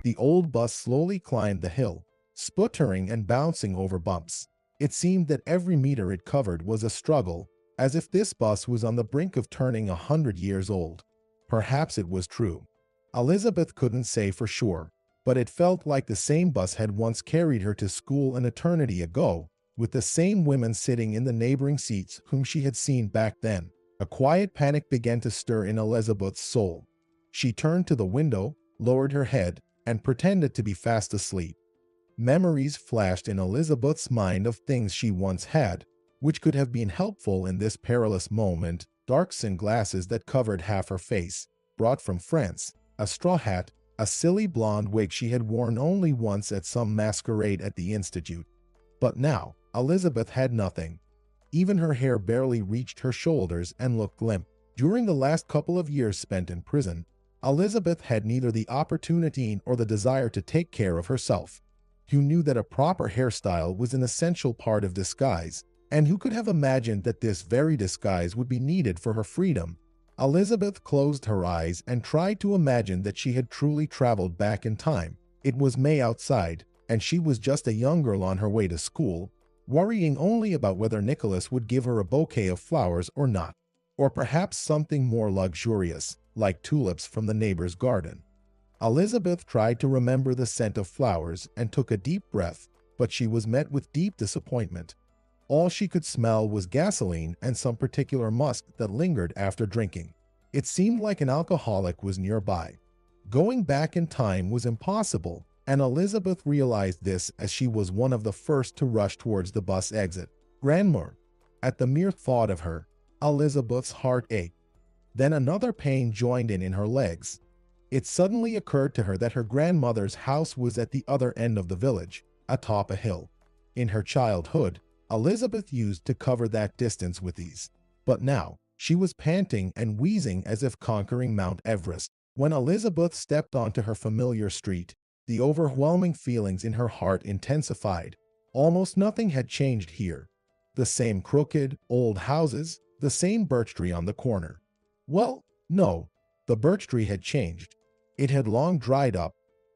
The old bus slowly climbed the hill, sputtering and bouncing over bumps. It seemed that every meter it covered was a struggle, as if this bus was on the brink of turning 100 years old. Perhaps it was true. Elizabeth couldn't say for sure, but it felt like the same bus had once carried her to school an eternity ago, with the same women sitting in the neighboring seats whom she had seen back then. A quiet panic began to stir in Elizabeth's soul. She turned to the window, lowered her head, and pretended to be fast asleep. Memories flashed in Elizabeth's mind of things she once had, which could have been helpful in this perilous moment: dark sunglasses that covered half her face, brought from France, a straw hat, a silly blonde wig she had worn only once at some masquerade at the Institute. But now, Elizabeth had nothing. Even her hair barely reached her shoulders and looked limp. During the last couple of years spent in prison, Elizabeth had neither the opportunity nor the desire to take care of herself. Who knew that a proper hairstyle was an essential part of disguise, and who could have imagined that this very disguise would be needed for her freedom? Elizabeth closed her eyes and tried to imagine that she had truly traveled back in time. It was May outside, and she was just a young girl on her way to school, worrying only about whether Nicholas would give her a bouquet of flowers or not, or perhaps something more luxurious, like tulips from the neighbor's garden. Elizabeth tried to remember the scent of flowers and took a deep breath, but she was met with deep disappointment. All she could smell was gasoline and some particular musk that lingered after drinking. It seemed like an alcoholic was nearby. Going back in time was impossible, and Elizabeth realized this as she was one of the first to rush towards the bus exit. Grandma! At the mere thought of her, Elizabeth's heart ached. Then another pain joined in her legs. It suddenly occurred to her that her grandmother's house was at the other end of the village, atop a hill. In her childhood, Elizabeth used to cover that distance with ease. But now, she was panting and wheezing as if conquering Mount Everest. When Elizabeth stepped onto her familiar street, the overwhelming feelings in her heart intensified. Almost nothing had changed here. The same crooked, old houses, the same birch tree on the corner. Well, no, the birch tree had changed. It had long dried up.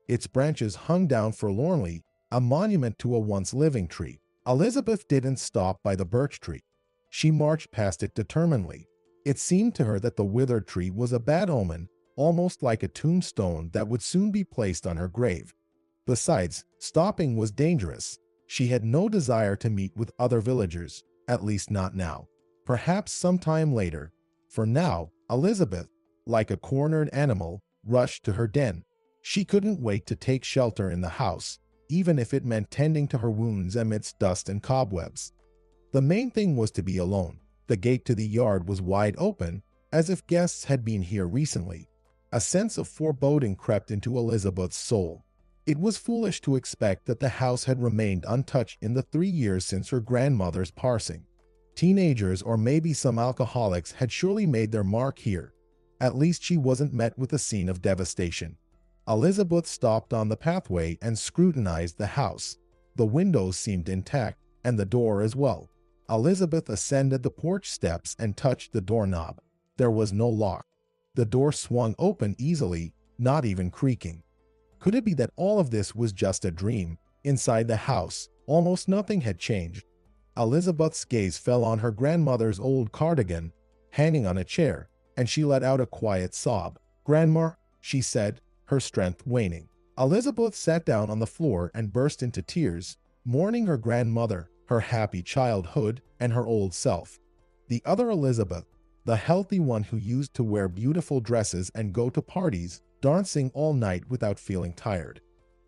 Its branches hung down forlornly, a monument to a once living tree. Elizabeth didn't stop by the birch tree. She marched past it determinedly. It seemed to her that the withered tree was a bad omen, almost like a tombstone that would soon be placed on her grave. Besides, stopping was dangerous. She had no desire to meet with other villagers, at least not now. Perhaps sometime later. For now, Elizabeth, like a cornered animal, rushed to her den. She couldn't wait to take shelter in the house, even if it meant tending to her wounds amidst dust and cobwebs. The main thing was to be alone. The gate to the yard was wide open, as if guests had been here recently. A sense of foreboding crept into Elizabeth's soul. It was foolish to expect that the house had remained untouched in the 3 years since her grandmother's passing. Teenagers or maybe some alcoholics had surely made their mark here. At least she wasn't met with a scene of devastation. Elizabeth stopped on the pathway and scrutinized the house. The windows seemed intact, and the door as well. Elizabeth ascended the porch steps and touched the doorknob. There was no lock. The door swung open easily, not even creaking. Could it be that all of this was just a dream? Inside the house, almost nothing had changed. Elizabeth's gaze fell on her grandmother's old cardigan, hanging on a chair, and she let out a quiet sob. "Grandma," she said, her strength waning. Elizabeth sat down on the floor and burst into tears, mourning her grandmother, her happy childhood, and her old self. The other Elizabeth, the healthy one who used to wear beautiful dresses and go to parties, dancing all night without feeling tired.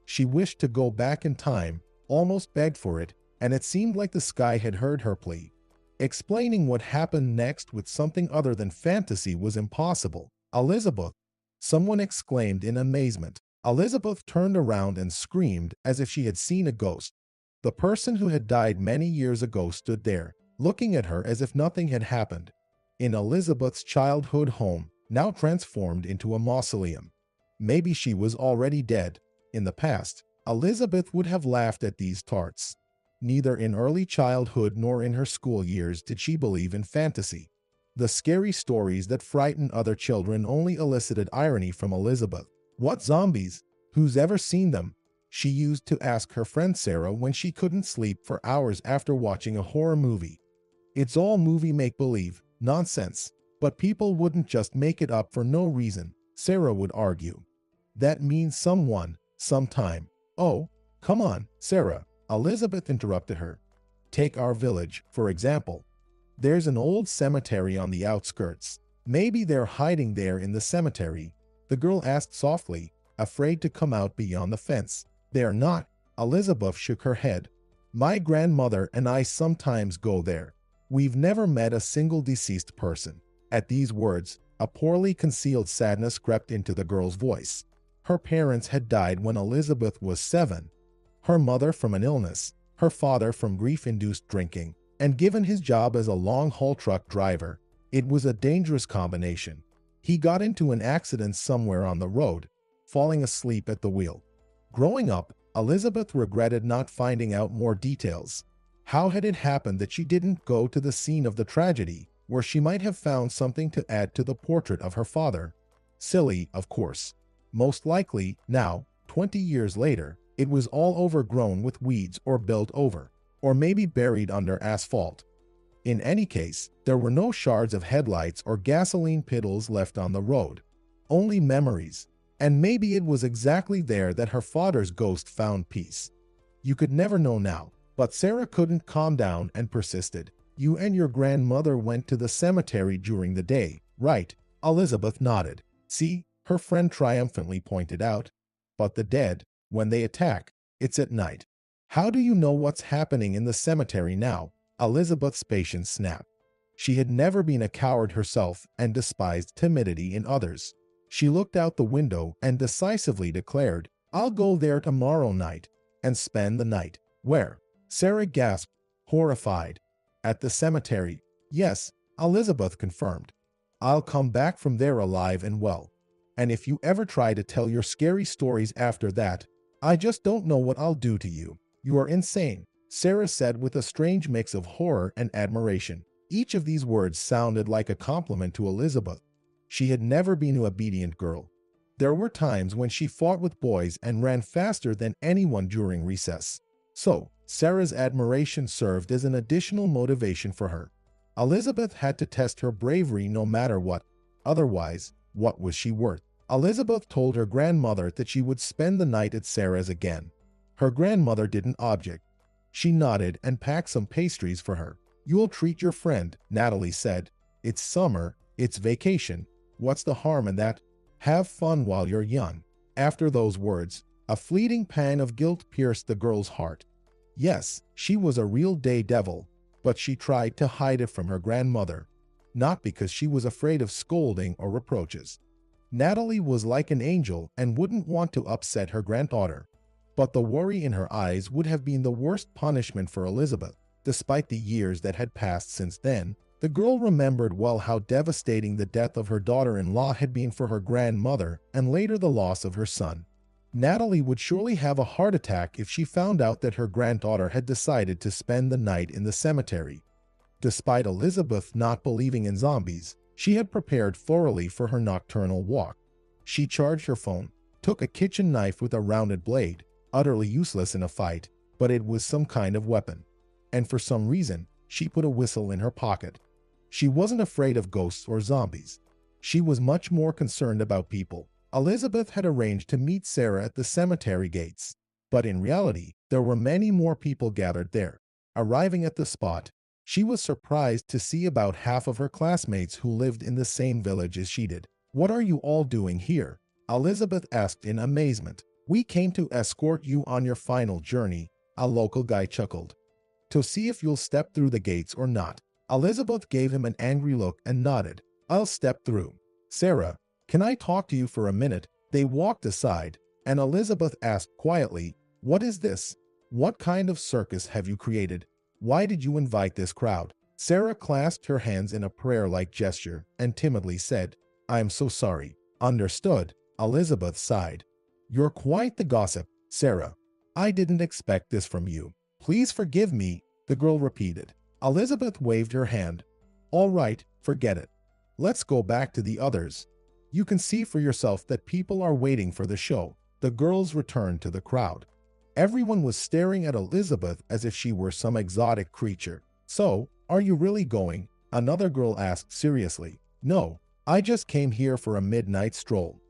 She wished to go back in time, almost begged for it, and it seemed like the sky had heard her plea. Explaining what happened next with something other than fantasy was impossible. "Elizabeth!" someone exclaimed in amazement. Elizabeth turned around and screamed as if she had seen a ghost. The person who had died many years ago stood there, looking at her as if nothing had happened. In Elizabeth's childhood home, now transformed into a mausoleum. Maybe she was already dead. In the past, Elizabeth would have laughed at these tarts. Neither in early childhood nor in her school years did she believe in fantasy. The scary stories that frightened other children only elicited irony from Elizabeth. "What zombies?" Who's ever seen them? She used to ask her friend Sarah when she couldn't sleep for hours after watching a horror movie. It's all movie make-believe, nonsense. But people wouldn't just make it up for no reason, Sarah would argue. That means someone, sometime. Oh, come on, Sarah, Elizabeth interrupted her. Take our village, for example. There's an old cemetery on the outskirts. Maybe they're hiding there in the cemetery, the girl asked softly, afraid to come out beyond the fence. They're not, Elizabeth shook her head. My grandmother and I sometimes go there. We've never met a single deceased person. At these words, a poorly concealed sadness crept into the girl's voice. Her parents had died when Elizabeth was 7. Her mother from an illness, her father from grief-induced drinking, and given his job as a long-haul truck driver, it was a dangerous combination. He got into an accident somewhere on the road, falling asleep at the wheel. Growing up, Elizabeth regretted not finding out more details. How had it happened that she didn't go to the scene of the tragedy, where she might have found something to add to the portrait of her father? Silly, of course. Most likely, now, 20 years later, it was all overgrown with weeds or built over, or maybe buried under asphalt. In any case, there were no shards of headlights or gasoline puddles left on the road. Only memories. And maybe it was exactly there that her father's ghost found peace. You could never know now, but Sarah couldn't calm down and persisted. You and your grandmother went to the cemetery during the day, right? Elizabeth nodded. See, her friend triumphantly pointed out. But the dead, when they attack, it's at night. How do you know what's happening in the cemetery now? Elizabeth's patience snapped. She had never been a coward herself and despised timidity in others. She looked out the window and decisively declared, I'll go there tomorrow night and spend the night. Where? Sarah gasped, horrified. At the cemetery. Yes, Elizabeth confirmed. I'll come back from there alive and well. And if you ever try to tell your scary stories after that, I just don't know what I'll do to you. You are insane, Sarah said with a strange mix of horror and admiration. Each of these words sounded like a compliment to Elizabeth. She had never been an obedient girl. There were times when she fought with boys and ran faster than anyone during recess. So, Sarah's admiration served as an additional motivation for her. Elizabeth had to test her bravery no matter what. Otherwise, what was she worth? Elizabeth told her grandmother that she would spend the night at Sarah's again. Her grandmother didn't object. She nodded and packed some pastries for her. You'll treat your friend, Natalie said. It's summer, it's vacation. What's the harm in that? Have fun while you're young. After those words, a fleeting pang of guilt pierced the girl's heart. Yes, she was a real daredevil, but she tried to hide it from her grandmother. Not because she was afraid of scolding or reproaches. Natalie was like an angel and wouldn't want to upset her granddaughter. But the worry in her eyes would have been the worst punishment for Elizabeth. Despite the years that had passed since then, the girl remembered well how devastating the death of her daughter-in-law had been for her grandmother and later the loss of her son. Natalie would surely have a heart attack if she found out that her granddaughter had decided to spend the night in the cemetery. Despite Elizabeth not believing in zombies, she had prepared thoroughly for her nocturnal walk. She charged her phone, took a kitchen knife with a rounded blade, utterly useless in a fight, but it was some kind of weapon. And for some reason, she put a whistle in her pocket. She wasn't afraid of ghosts or zombies. She was much more concerned about people. Elizabeth had arranged to meet Sarah at the cemetery gates, but in reality, there were many more people gathered there. Arriving at the spot, she was surprised to see about half of her classmates who lived in the same village as she did. What are you all doing here? Elizabeth asked in amazement. We came to escort you on your final journey, a local guy chuckled. To see if you'll step through the gates or not. Elizabeth gave him an angry look and nodded. I'll step through. Sarah, can I talk to you for a minute? They walked aside, and Elizabeth asked quietly, what is this? What kind of circus have you created? Why did you invite this crowd? Sarah clasped her hands in a prayer-like gesture and timidly said, I'm so sorry. Understood, Elizabeth sighed. You're quite the gossip, Sarah. I didn't expect this from you. Please forgive me, the girl repeated. Elizabeth waved her hand. All right, forget it. Let's go back to the others. You can see for yourself that people are waiting for the show. The girls returned to the crowd. Everyone was staring at Elizabeth as if she were some exotic creature. "So, are you really going?" another girl asked seriously. "No, I just came here for a midnight stroll.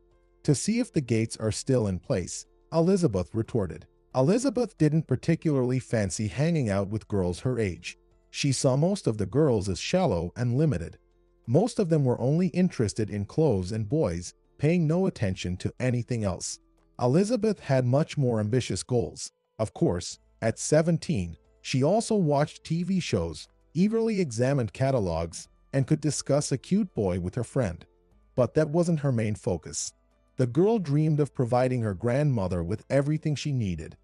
To see if the gates are still in place," Elizabeth retorted. Elizabeth didn't particularly fancy hanging out with girls her age. She saw most of the girls as shallow and limited. Most of them were only interested in clothes and boys, paying no attention to anything else. Elizabeth had much more ambitious goals. Of course, at 17, she also watched TV shows, eagerly examined catalogs, and could discuss a cute boy with her friend. But that wasn't her main focus. The girl dreamed of providing her grandmother with everything she needed.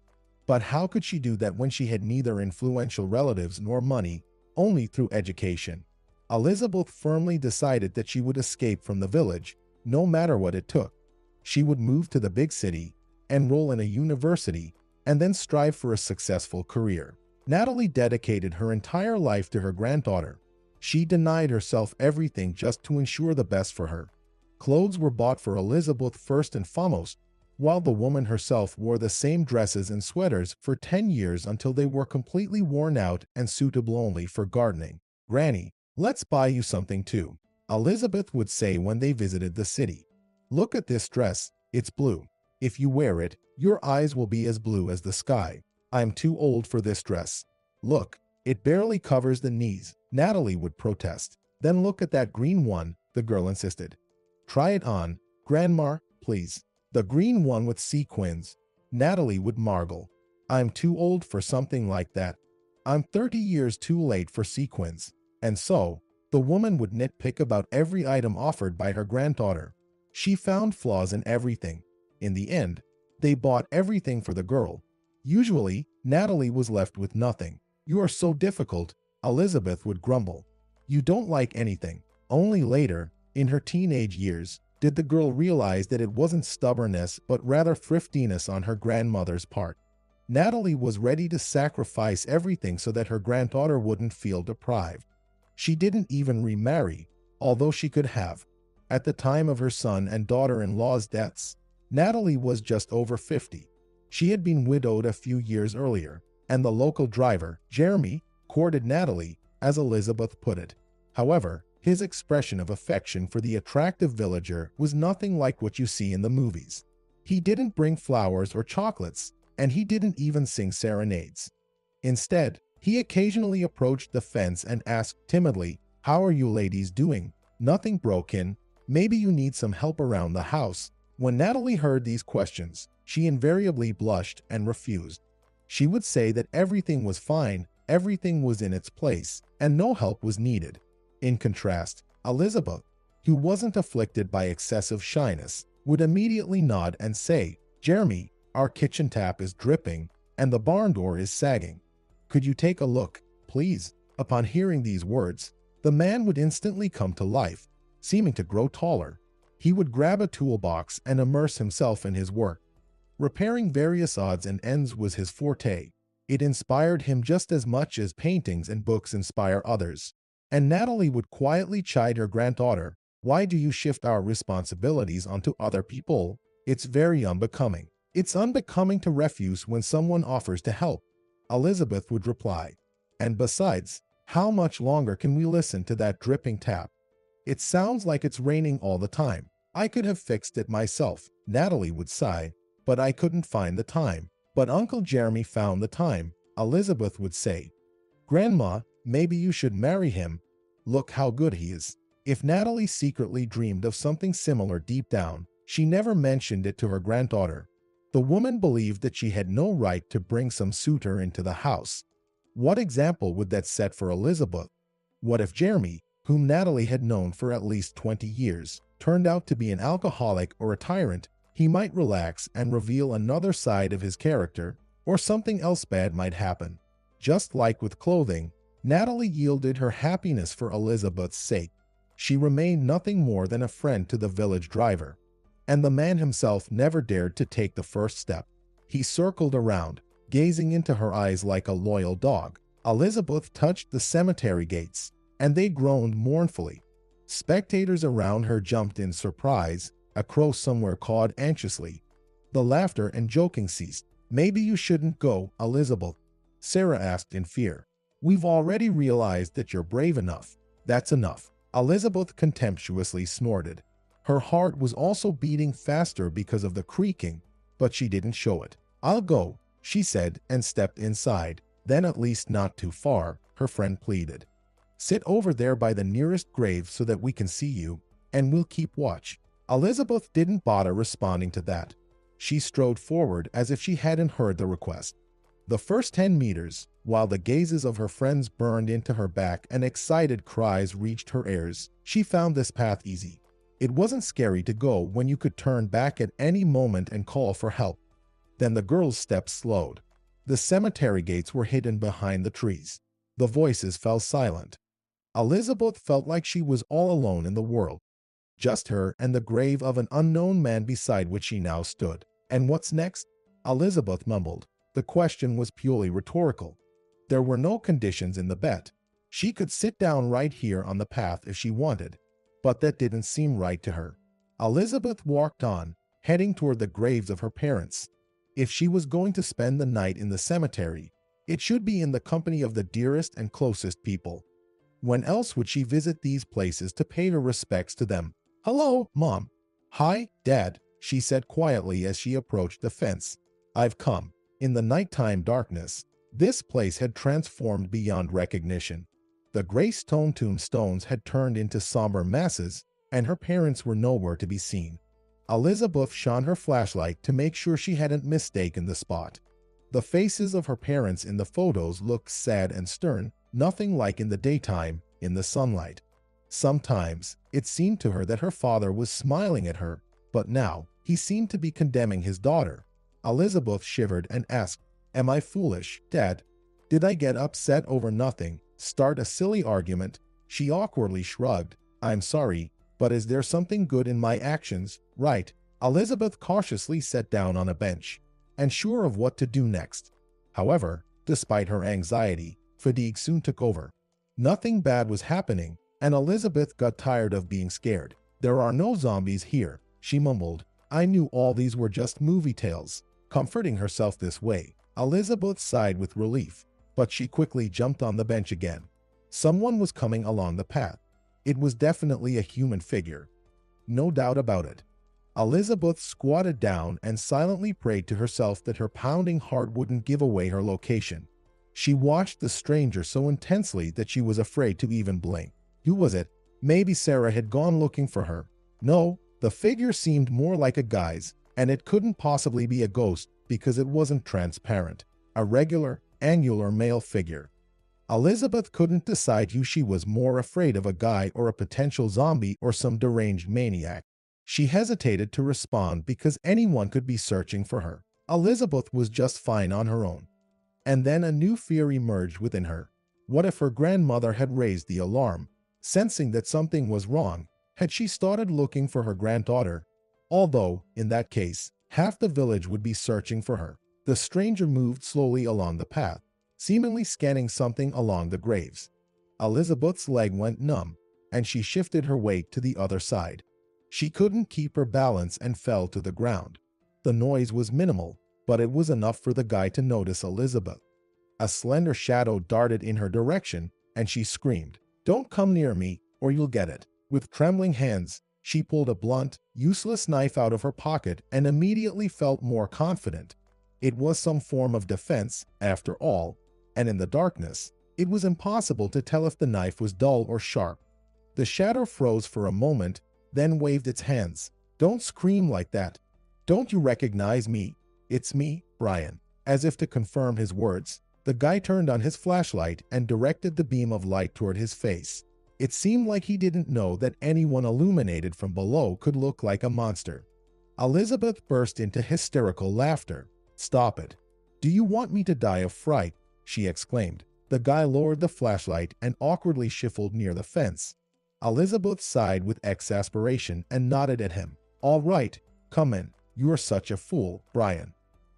But how could she do that when she had neither influential relatives nor money, only through education? Elizabeth firmly decided that she would escape from the village, no matter what it took. She would move to the big city, enroll in a university, and then strive for a successful career. Natalie dedicated her entire life to her granddaughter. She denied herself everything just to ensure the best for her. Clothes were bought for Elizabeth first and foremost, while the woman herself wore the same dresses and sweaters for 10 years until they were completely worn out and suitable only for gardening. "Granny, let's buy you something too," Elizabeth would say when they visited the city. "Look at this dress, it's blue. If you wear it, your eyes will be as blue as the sky. I'm too old for this dress. Look, it barely covers the knees," Natalie would protest. "Then look at that green one," the girl insisted. "Try it on, Grandma, please." "The green one with sequins," Natalie would marvel. "I'm too old for something like that. I'm 30 years too late for sequins." And so, the woman would nitpick about every item offered by her granddaughter. She found flaws in everything. In the end, they bought everything for the girl. Usually, Natalie was left with nothing. "You are so difficult," Elizabeth would grumble. "You don't like anything." Only later, in her teenage years, did the girl realize that it wasn't stubbornness but rather thriftiness on her grandmother's part. Natalie was ready to sacrifice everything so that her granddaughter wouldn't feel deprived. She didn't even remarry, although she could have. At the time of her son and daughter-in-law's deaths, Natalie was just over 50. She had been widowed a few years earlier, and the local driver, Jeremy, courted Natalie, as Elizabeth put it. However, his expression of affection for the attractive villager was nothing like what you see in the movies. He didn't bring flowers or chocolates, and he didn't even sing serenades. Instead, he occasionally approached the fence and asked timidly, "How are you ladies doing? Nothing broken? Maybe you need some help around the house?" When Natalie heard these questions, she invariably blushed and refused. She would say that everything was fine, everything was in its place, and no help was needed. In contrast, Elizabeth, who wasn't afflicted by excessive shyness, would immediately nod and say, "Jeremy, our kitchen tap is dripping, and the barn door is sagging. Could you take a look, please?" Upon hearing these words, the man would instantly come to life, seeming to grow taller. He would grab a toolbox and immerse himself in his work. Repairing various odds and ends was his forte. It inspired him just as much as paintings and books inspire others. And Natalie would quietly chide her granddaughter, "Why do you shift our responsibilities onto other people? It's very unbecoming. It's unbecoming to refuse when someone offers to help," Elizabeth would reply. "And besides, how much longer can we listen to that dripping tap? It sounds like it's raining all the time. I could have fixed it myself," Natalie would sigh, "but I couldn't find the time." "But Uncle Jeremy found the time," Elizabeth would say. "Grandma, maybe you should marry him. Look how good he is." If Natalie secretly dreamed of something similar deep down, she never mentioned it to her granddaughter. The woman believed that she had no right to bring some suitor into the house. What example would that set for Elizabeth? What if Jeremy, whom Natalie had known for at least 20 years, turned out to be an alcoholic or a tyrant? He might relax and reveal another side of his character, or something else bad might happen. Just like with clothing, Natalie yielded her happiness for Elizabeth's sake. She remained nothing more than a friend to the village driver. And the man himself never dared to take the first step. He circled around, gazing into her eyes like a loyal dog. Elizabeth touched the cemetery gates, and they groaned mournfully. Spectators around her jumped in surprise. A crow somewhere cawed anxiously. The laughter and joking ceased. "Maybe you shouldn't go, Elizabeth," Sarah asked in fear. "We've already realized that you're brave enough." "That's enough," Elizabeth contemptuously snorted. Her heart was also beating faster because of the creaking, but she didn't show it. "I'll go," she said and stepped inside. "Then at least not too far," her friend pleaded. "Sit over there by the nearest grave so that we can see you, and we'll keep watch." Elizabeth didn't bother responding to that. She strode forward as if she hadn't heard the request. The first 10 meters, while the gazes of her friends burned into her back and excited cries reached her ears, she found this path easy. It wasn't scary to go when you could turn back at any moment and call for help. Then the girl's steps slowed. The cemetery gates were hidden behind the trees. The voices fell silent. Elizabeth felt like she was all alone in the world. Just her and the grave of an unknown man beside which she now stood. "And what's next?" Elizabeth mumbled. The question was purely rhetorical. There were no conditions in the bet. She could sit down right here on the path if she wanted, but that didn't seem right to her. Elizabeth walked on, heading toward the graves of her parents. If she was going to spend the night in the cemetery, it should be in the company of the dearest and closest people. When else would she visit these places to pay her respects to them? "Hello, Mom." "Hi, Dad," she said quietly as she approached the fence. "I've come." In the nighttime darkness, this place had transformed beyond recognition. The gray stone tombstones had turned into somber masses, and her parents were nowhere to be seen. Elizabeth shone her flashlight to make sure she hadn't mistaken the spot. The faces of her parents in the photos looked sad and stern, nothing like in the daytime, in the sunlight. Sometimes, it seemed to her that her father was smiling at her, but now, he seemed to be condemning his daughter. Elizabeth shivered and asked, "Am I foolish, Dad? Did I get upset over nothing, start a silly argument?" She awkwardly shrugged. "I'm sorry, but is there something good in my actions, right?" Elizabeth cautiously sat down on a bench, unsure of what to do next. However, despite her anxiety, fatigue soon took over. Nothing bad was happening, and Elizabeth got tired of being scared. "There are no zombies here," she mumbled. "I knew all these were just movie tales." Comforting herself this way, Elizabeth sighed with relief, but she quickly jumped on the bench again. Someone was coming along the path. It was definitely a human figure. No doubt about it. Elizabeth squatted down and silently prayed to herself that her pounding heart wouldn't give away her location. She watched the stranger so intensely that she was afraid to even blink. Who was it? Maybe Sarah had gone looking for her. No, the figure seemed more like a guise, and it couldn't possibly be a ghost because it wasn't transparent. A regular, angular male figure. Elizabeth couldn't decide who she was more afraid of, a guy or a potential zombie or some deranged maniac. She hesitated to respond because anyone could be searching for her. Elizabeth was just fine on her own. And then a new fear emerged within her. What if her grandmother had raised the alarm? Sensing that something was wrong, had she started looking for her granddaughter? Although, in that case, half the village would be searching for her. The stranger moved slowly along the path, seemingly scanning something along the graves. Elizabeth's leg went numb, and she shifted her weight to the other side. She couldn't keep her balance and fell to the ground. The noise was minimal, but it was enough for the guy to notice Elizabeth. A slender shadow darted in her direction, and she screamed, "Don't come near me, or you'll get it." With trembling hands, she pulled a blunt, useless knife out of her pocket and immediately felt more confident. It was some form of defense, after all, and in the darkness, it was impossible to tell if the knife was dull or sharp. The shadow froze for a moment, then waved its hands. "Don't scream like that. Don't you recognize me? It's me, Brian." As if to confirm his words, the guy turned on his flashlight and directed the beam of light toward his face. It seemed like he didn't know that anyone illuminated from below could look like a monster. Elizabeth burst into hysterical laughter. "Stop it. Do you want me to die of fright?" she exclaimed. The guy lowered the flashlight and awkwardly shuffled near the fence. Elizabeth sighed with exasperation and nodded at him. "All right, come in. You're such a fool, Brian.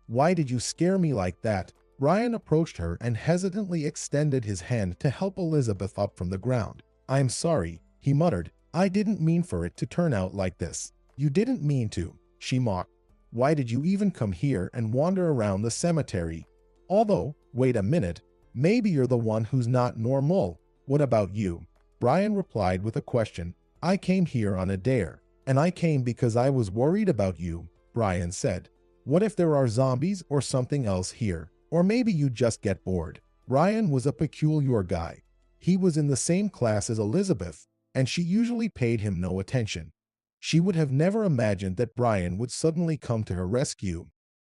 Why did you scare me like that?" Brian approached her and hesitantly extended his hand to help Elizabeth up from the ground. "I'm sorry," he muttered. "I didn't mean for it to turn out like this." "You didn't mean to," she mocked. Why did you even come here and wander around the cemetery? Although, wait a minute, maybe you're the one who's not normal. What about you? Brian replied with a question. I came here on a dare, and I came because I was worried about you, Brian said. What if there are zombies or something else here? Or maybe you just get bored. Brian was a peculiar guy. He was in the same class as Elizabeth, and she usually paid him no attention. She would have never imagined that Brian would suddenly come to her rescue.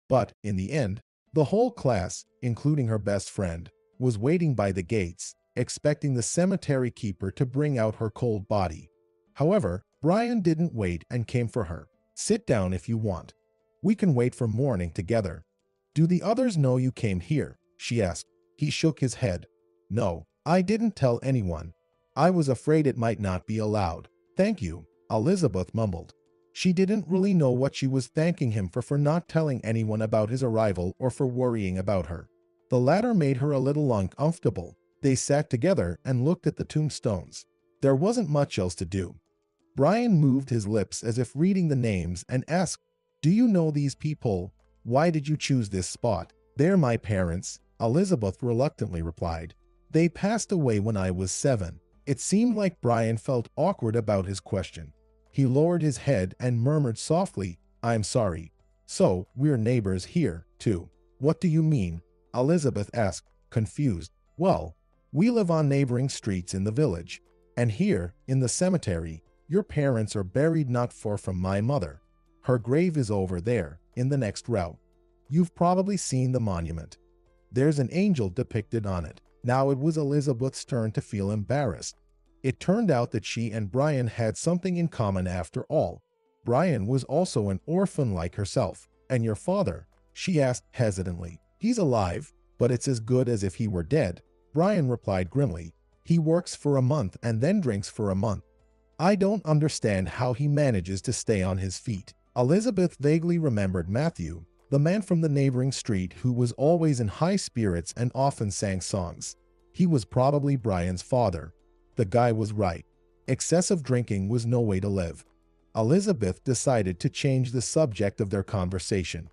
But, in the end, the whole class, including her best friend, was waiting by the gates, expecting the cemetery keeper to bring out her cold body. However, Brian didn't wait and came for her. Sit down if you want. We can wait for morning together. Do the others know you came here? She asked. He shook his head. No, I didn't tell anyone. I was afraid it might not be allowed. Thank you, Elizabeth mumbled. She didn't really know what she was thanking him for not telling anyone about his arrival or for worrying about her. The latter made her a little uncomfortable. They sat together and looked at the tombstones. There wasn't much else to do. Brian moved his lips as if reading the names and asked, Do you know these people? Why did you choose this spot? They're my parents, Elizabeth reluctantly replied. They passed away when I was 7. It seemed like Brian felt awkward about his question. He lowered his head and murmured softly, I'm sorry. So, we're neighbors here, too. What do you mean? Elizabeth asked, confused. Well, we live on neighboring streets in the village. And here, in the cemetery, your parents are buried not far from my mother. Her grave is over there, in the next row. You've probably seen the monument. There's an angel depicted on it. Now it was Elizabeth's turn to feel embarrassed. It turned out that she and Brian had something in common after all. Brian was also an orphan like herself. And your father? She asked hesitantly. He's alive, but it's as good as if he were dead, Brian replied grimly. He works for a month and then drinks for a month. I don't understand how he manages to stay on his feet. Elizabeth vaguely remembered Matthew, the man from the neighboring street who was always in high spirits and often sang songs. He was probably Brian's father. The guy was right. Excessive drinking was no way to live. Elizabeth decided to change the subject of their conversation.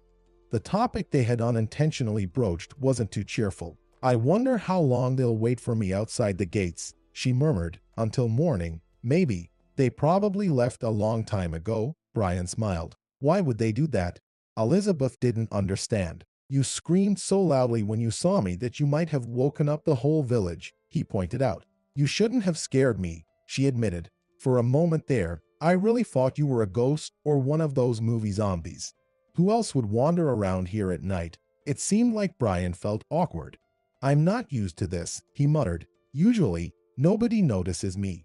The topic they had unintentionally broached wasn't too cheerful. I wonder how long they'll wait for me outside the gates, she murmured. Until morning, maybe. They probably left a long time ago, Brian smiled. Why would they do that? Elizabeth didn't understand. You screamed so loudly when you saw me that you might have woken up the whole village, he pointed out. You shouldn't have scared me, she admitted. For a moment there, I really thought you were a ghost or one of those movie zombies. Who else would wander around here at night? It seemed like Brian felt awkward. I'm not used to this, he muttered. Usually, nobody notices me.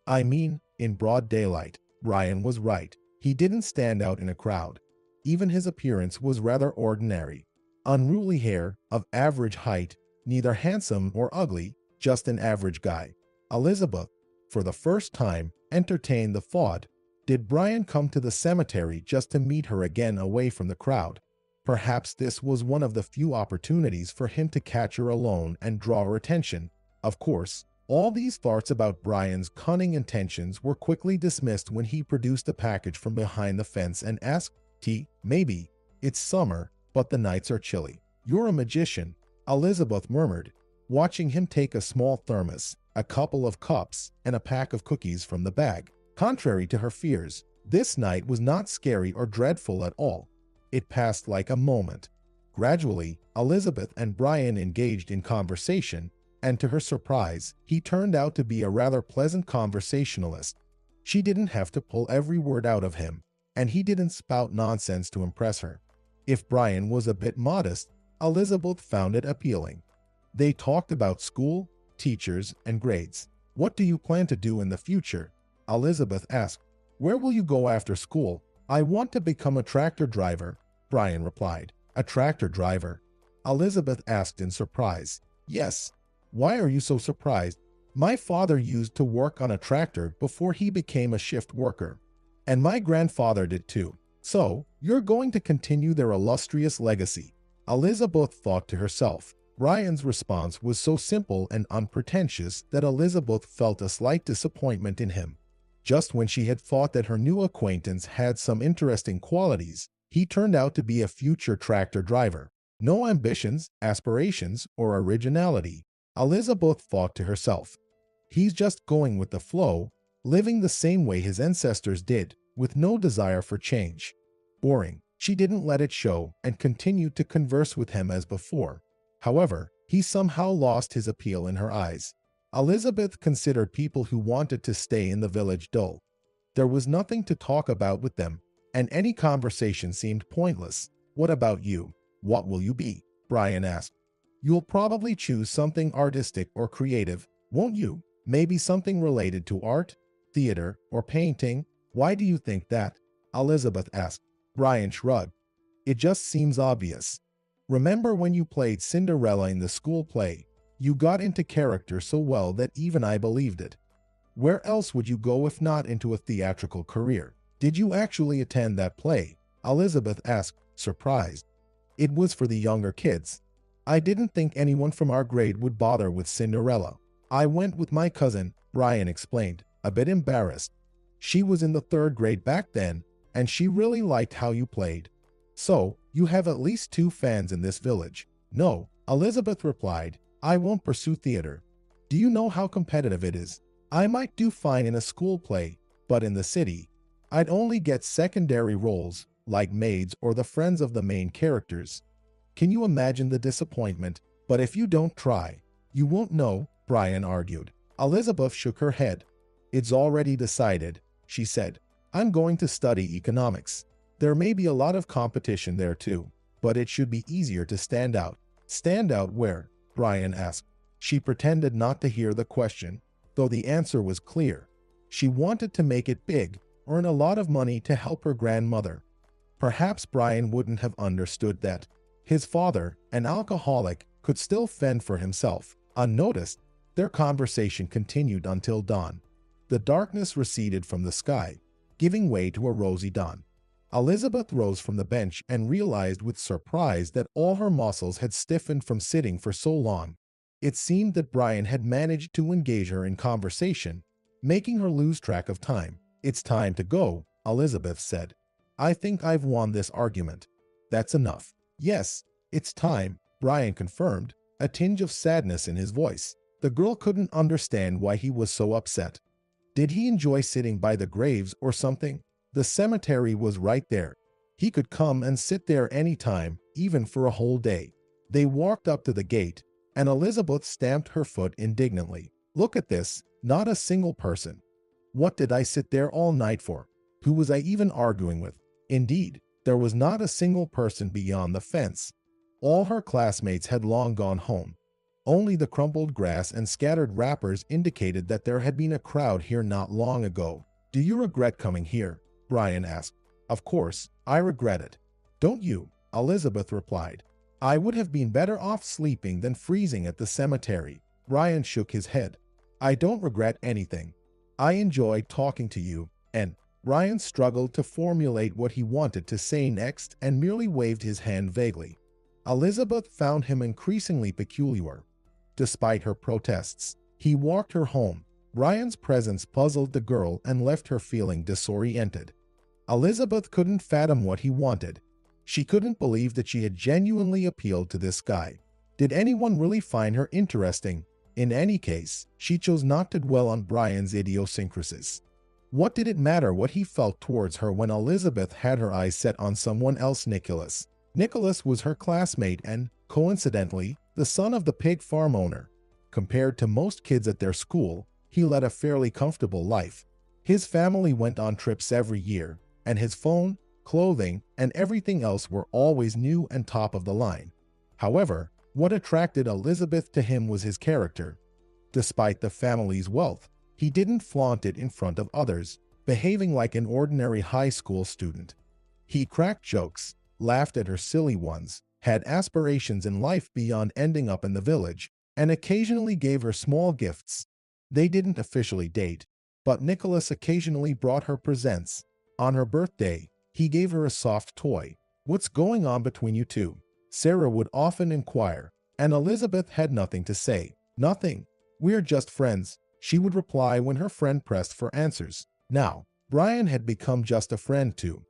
I mean, in broad daylight. Brian was right. He didn't stand out in a crowd. Even his appearance was rather ordinary. Unruly hair, of average height, neither handsome nor ugly, just an average guy. Elizabeth, for the first time, entertained the thought, did Brian come to the cemetery just to meet her again away from the crowd? Perhaps this was one of the few opportunities for him to catch her alone and draw her attention. Of course, all these thoughts about Brian's cunning intentions were quickly dismissed when he produced a package from behind the fence and asked, Tea, maybe. It's summer, but the nights are chilly. You're a magician, Elizabeth murmured, watching him take a small thermos, a couple of cups, and a pack of cookies from the bag. Contrary to her fears, this night was not scary or dreadful at all. It passed like a moment. Gradually, Elizabeth and Brian engaged in conversation, and to her surprise, he turned out to be a rather pleasant conversationalist. She didn't have to pull every word out of him, and he didn't spout nonsense to impress her. If Brian was a bit modest, Elizabeth found it appealing. They talked about school, teachers, and grades. What do you plan to do in the future? Elizabeth asked. Where will you go after school? I want to become a tractor driver, Brian replied. A tractor driver? Elizabeth asked in surprise. Yes. Why are you so surprised? My father used to work on a tractor before he became a shift worker. And my grandfather did too. So, you're going to continue their illustrious legacy. Elizabeth thought to herself. Brian's response was so simple and unpretentious that Elizabeth felt a slight disappointment in him. Just when she had thought that her new acquaintance had some interesting qualities, He turned out to be a future tractor driver. No ambitions, aspirations, or originality, Elizabeth thought to herself. He's just going with the flow, living the same way his ancestors did, with no desire for change. Boring. She didn't let it show and continued to converse with him as before. However, he somehow lost his appeal in her eyes. Elizabeth considered people who wanted to stay in the village dull. There was nothing to talk about with them, and any conversation seemed pointless. "What about you? What will you be?" Brian asked. "You'll probably choose something artistic or creative, won't you? Maybe something related to art, theater, or painting." "Why do you think that?" Elizabeth asked. Brian shrugged. "It just seems obvious. Remember when you played Cinderella in the school play? You got into character so well that even I believed it. Where else would you go if not into a theatrical career?" "Did you actually attend that play?" Elizabeth asked, surprised. "It was for the younger kids. I didn't think anyone from our grade would bother with Cinderella. I went with my cousin," Brian explained, a bit embarrassed. "She was in the 3rd grade back then, and she really liked how you played." "So, you have at least 2 fans in this village." "No," Elizabeth replied. "I won't pursue theater. Do you know how competitive it is? I might do fine in a school play, but in the city, I'd only get secondary roles, like maids or the friends of the main characters. Can you imagine the disappointment? But if you don't try, you won't know," Brian argued. Elizabeth shook her head. "It's already decided," she said. "I'm going to study economics. There may be a lot of competition there too, but it should be easier to stand out." "Stand out where?" Brian asked. She pretended not to hear the question, though the answer was clear. She wanted to make it big, earn a lot of money to help her grandmother. Perhaps Brian wouldn't have understood that. His father, an alcoholic, could still fend for himself. Unnoticed, their conversation continued until dawn. The darkness receded from the sky, giving way to a rosy dawn. Elizabeth rose from the bench and realized with surprise that all her muscles had stiffened from sitting for so long. It seemed that Brian had managed to engage her in conversation, making her lose track of time. "It's time to go," Elizabeth said. "I think I've won this argument." "That's enough." "Yes, it's time," Brian confirmed, a tinge of sadness in his voice. The girl couldn't understand why he was so upset. Did he enjoy sitting by the graves or something? The cemetery was right there. He could come and sit there any time, even for a whole day. They walked up to the gate, and Elizabeth stamped her foot indignantly. "Look at this, not a single person. What did I sit there all night for? Who was I even arguing with?" Indeed, there was not a single person beyond the fence. All her classmates had long gone home. Only the crumpled grass and scattered wrappers indicated that there had been a crowd here not long ago. "Do you regret coming here?" Brian asked. "Of course, I regret it." "Don't you?" Elizabeth replied. "I would have been better off sleeping than freezing at the cemetery." Brian shook his head. "I don't regret anything. I enjoyed talking to you," and Brian struggled to formulate what he wanted to say next and merely waved his hand vaguely. Elizabeth found him increasingly peculiar. Despite her protests, he walked her home. Brian's presence puzzled the girl and left her feeling disoriented. Elizabeth couldn't fathom what he wanted. She couldn't believe that she had genuinely appealed to this guy. Did anyone really find her interesting? In any case, she chose not to dwell on Brian's idiosyncrasies. What did it matter what he felt towards her when Elizabeth had her eyes set on someone else? Nicholas. Nicholas was her classmate and, coincidentally, the son of the pig farm owner. Compared to most kids at their school, he led a fairly comfortable life. His family went on trips every year, and his phone, clothing, and everything else were always new and top of the line. However, what attracted Elizabeth to him was his character. Despite the family's wealth, he didn't flaunt it in front of others, behaving like an ordinary high school student. He cracked jokes, laughed at her silly ones, had aspirations in life beyond ending up in the village, and occasionally gave her small gifts. They didn't officially date, but Nicholas occasionally brought her presents. On her birthday, he gave her a soft toy. "What's going on between you two?" Sarah would often inquire, and Elizabeth had nothing to say. "Nothing. We're just friends," she would reply when her friend pressed for answers. Now, Brian had become just a friend too.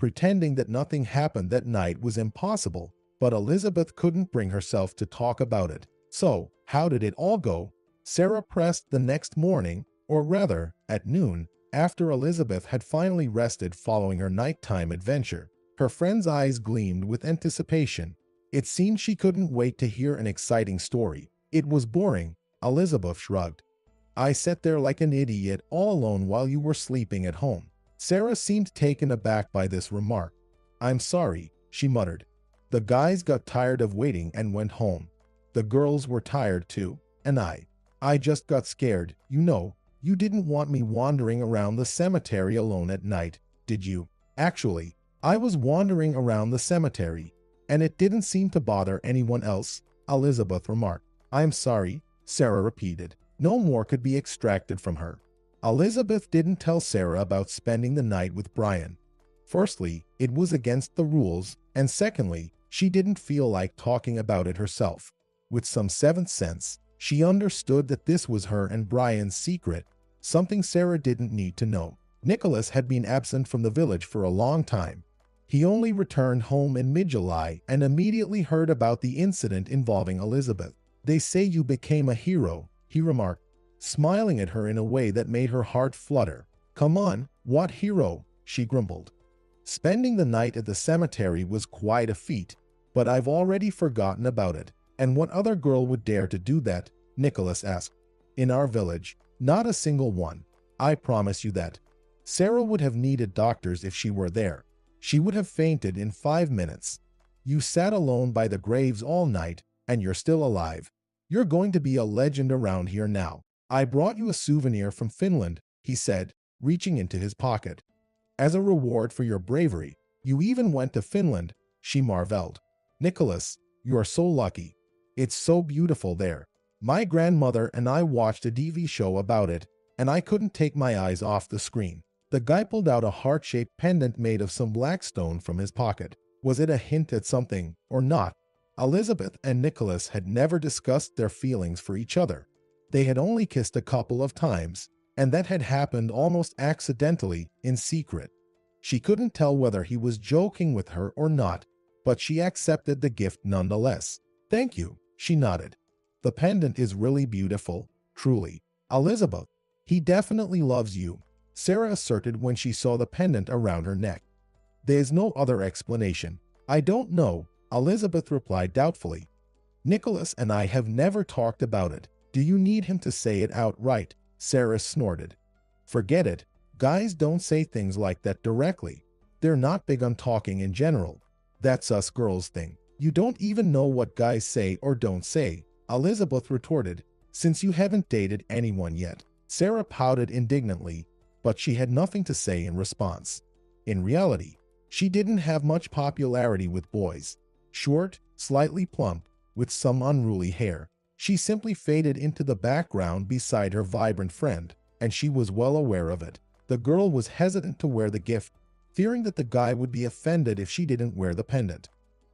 Pretending that nothing happened that night was impossible, but Elizabeth couldn't bring herself to talk about it. So, how did it all go? Sarah pressed the next morning, or rather, at noon, after Elizabeth had finally rested following her nighttime adventure. Her friend's eyes gleamed with anticipation. It seemed she couldn't wait to hear an exciting story. It was boring, Elizabeth shrugged. I sat there like an idiot all alone while you were sleeping at home. Sarah seemed taken aback by this remark. I'm sorry, she muttered. The guys got tired of waiting and went home. The girls were tired too, and I just got scared. You didn't want me wandering around the cemetery alone at night, did you? Actually, I was wandering around the cemetery, and it didn't seem to bother anyone else, Elizabeth remarked. I'm sorry, Sarah repeated. No more could be extracted from her. Elizabeth didn't tell Sarah about spending the night with Brian. Firstly, it was against the rules, and secondly, she didn't feel like talking about it herself. With some seventh sense, she understood that this was her and Brian's secret, something Sarah didn't need to know. Nicholas had been absent from the village for a long time. He only returned home in mid-July and immediately heard about the incident involving Elizabeth. They say you became a hero, he remarked, smiling at her in a way that made her heart flutter. Come on, what hero? She grumbled. Spending the night at the cemetery was quite a feat, but I've already forgotten about it. And what other girl would dare to do that? Nicholas asked. In our village, not a single one. I promise you that. Sarah would have needed doctors if she were there. She would have fainted in 5 minutes. You sat alone by the graves all night, and you're still alive. You're going to be a legend around here now. I brought you a souvenir from Finland, he said, reaching into his pocket. As a reward for your bravery, you even went to Finland, she marveled. Nicholas, you are so lucky. It's so beautiful there. My grandmother and I watched a TV show about it, and I couldn't take my eyes off the screen. The guy pulled out a heart-shaped pendant made of some black stone from his pocket. Was it a hint at something, or not? Elizabeth and Nicholas had never discussed their feelings for each other. They had only kissed a couple of times, and that had happened almost accidentally, in secret. She couldn't tell whether he was joking with her or not, but she accepted the gift nonetheless. Thank you, she nodded. The pendant is really beautiful, truly. Elizabeth, he definitely loves you, Sarah asserted when she saw the pendant around her neck. There's no other explanation. I don't know, Elizabeth replied doubtfully. Nicholas and I have never talked about it. Do you need him to say it outright? Sarah snorted. Forget it. Guys don't say things like that directly. They're not big on talking in general. That's us girls' thing. You don't even know what guys say or don't say, Elizabeth retorted, since you haven't dated anyone yet. Sarah pouted indignantly, but she had nothing to say in response. In reality, she didn't have much popularity with boys. Short, slightly plump, with some unruly hair, she simply faded into the background beside her vibrant friend, and she was well aware of it. The girl was hesitant to wear the gift, fearing that the guy would be offended if she didn't wear the pendant.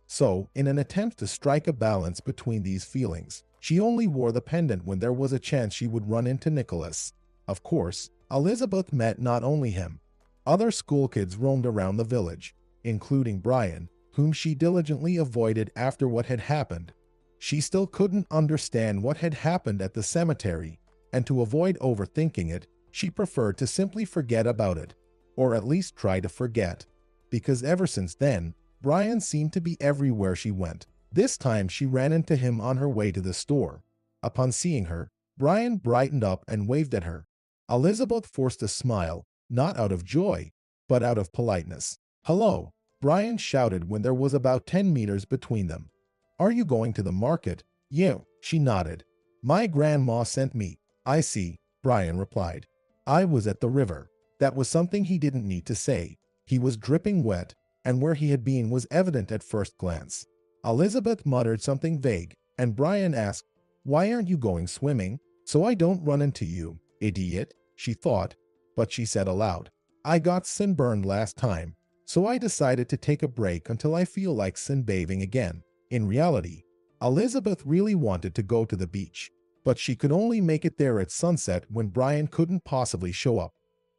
So, in an attempt to strike a balance between these feelings, she only wore the pendant when there was a chance she would run into Nicholas. Of course, Elizabeth met not only him. Other school kids roamed around the village, including Brian, whom she diligently avoided after what had happened. She still couldn't understand what had happened at the cemetery, and to avoid overthinking it, she preferred to simply forget about it, or at least try to forget, because ever since then, Brian seemed to be everywhere she went. This time she ran into him on her way to the store. Upon seeing her, Brian brightened up and waved at her. Elizabeth forced a smile, not out of joy, but out of politeness. Hello, Brian shouted when there was about 10 meters between them. Are you going to the market? Yeah, she nodded. My grandma sent me. I see, Brian replied. I was at the river. That was something he didn't need to say. He was dripping wet, and where he had been was evident at first glance. Elizabeth muttered something vague, and Brian asked, Why aren't you going swimming? So I don't run into you, idiot, she thought, but she said aloud, I got sunburned last time, so I decided to take a break until I feel like sunbathing again. In reality, Elizabeth really wanted to go to the beach, but she could only make it there at sunset when Brian couldn't possibly show up.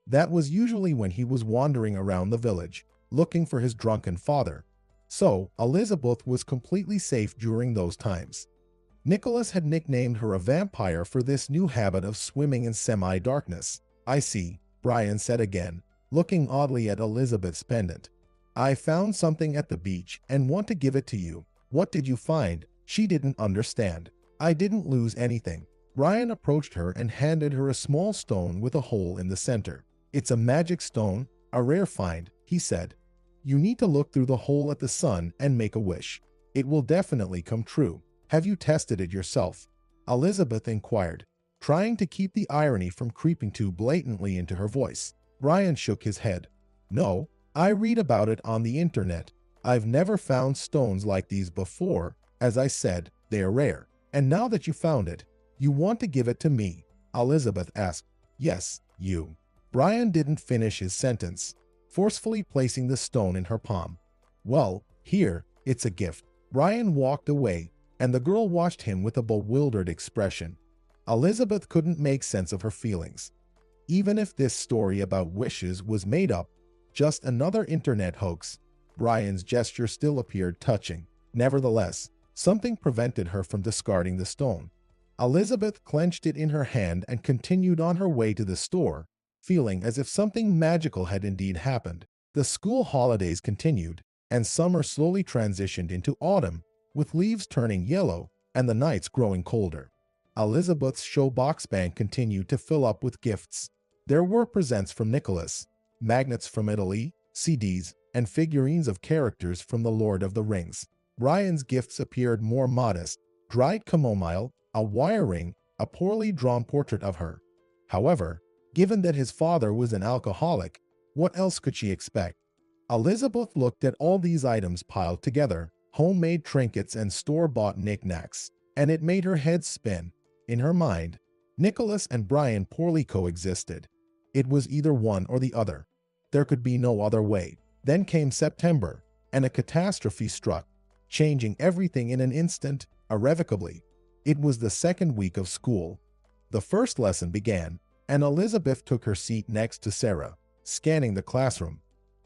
That was usually when he was wandering around the village. looking for his drunken father. So, Elizabeth was completely safe during those times. Nicholas had nicknamed her a vampire for this new habit of swimming in semi-darkness. "I see," Brian said again, looking oddly at Elizabeth's pendant. "I found something at the beach and want to give it to you." "What did you find?" She didn't understand. "I didn't lose anything." Brian approached her and handed her a small stone with a hole in the center. "It's a magic stone, a rare find," he said. "You need to look through the hole at the sun and make a wish. It will definitely come true." "Have you tested it yourself?" Elizabeth inquired, trying to keep the irony from creeping too blatantly into her voice. Brian shook his head. "No, I read about it on the internet. I've never found stones like these before. As I said, they're rare. And now that you found it, you want to give it to me?" Elizabeth asked. "Yes, you." Brian didn't finish his sentence, forcefully placing the stone in her palm. "Well, here, it's a gift." Brian walked away, and the girl watched him with a bewildered expression. Elizabeth couldn't make sense of her feelings. Even if this story about wishes was made up, just another internet hoax, Brian's gesture still appeared touching. Nevertheless, something prevented her from discarding the stone. Elizabeth clenched it in her hand and continued on her way to the store, feeling as if something magical had indeed happened. The school holidays continued, and summer slowly transitioned into autumn, with leaves turning yellow and the nights growing colder. Elizabeth's showbox bank continued to fill up with gifts. There were presents from Nicholas, magnets from Italy, CDs, and figurines of characters from The Lord of the Rings. Brian's gifts appeared more modest: dried chamomile, a wire ring, a poorly drawn portrait of her. However, given that his father was an alcoholic, what else could she expect? Elizabeth looked at all these items piled together, homemade trinkets and store-bought knickknacks, and it made her head spin. In her mind, Nicholas and Brian poorly coexisted. It was either one or the other. There could be no other way. Then came September, and a catastrophe struck, changing everything in an instant, irrevocably. It was the second week of school. The first lesson began, and Elizabeth took her seat next to Sarah, scanning the classroom.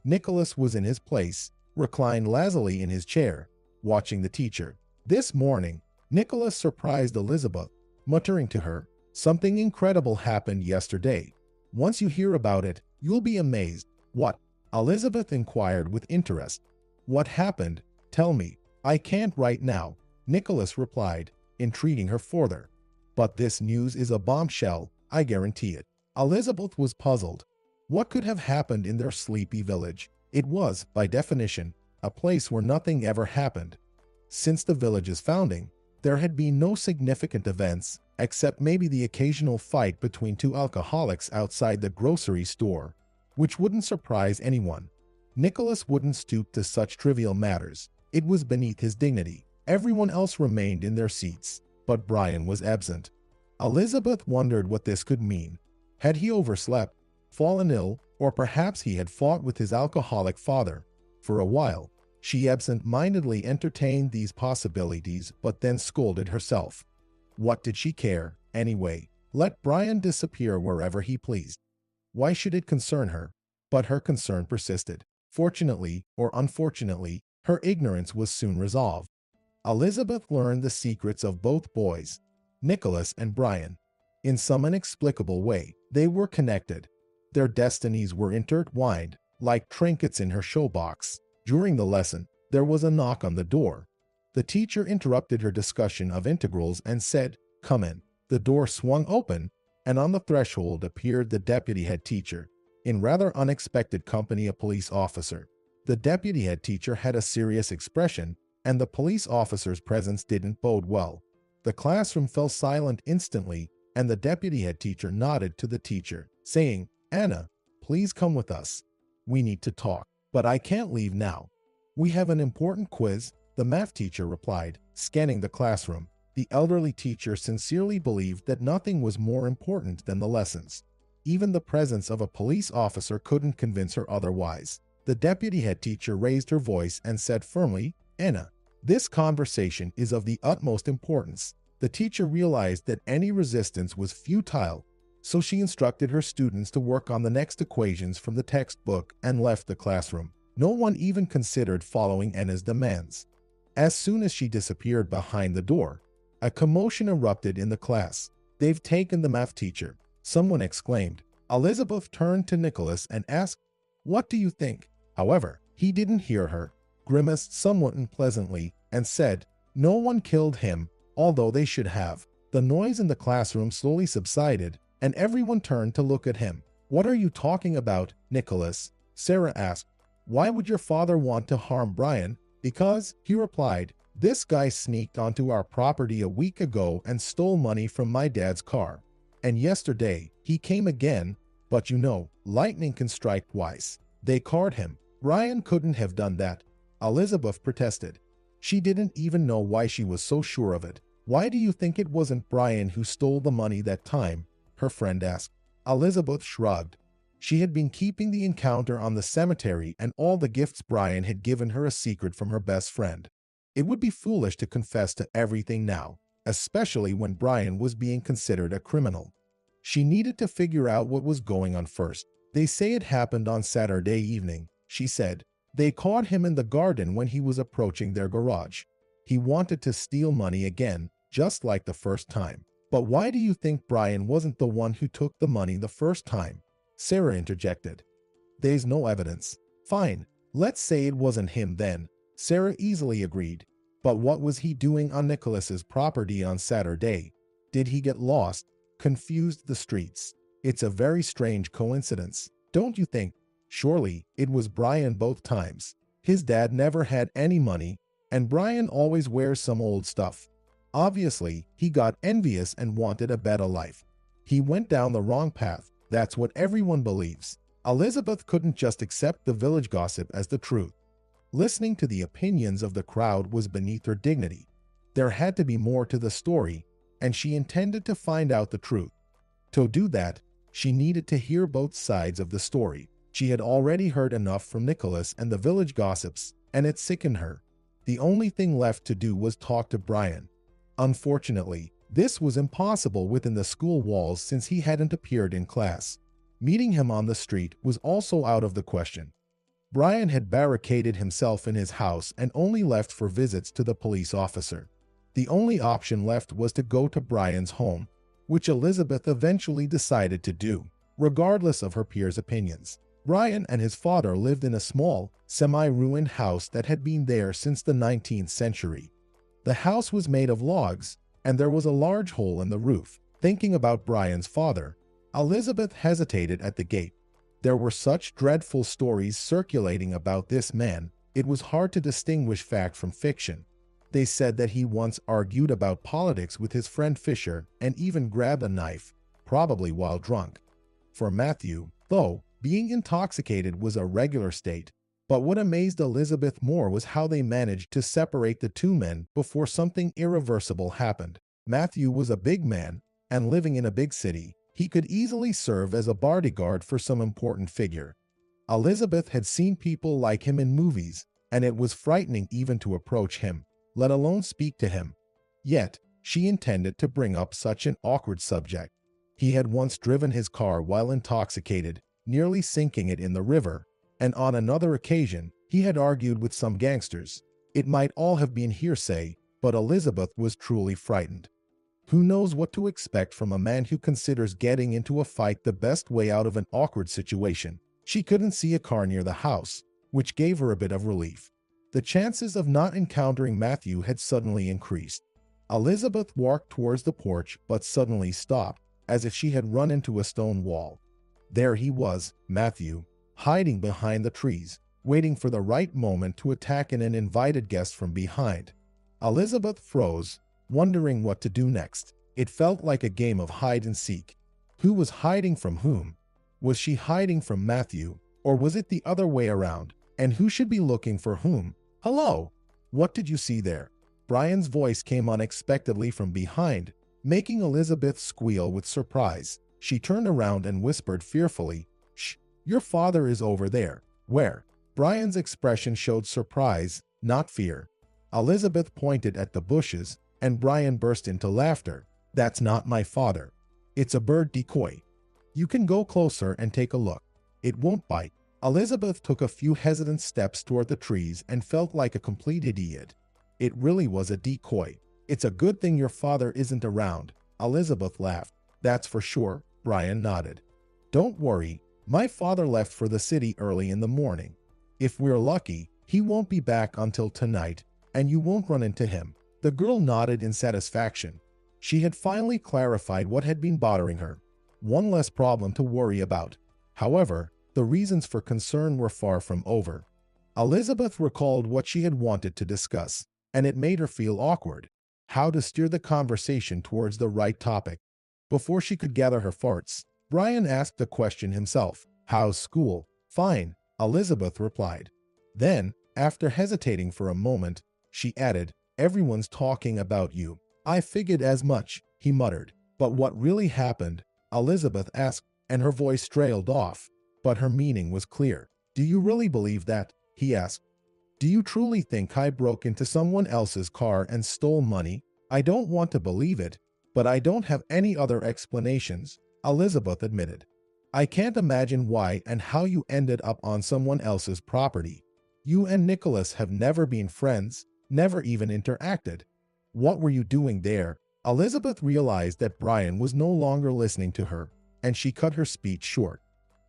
Nicholas was in his place, reclined lazily in his chair, watching the teacher. This morning, Nicholas surprised Elizabeth, muttering to her, "Something incredible happened yesterday. Once you hear about it, you'll be amazed." "What?" Elizabeth inquired with interest. "What happened? Tell me." "I can't right now," Nicholas replied, entreating her further. "But this news is a bombshell, I guarantee it." Elizabeth was puzzled. What could have happened in their sleepy village? It was, by definition, a place where nothing ever happened. Since the village's founding, there had been no significant events, except maybe the occasional fight between two alcoholics outside the grocery store, which wouldn't surprise anyone. Nicholas wouldn't stoop to such trivial matters. It was beneath his dignity. Everyone else remained in their seats, but Brian was absent. Elizabeth wondered what this could mean. Had he overslept, fallen ill, or perhaps he had fought with his alcoholic father? For a while, she absent-mindedly entertained these possibilities, but then scolded herself. What did she care, anyway? Let Brian disappear wherever he pleased. Why should it concern her? But her concern persisted. Fortunately, or unfortunately, her ignorance was soon resolved. Elizabeth learned the secrets of both boys, Nicholas and Brian. In some inexplicable way, they were connected. Their destinies were intertwined, like trinkets in her showbox. During the lesson, there was a knock on the door. The teacher interrupted her discussion of integrals and said, "Come in." The door swung open, and on the threshold appeared the deputy head teacher, in rather unexpected company, a police officer. The deputy head teacher had a serious expression, and the police officer's presence didn't bode well. The classroom fell silent instantly, and the deputy head teacher nodded to the teacher, saying, "Anna, please come with us. We need to talk." "But I can't leave now. We have an important quiz," the math teacher replied, scanning the classroom. The elderly teacher sincerely believed that nothing was more important than the lessons. Even the presence of a police officer couldn't convince her otherwise. The deputy head teacher raised her voice and said firmly, "Anna, this conversation is of the utmost importance." The teacher realized that any resistance was futile, so she instructed her students to work on the next equations from the textbook and left the classroom. No one even considered following Anna's demands. As soon as she disappeared behind the door, a commotion erupted in the class. "They've taken the math teacher," someone exclaimed. Elizabeth turned to Nicholas and asked, "What do you think?" However, he didn't hear her, grimaced somewhat unpleasantly, and said, "No one killed him, although they should have." The noise in the classroom slowly subsided, and everyone turned to look at him. "What are you talking about, Nicholas?" Sarah asked. "Why would your father want to harm Brian?" "Because," he replied, "this guy sneaked onto our property a week ago and stole money from my dad's car. And yesterday, he came again, but you know, lightning can strike twice. They caught him." "Brian couldn't have done that," Elizabeth protested. She didn't even know why she was so sure of it. "Why do you think it wasn't Brian who stole the money that time?" her friend asked. Elizabeth shrugged. She had been keeping the encounter on the cemetery and all the gifts Brian had given her a secret from her best friend. It would be foolish to confess to everything now, especially when Brian was being considered a criminal. She needed to figure out what was going on first. "They say it happened on Saturday evening," she said. "They caught him in the garden when he was approaching their garage. He wanted to steal money again, just like the first time." "But why do you think Brian wasn't the one who took the money the first time?" Sarah interjected. "There's no evidence." "Fine, let's say it wasn't him then," Sarah easily agreed. "But what was he doing on Nicholas's property on Saturday? Did he get lost, confused the streets? It's a very strange coincidence, don't you think? Surely, it was Brian both times. His dad never had any money, and Brian always wears some old stuff. Obviously, he got envious and wanted a better life. He went down the wrong path. That's what everyone believes." Elizabeth couldn't just accept the village gossip as the truth. Listening to the opinions of the crowd was beneath her dignity. There had to be more to the story, and she intended to find out the truth. To do that, she needed to hear both sides of the story. She had already heard enough from Nicholas and the village gossips, and it sickened her. The only thing left to do was talk to Brian. Unfortunately, this was impossible within the school walls since he hadn't appeared in class. Meeting him on the street was also out of the question. Brian had barricaded himself in his house and only left for visits to the police officer. The only option left was to go to Brian's home, which Elizabeth eventually decided to do, regardless of her peers' opinions. Brian and his father lived in a small, semi-ruined house that had been there since the 19th century. The house was made of logs, and there was a large hole in the roof. Thinking about Brian's father, Elizabeth hesitated at the gate. There were such dreadful stories circulating about this man, it was hard to distinguish fact from fiction. They said that he once argued about politics with his friend Fisher and even grabbed a knife, probably while drunk. For Matthew, though, being intoxicated was a regular state. But what amazed Elizabeth more was how they managed to separate the two men before something irreversible happened. Matthew was a big man, and living in a big city, he could easily serve as a bodyguard for some important figure. Elizabeth had seen people like him in movies, and it was frightening even to approach him, let alone speak to him. Yet, she intended to bring up such an awkward subject. He had once driven his car while intoxicated, nearly sinking it in the river, and on another occasion, he had argued with some gangsters. It might all have been hearsay, but Elizabeth was truly frightened. Who knows what to expect from a man who considers getting into a fight the best way out of an awkward situation? She couldn't see a car near the house, which gave her a bit of relief. The chances of not encountering Matthew had suddenly increased. Elizabeth walked towards the porch but suddenly stopped, as if she had run into a stone wall. There he was, Matthew, hiding behind the trees, waiting for the right moment to attack an uninvited guest from behind. Elizabeth froze, wondering what to do next. It felt like a game of hide and seek. Who was hiding from whom? Was she hiding from Matthew, or was it the other way around? And who should be looking for whom? "Hello! What did you see there?" Brian's voice came unexpectedly from behind, making Elizabeth squeal with surprise. She turned around and whispered fearfully, "Shh! Your father is over there." "Where?" Brian's expression showed surprise, not fear. Elizabeth pointed at the bushes, and Brian burst into laughter. "That's not my father. It's a bird decoy. You can go closer and take a look. It won't bite." Elizabeth took a few hesitant steps toward the trees and felt like a complete idiot. It really was a decoy. It's a good thing your father isn't around, Elizabeth laughed. That's for sure, Brian nodded. Don't worry, my father left for the city early in the morning. If we're lucky, he won't be back until tonight, and you won't run into him. The girl nodded in satisfaction. She had finally clarified what had been bothering her. One less problem to worry about. However, the reasons for concern were far from over. Elizabeth recalled what she had wanted to discuss, and it made her feel awkward. How to steer the conversation towards the right topic. Before she could gather her thoughts, Brian asked the question himself. How's school? Fine, Elizabeth replied. Then, after hesitating for a moment, she added, everyone's talking about you. I figured as much, he muttered. But what really happened? Elizabeth asked, and her voice trailed off. But her meaning was clear. Do you really believe that? He asked. Do you truly think I broke into someone else's car and stole money? I don't want to believe it, but I don't have any other explanations, Elizabeth admitted. I can't imagine why and how you ended up on someone else's property. You and Nicholas have never been friends, never even interacted. What were you doing there? Elizabeth realized that Brian was no longer listening to her, and she cut her speech short.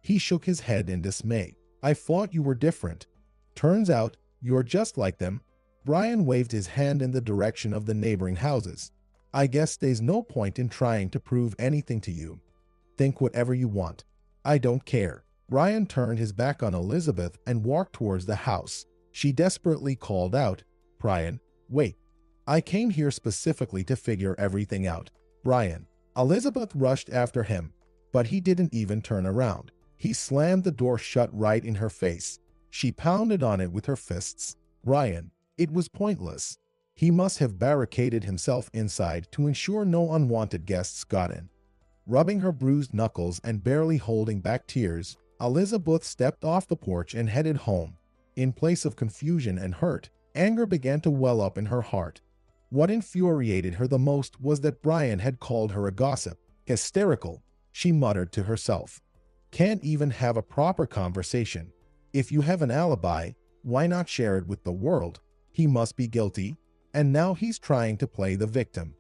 He shook his head in dismay. I thought you were different. Turns out, you're just like them. Brian waved his hand in the direction of the neighboring houses. I guess there's no point in trying to prove anything to you. Think whatever you want. I don't care. Brian turned his back on Elizabeth and walked towards the house. She desperately called out, Brian, wait. I came here specifically to figure everything out. Brian. Elizabeth rushed after him, but he didn't even turn around. He slammed the door shut right in her face. She pounded on it with her fists. Brian. It was pointless. He must have barricaded himself inside to ensure no unwanted guests got in. Rubbing her bruised knuckles and barely holding back tears, Elizabeth stepped off the porch and headed home. In place of confusion and hurt, anger began to well up in her heart. What infuriated her the most was that Brian had called her a gossip. Hysterical, she muttered to herself. Can't even have a proper conversation. If you have an alibi, why not share it with the world? He must be guilty, and now he's trying to play the victim.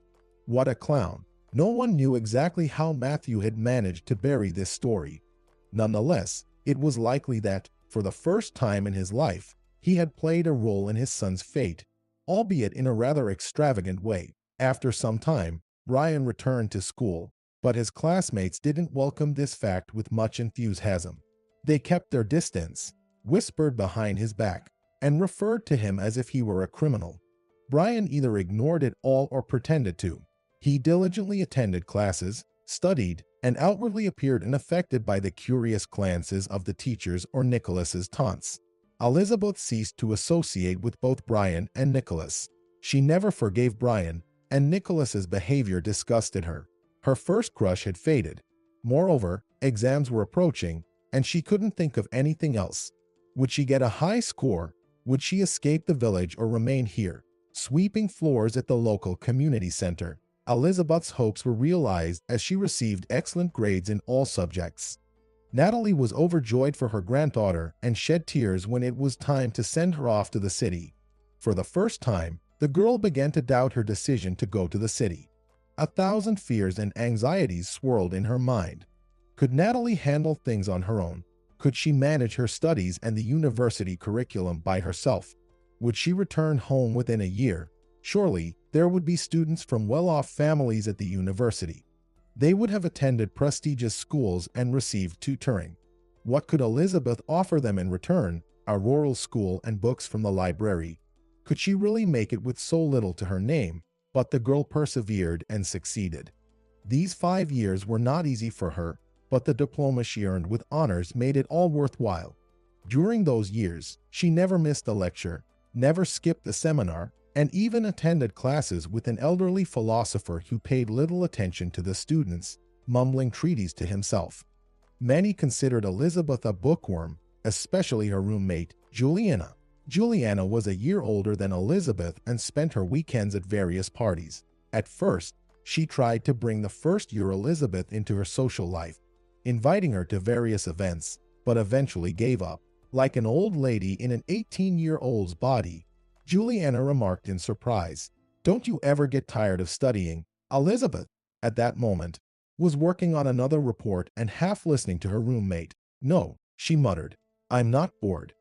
What a clown. No one knew exactly how Matthew had managed to bury this story. Nonetheless, it was likely that, for the first time in his life, he had played a role in his son's fate, albeit in a rather extravagant way. After some time, Brian returned to school, but his classmates didn't welcome this fact with much enthusiasm. They kept their distance, whispered behind his back, and referred to him as if he were a criminal. Brian either ignored it all or pretended to. He diligently attended classes, studied, and outwardly appeared unaffected by the curious glances of the teachers or Nicholas's taunts. Elizabeth ceased to associate with both Brian and Nicholas. She never forgave Brian, and Nicholas's behavior disgusted her. Her first crush had faded. Moreover, exams were approaching, and she couldn't think of anything else. Would she get a high score? Would she escape the village or remain here, sweeping floors at the local community center? Elizabeth's hopes were realized as she received excellent grades in all subjects. Natalie was overjoyed for her granddaughter and shed tears when it was time to send her off to the city. For the first time, the girl began to doubt her decision to go to the city. 1,000 fears and anxieties swirled in her mind. Could Natalie handle things on her own? Could she manage her studies and the university curriculum by herself? Would she return home within a year? Surely, there would be students from well-off families at the university. They would have attended prestigious schools and received tutoring. What could Elizabeth offer them in return? A rural school and books from the library. Could she really make it with so little to her name? But the girl persevered and succeeded. These 5 years were not easy for her, but the diploma she earned with honors made it all worthwhile. During those years, she never missed a lecture, never skipped a seminar, and even attended classes with an elderly philosopher who paid little attention to the students, mumbling treatises to himself. Many considered Elizabeth a bookworm, especially her roommate, Juliana. Juliana was a year older than Elizabeth and spent her weekends at various parties. At first, she tried to bring the first-year Elizabeth into her social life, inviting her to various events, but eventually gave up. Like an old lady in an 18-year-old's body, Juliana remarked in surprise. Don't you ever get tired of studying? Elizabeth, at that moment, was working on another report and half listening to her roommate. No, she muttered. I'm not bored.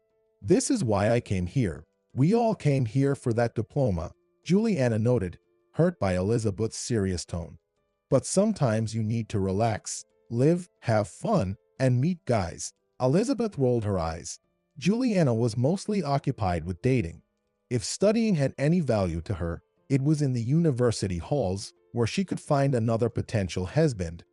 This is why I came here. We all came here for that diploma, Juliana noted, hurt by Elizabeth's serious tone. But sometimes you need to relax, live, have fun, and meet guys. Elizabeth rolled her eyes. Juliana was mostly occupied with dating. If studying had any value to her, it was in the university halls, where she could find another potential husband.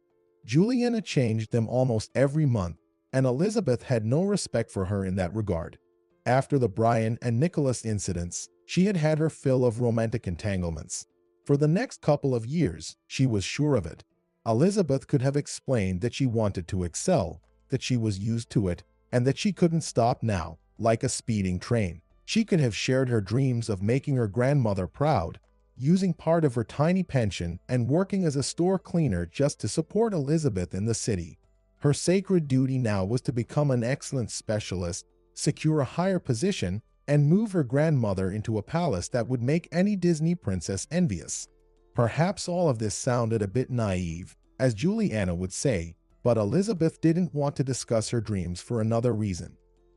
Juliana changed them almost every month, and Elizabeth had no respect for her in that regard. After the Brian and Nicholas incidents, she had had her fill of romantic entanglements. For the next couple of years, she was sure of it. Elizabeth could have explained that she wanted to excel, that she was used to it, and that she couldn't stop now, like a speeding train. She could have shared her dreams of making her grandmother proud, using part of her tiny pension and working as a store cleaner just to support Elizabeth in the city. Her sacred duty now was to become an excellent specialist, secure a higher position, and move her grandmother into a palace that would make any Disney princess envious. Perhaps all of this sounded a bit naive, as Juliana would say, but Elizabeth didn't want to discuss her dreams for another reason.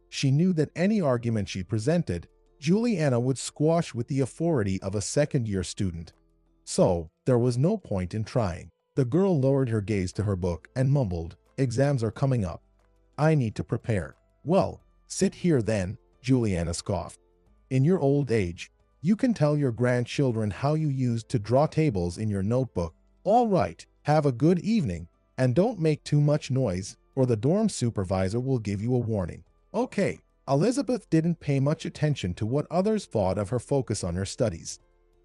She knew that any argument she presented, Juliana would squash with the authority of a second-year student. So, there was no point in trying. The girl lowered her gaze to her book and mumbled, "Exams are coming up. I need to prepare." "Well, sit here then," Juliana scoffed. "In your old age, you can tell your grandchildren how you used to draw tables in your notebook. All right, have a good evening, and don't make too much noise, or the dorm supervisor will give you a warning." Okay. Elizabeth didn't pay much attention to what others thought of her focus on her studies.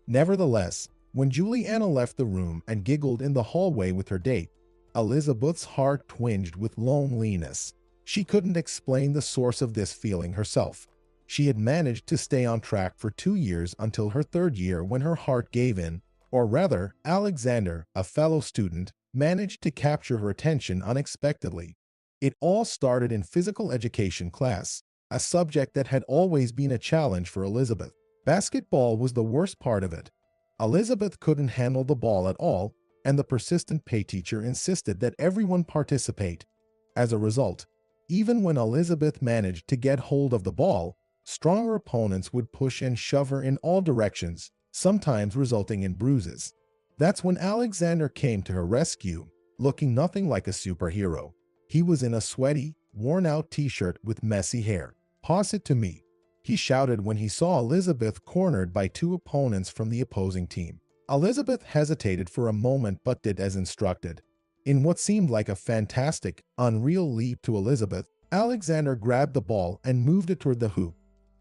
Nevertheless, when Juliana left the room and giggled in the hallway with her date, Elizabeth's heart twinged with loneliness. She couldn't explain the source of this feeling herself. She had managed to stay on track for 2 years until her 3rd year when her heart gave in, or rather, Alexander, a fellow student, managed to capture her attention unexpectedly. It all started in physical education class, a subject that had always been a challenge for Elizabeth. Basketball was the worst part of it. Elizabeth couldn't handle the ball at all, and the persistent pay teacher insisted that everyone participate. As a result, even when Elizabeth managed to get hold of the ball, stronger opponents would push and shove her in all directions, sometimes resulting in bruises. That's when Alexander came to her rescue, looking nothing like a superhero. He was in a sweaty, worn-out t-shirt with messy hair. "Pass it to me," he shouted when he saw Elizabeth cornered by 2 opponents from the opposing team. Elizabeth hesitated for a moment but did as instructed. In what seemed like a fantastic, unreal leap to Elizabeth, Alexander grabbed the ball and moved it toward the hoop.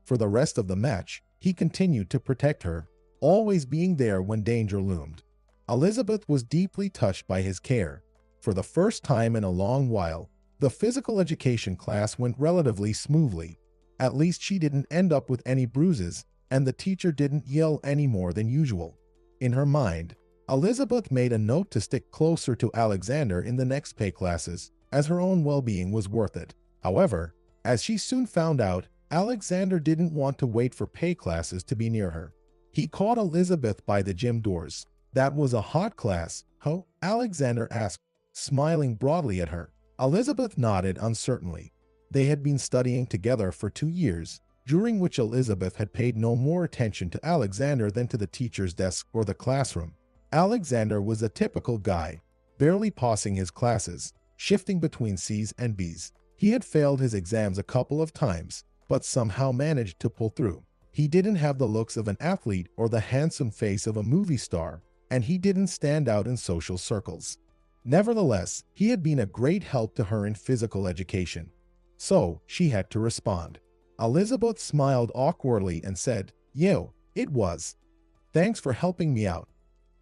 For the rest of the match, he continued to protect her, always being there when danger loomed. Elizabeth was deeply touched by his care. For the first time in a long while, the physical education class went relatively smoothly. At least she didn't end up with any bruises, and the teacher didn't yell any more than usual. In her mind, Elizabeth made a note to stick closer to Alexander in the next pay classes, as her own well-being was worth it. However, as she soon found out, Alexander didn't want to wait for pay classes to be near her. He caught Elizabeth by the gym doors. "That was a hot class, huh?" Alexander asked, smiling broadly at her. Elizabeth nodded uncertainly. They had been studying together for 2 years, during which Elizabeth had paid no more attention to Alexander than to the teacher's desk or the classroom. Alexander was a typical guy, barely passing his classes, shifting between C's and B's. He had failed his exams a couple of times, but somehow managed to pull through. He didn't have the looks of an athlete or the handsome face of a movie star, and he didn't stand out in social circles. Nevertheless, he had been a great help to her in physical education. So, she had to respond. Elizabeth smiled awkwardly and said, "Yo, it was. Thanks for helping me out.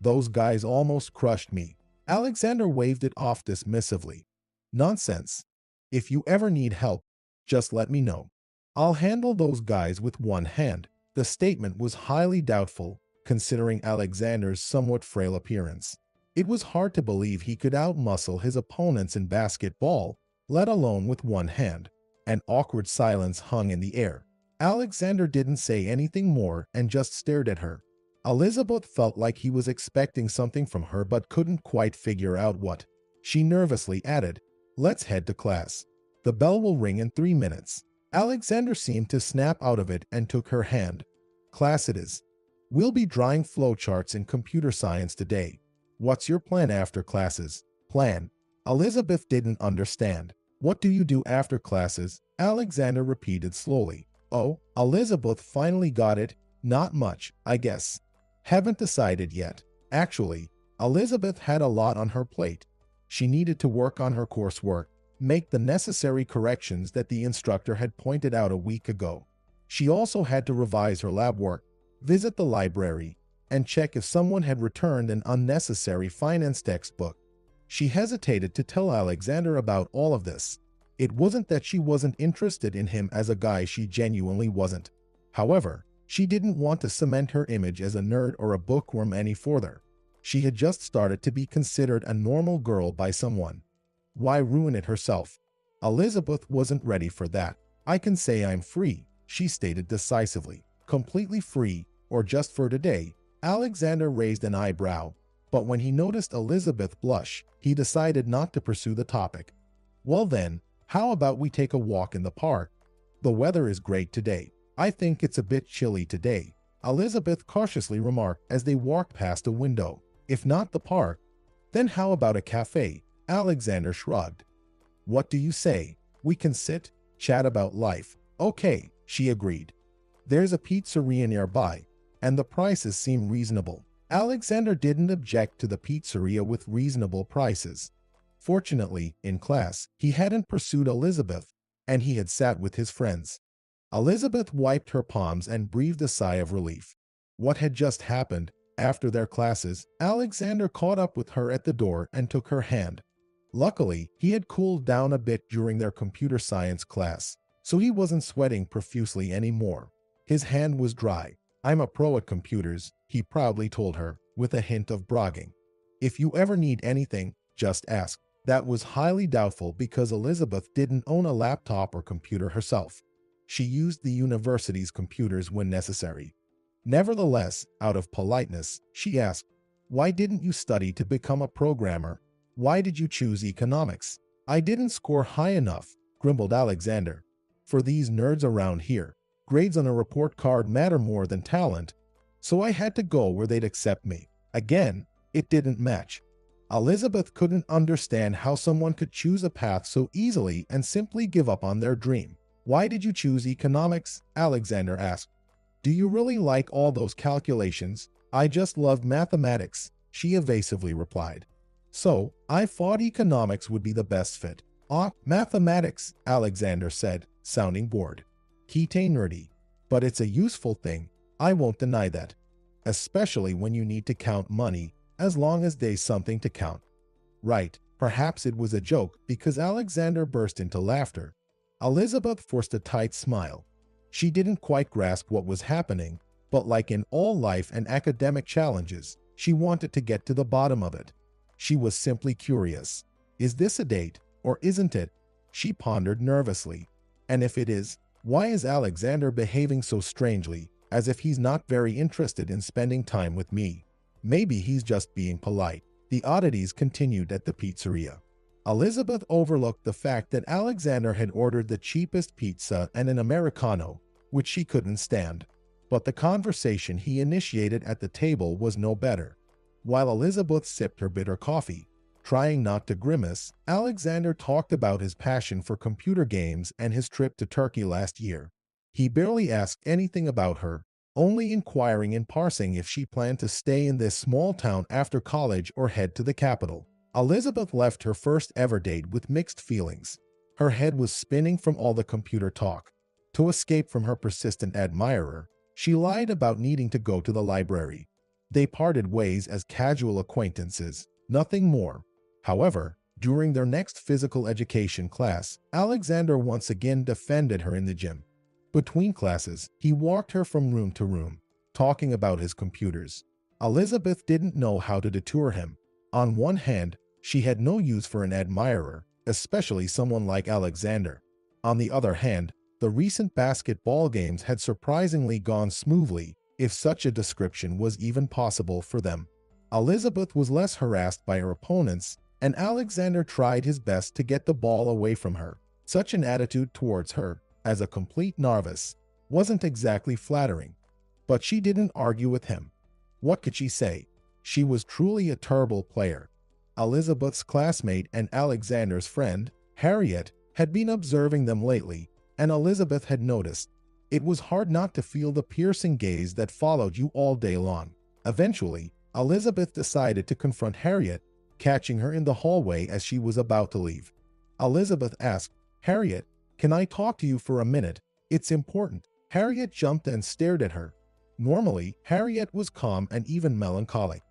Those guys almost crushed me." Alexander waved it off dismissively. "Nonsense. If you ever need help, just let me know. I'll handle those guys with one hand." The statement was highly doubtful, considering Alexander's somewhat frail appearance. It was hard to believe he could outmuscle his opponents in basketball, let alone with one hand. An awkward silence hung in the air. Alexander didn't say anything more and just stared at her. Elizabeth felt like he was expecting something from her but couldn't quite figure out what. She nervously added, "Let's head to class. The bell will ring in 3 minutes." Alexander seemed to snap out of it and took her hand. "Class it is. We'll be drawing flowcharts in computer science today. What's your plan after classes?" "Plan?" Elizabeth didn't understand. "What do you do after classes?" Alexander repeated slowly. "Oh," Elizabeth finally got it. "Not much, I guess. Haven't decided yet." Actually, Elizabeth had a lot on her plate. She needed to work on her coursework, make the necessary corrections that the instructor had pointed out a week ago. She also had to revise her lab work, visit the library, and check if someone had returned an unnecessary finance textbook. She hesitated to tell Alexander about all of this. It wasn't that she wasn't interested in him as a guy, she genuinely wasn't. However, she didn't want to cement her image as a nerd or a bookworm any further. She had just started to be considered a normal girl by someone. Why ruin it herself? Elizabeth wasn't ready for that. "I can say I'm free," she stated decisively. "Completely free, or just for today?" Alexander raised an eyebrow, but when he noticed Elizabeth blush, he decided not to pursue the topic. "Well then, how about we take a walk in the park? The weather is great today." "I think it's a bit chilly today," Elizabeth cautiously remarked as they walked past a window. "If not the park, then how about a cafe?" Alexander shrugged. "What do you say? We can sit, chat about life." "Okay," she agreed. "There's a pizzeria nearby, and the prices seem reasonable." Alexander didn't object to the pizzeria with reasonable prices. Fortunately, in class, he hadn't pursued Elizabeth, and he had sat with his friends. Elizabeth wiped her palms and breathed a sigh of relief. What had just happened? After their classes, Alexander caught up with her at the door and took her hand. Luckily, he had cooled down a bit during their computer science class, so he wasn't sweating profusely anymore. His hand was dry. "I'm a pro at computers," he proudly told her, with a hint of bragging. "If you ever need anything, just ask." That was highly doubtful because Elizabeth didn't own a laptop or computer herself. She used the university's computers when necessary. Nevertheless, out of politeness, she asked, "Why didn't you study to become a programmer? Why did you choose economics?" "I didn't score high enough," grumbled Alexander. "For these nerds around here, grades on a report card matter more than talent, so I had to go where they'd accept me." Again, it didn't match. Elizabeth couldn't understand how someone could choose a path so easily and simply give up on their dream. "Why did you choose economics?" Alexander asked. "Do you really like all those calculations?" "I just love mathematics," she evasively replied. "So, I thought economics would be the best fit." "Ah, mathematics," Alexander said, sounding bored. "Kitty nerdy, but it's a useful thing, I won't deny that. Especially when you need to count money, as long as there's something to count." Right, perhaps it was a joke because Alexander burst into laughter. Elizabeth forced a tight smile. She didn't quite grasp what was happening, but like in all life and academic challenges, she wanted to get to the bottom of it. She was simply curious. Is this a date, or isn't it? She pondered nervously. And if it is, why is Alexander behaving so strangely, as if he's not very interested in spending time with me? Maybe he's just being polite. The oddities continued at the pizzeria. Elizabeth overlooked the fact that Alexander had ordered the cheapest pizza and an Americano, which she couldn't stand. But the conversation he initiated at the table was no better. While Elizabeth sipped her bitter coffee, trying not to grimace, Alexander talked about his passion for computer games and his trip to Turkey last year. He barely asked anything about her, only inquiring in passing if she planned to stay in this small town after college or head to the capital. Elizabeth left her first ever date with mixed feelings. Her head was spinning from all the computer talk. To escape from her persistent admirer, she lied about needing to go to the library. They parted ways as casual acquaintances, nothing more. However, during their next physical education class, Alexander once again defended her in the gym. Between classes, he walked her from room to room, talking about his computers. Elizabeth didn't know how to deter him. On one hand, she had no use for an admirer, especially someone like Alexander. On the other hand, the recent basketball games had surprisingly gone smoothly, if such a description was even possible for them. Elizabeth was less harassed by her opponents, and Alexander tried his best to get the ball away from her. Such an attitude towards her, as a complete novice, wasn't exactly flattering. But she didn't argue with him. What could she say? She was truly a terrible player. Elizabeth's classmate and Alexander's friend, Harriet, had been observing them lately, and Elizabeth had noticed. It was hard not to feel the piercing gaze that followed you all day long. Eventually, Elizabeth decided to confront Harriet, catching her in the hallway as she was about to leave. Elizabeth asked, "Harriet, can I talk to you for a minute? It's important." Harriet jumped and stared at her. Normally, Harriet was calm and even melancholic.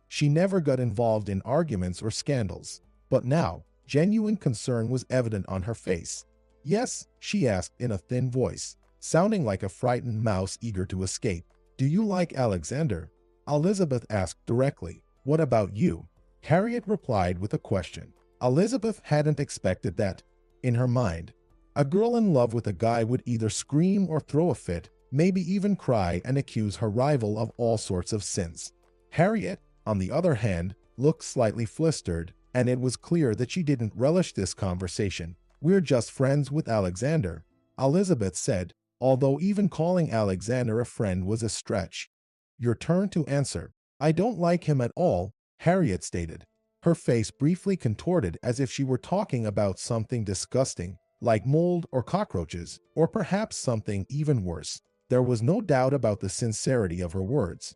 She never got involved in arguments or scandals, but now, genuine concern was evident on her face. "Yes?" she asked in a thin voice, sounding like a frightened mouse eager to escape. "Do you like Alexander?" Elizabeth asked directly. "What about you?" Harriet replied with a question. Elizabeth hadn't expected that. In her mind, a girl in love with a guy would either scream or throw a fit, maybe even cry and accuse her rival of all sorts of sins. Harriet, on the other hand, looked slightly flustered, and it was clear that she didn't relish this conversation. "We're just friends with Alexander," Elizabeth said, although even calling Alexander a friend was a stretch. "Your turn to answer." "I don't like him at all," Harriet stated. Her face briefly contorted as if she were talking about something disgusting, like mold or cockroaches, or perhaps something even worse. There was no doubt about the sincerity of her words.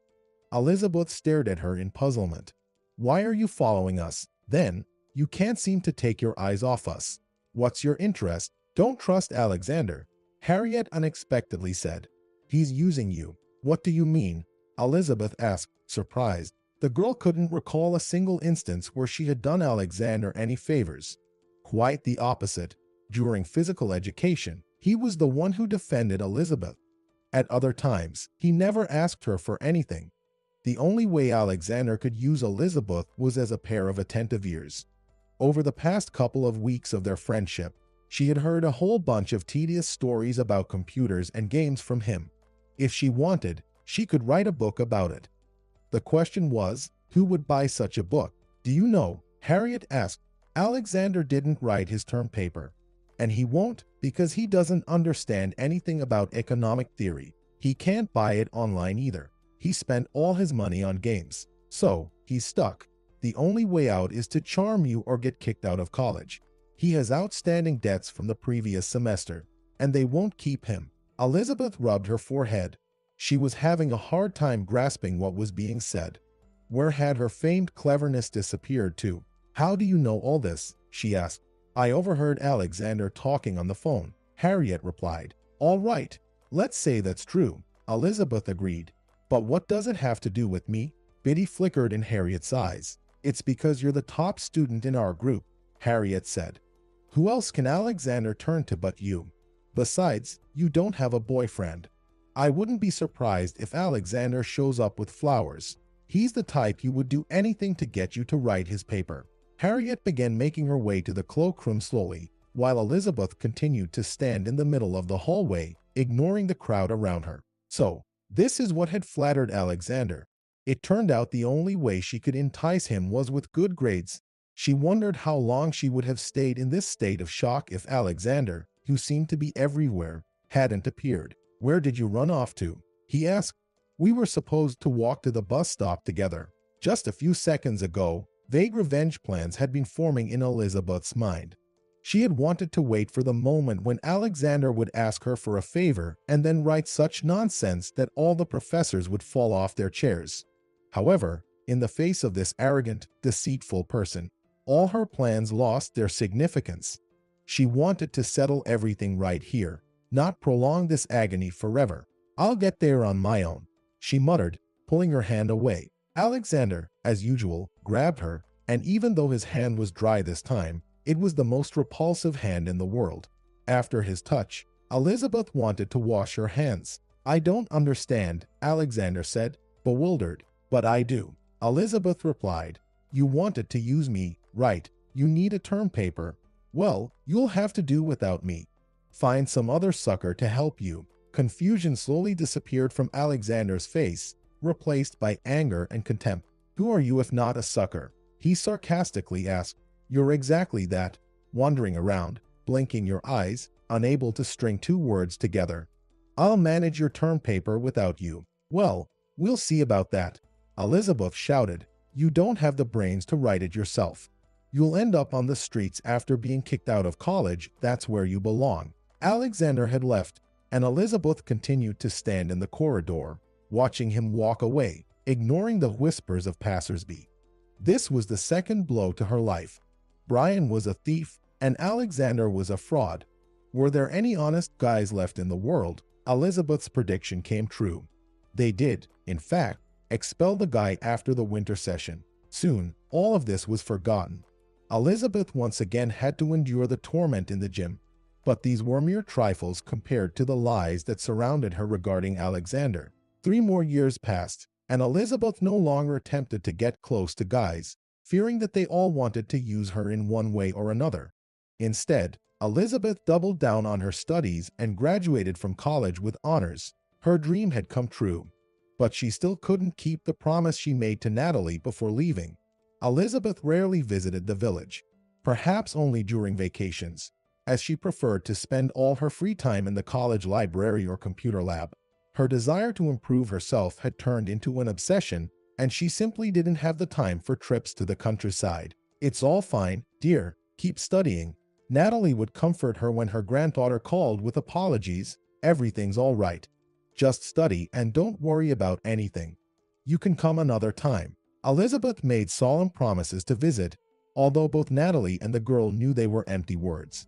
Elizabeth stared at her in puzzlement. "Why are you following us, then? You can't seem to take your eyes off us. What's your interest?" "Don't trust Alexander," Harriet unexpectedly said. "He's using you." "What do you mean?" Elizabeth asked, surprised. The girl couldn't recall a single instance where she had done Alexander any favors. Quite the opposite. During physical education, he was the one who defended Elizabeth. At other times, he never asked her for anything. The only way Alexander could use Elizabeth was as a pair of attentive ears. Over the past couple of weeks of their friendship, she had heard a whole bunch of tedious stories about computers and games from him. If she wanted, she could write a book about it. The question was, who would buy such a book? "Do you know?" Harriet asked. "Alexander didn't write his term paper. And he won't because he doesn't understand anything about economic theory. He can't buy it online either. He spent all his money on games. So, he's stuck. The only way out is to charm you or get kicked out of college. He has outstanding debts from the previous semester, and they won't keep him." Elizabeth rubbed her forehead. She was having a hard time grasping what was being said. Where had her famed cleverness disappeared to? "How do you know all this?" she asked. "I overheard Alexander talking on the phone," Harriet replied. "All right, let's say that's true," Elizabeth agreed. "But what does it have to do with me?" Pity flickered in Harriet's eyes. "It's because you're the top student in our group," Harriet said. "Who else can Alexander turn to but you? Besides, you don't have a boyfriend. I wouldn't be surprised if Alexander shows up with flowers. He's the type who would do anything to get you to write his paper." Harriet began making her way to the cloakroom slowly, while Elizabeth continued to stand in the middle of the hallway, ignoring the crowd around her. So, this is what had flattered Alexander. It turned out the only way she could entice him was with good grades. She wondered how long she would have stayed in this state of shock if Alexander, who seemed to be everywhere, hadn't appeared. "Where did you run off to?" he asked. "We were supposed to walk to the bus stop together." Just a few seconds ago, vague revenge plans had been forming in Elizabeth's mind. She had wanted to wait for the moment when Alexander would ask her for a favor and then write such nonsense that all the professors would fall off their chairs. However, in the face of this arrogant, deceitful person, all her plans lost their significance. She wanted to settle everything right here, not prolong this agony forever. "I'll get there on my own," she muttered, pulling her hand away. Alexander, as usual, grabbed her, and even though his hand was dry this time, it was the most repulsive hand in the world. After his touch, Elizabeth wanted to wash her hands. "I don't understand," Alexander said, bewildered. "But I do," Elizabeth replied. "You wanted to use me, right? You need a term paper. Well, you'll have to do without me." Find some other sucker to help you." Confusion slowly disappeared from Alexander's face, replaced by anger and contempt. "Who are you if not a sucker?" he sarcastically asked. "You're exactly that," wandering around, blinking your eyes, unable to string two words together. "I'll manage your term paper without you." "Well, we'll see about that," Elizabeth shouted. "You don't have the brains to write it yourself. You'll end up on the streets after being kicked out of college. That's where you belong." Alexander had left, and Elizabeth continued to stand in the corridor, watching him walk away, ignoring the whispers of passersby. This was the second blow to her life. Brian was a thief, and Alexander was a fraud. Were there any honest guys left in the world? Elizabeth's prediction came true. They did, in fact, expel the guy after the winter session. Soon, all of this was forgotten. Elizabeth once again had to endure the torment in the gym, but these were mere trifles compared to the lies that surrounded her regarding Alexander. 3 more years passed, and Elizabeth no longer attempted to get close to guys, fearing that they all wanted to use her in one way or another. Instead, Elizabeth doubled down on her studies and graduated from college with honors. Her dream had come true, but she still couldn't keep the promise she made to Natalie before leaving. Elizabeth rarely visited the village, perhaps only during vacations, as she preferred to spend all her free time in the college library or computer lab. Her desire to improve herself had turned into an obsession, and she simply didn't have the time for trips to the countryside. "It's all fine, dear. Keep studying." Natalie would comfort her when her granddaughter called with apologies. "Everything's all right. Just study and don't worry about anything. You can come another time." Elizabeth made solemn promises to visit, although both Natalie and the girl knew they were empty words.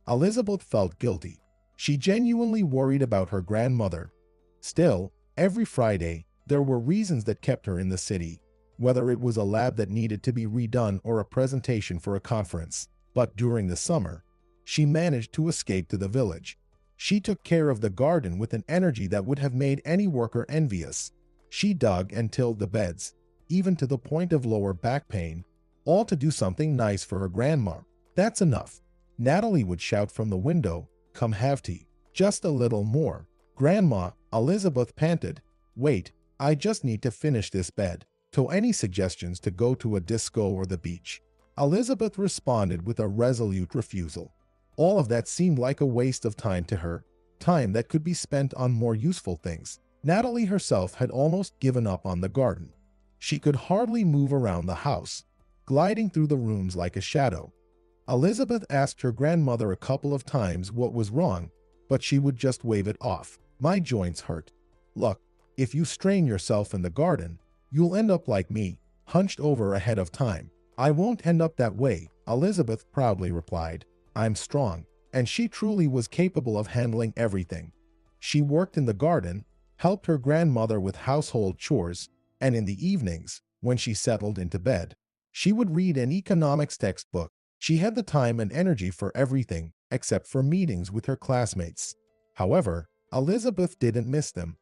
Elizabeth felt guilty. She genuinely worried about her grandmother. Still, every Friday, there were reasons that kept her in the city, whether it was a lab that needed to be redone or a presentation for a conference. But during the summer, she managed to escape to the village. She took care of the garden with an energy that would have made any worker envious. She dug and tilled the beds, even to the point of lower back pain, all to do something nice for her grandma. "That's enough," Natalie would shout from the window. "Come have tea." "Just a little more." "Grandma," Elizabeth panted. "Wait, I just need to finish this bed." "To any suggestions to go to a disco or the beach?" Elizabeth responded with a resolute refusal. All of that seemed like a waste of time to her, time that could be spent on more useful things. Natalie herself had almost given up on the garden. She could hardly move around the house, gliding through the rooms like a shadow. Elizabeth asked her grandmother a couple of times what was wrong, but she would just wave it off. "My joints hurt." "Look, if you strain yourself in the garden, you'll end up like me, hunched over ahead of time." "I won't end up that way," Elizabeth proudly replied. "I'm strong." And she truly was capable of handling everything. She worked in the garden, helped her grandmother with household chores, and in the evenings, when she settled into bed, she would read an economics textbook. She had the time and energy for everything, except for meetings with her classmates. However, Elizabeth didn't miss them.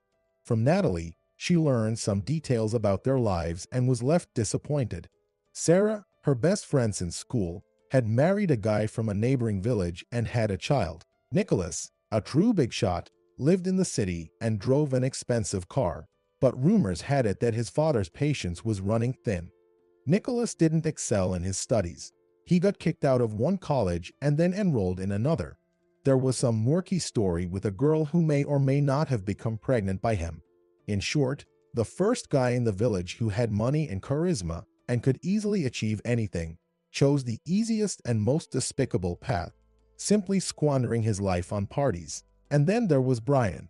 From Natalie, she learned some details about their lives and was left disappointed. Sarah, her best friend since school, had married a guy from a neighboring village and had a child. Nicholas, a true big shot, lived in the city and drove an expensive car, but rumors had it that his father's patience was running thin. Nicholas didn't excel in his studies. He got kicked out of one college and then enrolled in another. There was some murky story with a girl who may or may not have become pregnant by him. In short, the first guy in the village who had money and charisma and could easily achieve anything chose the easiest and most despicable path, simply squandering his life on parties. And then there was Brian.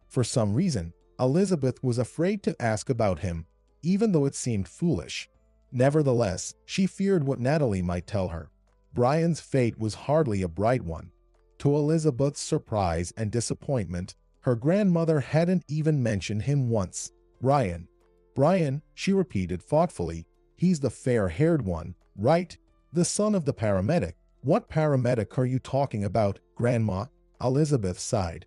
For some reason, Elizabeth was afraid to ask about him, even though it seemed foolish. Nevertheless, she feared what Natalie might tell her. Brian's fate was hardly a bright one. To Elizabeth's surprise and disappointment, her grandmother hadn't even mentioned him once. "Brian. Brian," she repeated thoughtfully. "He's the fair-haired one, right? The son of the paramedic." "What paramedic are you talking about, Grandma?" Elizabeth sighed.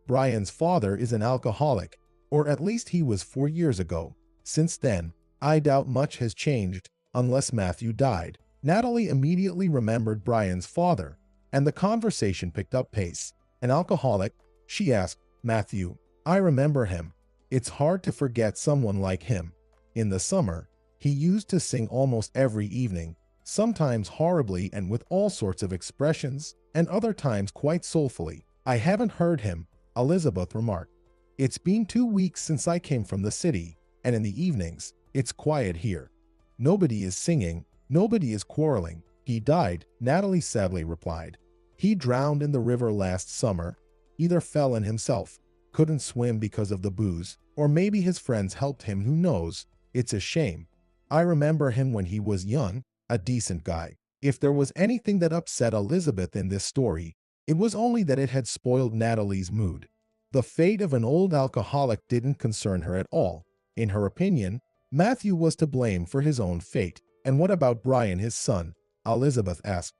"Brian's father is an alcoholic, or at least he was 4 years ago. Since then, I doubt much has changed, unless Matthew died." Natalie immediately remembered Brian's father, and the conversation picked up pace. An alcoholic? She asked. Matthew. I remember him. It's hard to forget someone like him. In the summer, he used to sing almost every evening, sometimes horribly and with all sorts of expressions, and other times quite soulfully. I haven't heard him, Elizabeth remarked. It's been 2 weeks since I came from the city, and in the evenings, it's quiet here. Nobody is singing, nobody is quarreling. He died, Natalie sadly replied. He drowned in the river last summer, either fell in himself, couldn't swim because of the booze, or maybe his friends helped him, who knows. It's a shame. I remember him when he was young, a decent guy. If there was anything that upset Elizabeth in this story, it was only that it had spoiled Natalie's mood. The fate of an old alcoholic didn't concern her at all. In her opinion, Matthew was to blame for his own fate. And what about Brian, his son? Elizabeth asked.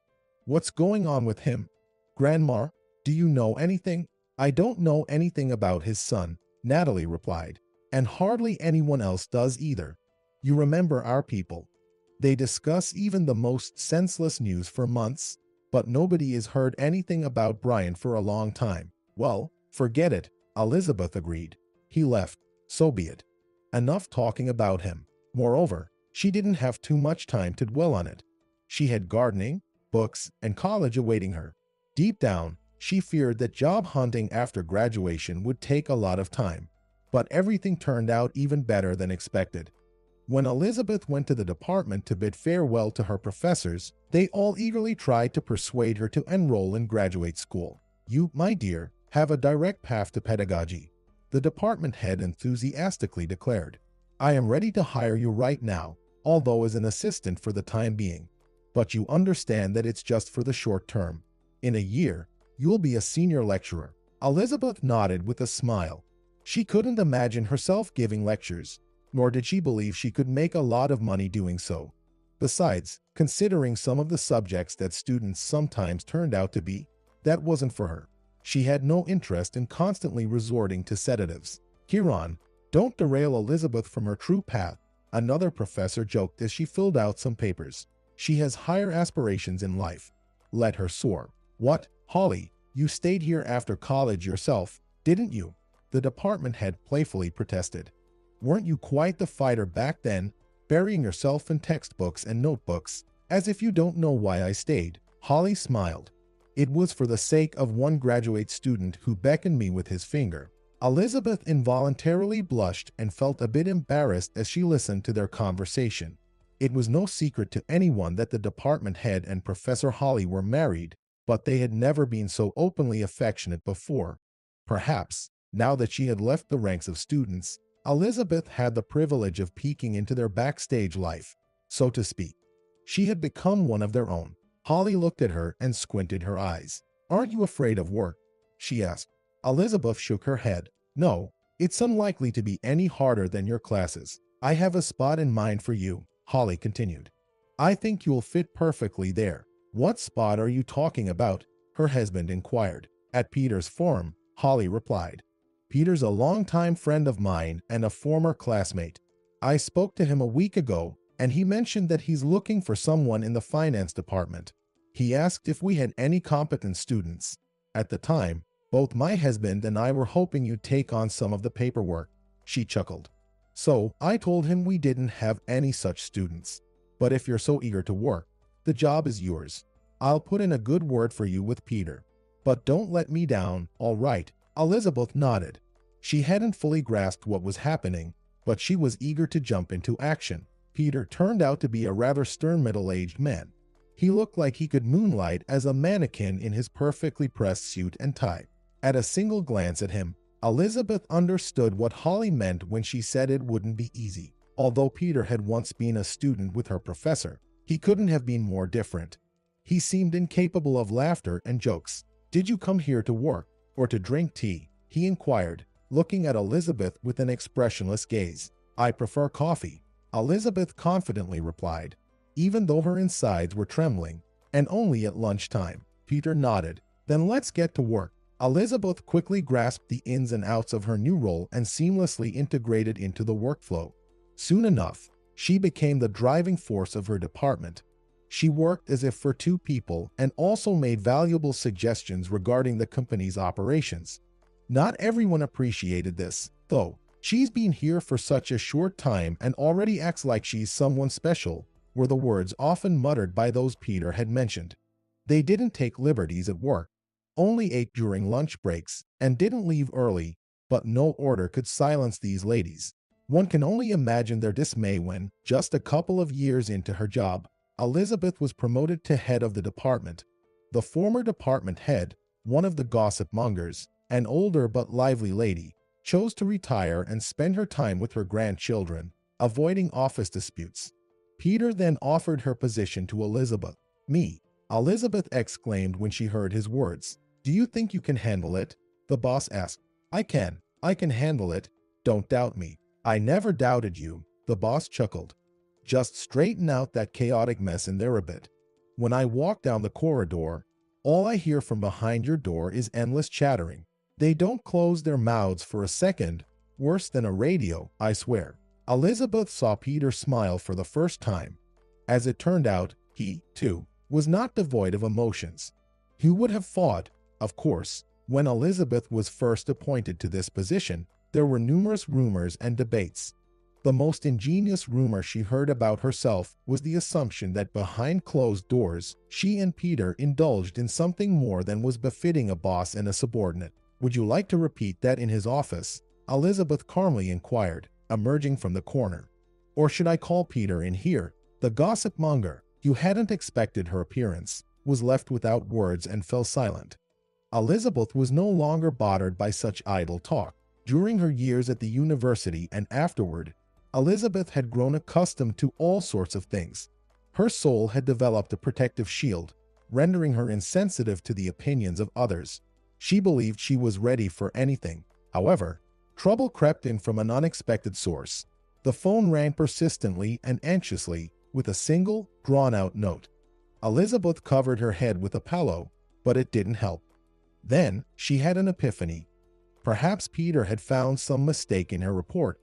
What's going on with him? Grandma, do you know anything? I don't know anything about his son, Natalie replied, and hardly anyone else does either. You remember our people. They discuss even the most senseless news for months, but nobody has heard anything about Brian for a long time. Well, forget it, Elizabeth agreed. He left, so be it. Enough talking about him. Moreover, she didn't have too much time to dwell on it. She had gardening, books, and college awaiting her. Deep down, she feared that job hunting after graduation would take a lot of time. But everything turned out even better than expected. When Elizabeth went to the department to bid farewell to her professors, they all eagerly tried to persuade her to enroll in graduate school. You, my dear, have a direct path to pedagogy, the department head enthusiastically declared. I am ready to hire you right now, although as an assistant for the time being. But you understand that it's just for the short term. In a year, you'll be a senior lecturer. Elizabeth nodded with a smile. She couldn't imagine herself giving lectures, nor did she believe she could make a lot of money doing so. Besides, considering some of the subjects that students sometimes turned out to be, that wasn't for her. She had no interest in constantly resorting to sedatives. Kiran, don't derail Elizabeth from her true path, another professor joked as she filled out some papers. She has higher aspirations in life. Let her soar. What, Holly, you stayed here after college yourself, didn't you? The department head playfully protested. Weren't you quite the fighter back then, burying yourself in textbooks and notebooks, as if you don't know why I stayed? Holly smiled. It was for the sake of one graduate student who beckoned me with his finger. Elizabeth involuntarily blushed and felt a bit embarrassed as she listened to their conversation. It was no secret to anyone that the department head and Professor Holly were married, but they had never been so openly affectionate before. Perhaps, now that she had left the ranks of students, Elizabeth had the privilege of peeking into their backstage life, so to speak. She had become one of their own. Holly looked at her and squinted her eyes. Aren't you afraid of work? She asked. Elizabeth shook her head. No, it's unlikely to be any harder than your classes. I have a spot in mind for you, Holly continued. I think you'll fit perfectly there. What spot are you talking about? Her husband inquired. At Peter's farm, Holly replied. Peter's a longtime friend of mine and a former classmate. I spoke to him a week ago, and he mentioned that he's looking for someone in the finance department. He asked if we had any competent students. At the time, both my husband and I were hoping you'd take on some of the paperwork. She chuckled. So I told him we didn't have any such students. But if you're so eager to work, the job is yours. I'll put in a good word for you with Peter. But don't let me down, all right? Elizabeth nodded. She hadn't fully grasped what was happening, but she was eager to jump into action. Peter turned out to be a rather stern middle-aged man. He looked like he could moonlight as a mannequin in his perfectly pressed suit and tie. At a single glance at him, Elizabeth understood what Holly meant when she said it wouldn't be easy. Although Peter had once been a student with her professor, he couldn't have been more different. He seemed incapable of laughter and jokes. Did you come here to work, or to drink tea? He inquired, looking at Elizabeth with an expressionless gaze. I prefer coffee, Elizabeth confidently replied, even though her insides were trembling, and only at lunchtime. Peter nodded. Then let's get to work. Elizabeth quickly grasped the ins and outs of her new role and seamlessly integrated into the workflow. Soon enough, she became the driving force of her department. She worked as if for two people and also made valuable suggestions regarding the company's operations. Not everyone appreciated this, though. She's been here for such a short time and already acts like she's someone special, were the words often muttered by those Peter had mentioned. They didn't take liberties at work, only ate during lunch breaks, and didn't leave early, but no order could silence these ladies. One can only imagine their dismay when, just a couple of years into her job, Elizabeth was promoted to head of the department. The former department head, one of the gossip mongers, an older but lively lady, chose to retire and spend her time with her grandchildren, avoiding office disputes. Peter then offered her position to Elizabeth. Me, Elizabeth exclaimed when she heard his words. Do you think you can handle it? The boss asked. I can handle it. Don't doubt me. I never doubted you, the boss chuckled. Just straighten out that chaotic mess in there a bit. When I walk down the corridor, all I hear from behind your door is endless chattering. They don't close their mouths for a second, worse than a radio, I swear. Elizabeth saw Peter smile for the first time. As it turned out, he, too, was not devoid of emotions. Who would have thought? Of course, when Elizabeth was first appointed to this position, there were numerous rumors and debates. The most ingenious rumor she heard about herself was the assumption that behind closed doors, she and Peter indulged in something more than was befitting a boss and a subordinate. Would you like to repeat that in his office? Elizabeth calmly inquired, emerging from the corner. Or should I call Peter in here? The gossip monger, who hadn't expected her appearance, was left without words and fell silent. Elizabeth was no longer bothered by such idle talk. During her years at the university and afterward, Elizabeth had grown accustomed to all sorts of things. Her soul had developed a protective shield, rendering her insensitive to the opinions of others. She believed she was ready for anything. However, trouble crept in from an unexpected source. The phone rang persistently and anxiously, with a single, drawn-out note. Elizabeth covered her head with a pillow, but it didn't help. Then, she had an epiphany. Perhaps Peter had found some mistake in her report.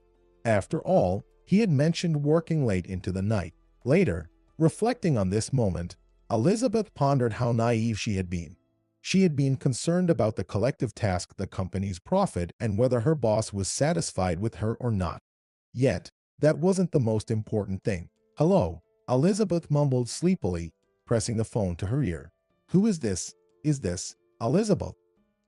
After all, he had mentioned working late into the night. Later, reflecting on this moment, Elizabeth pondered how naive she had been. She had been concerned about the collective task, the company's profit, and whether her boss was satisfied with her or not. Yet, that wasn't the most important thing. Hello, Elizabeth mumbled sleepily, pressing the phone to her ear. Who is this? Is this Elizabeth?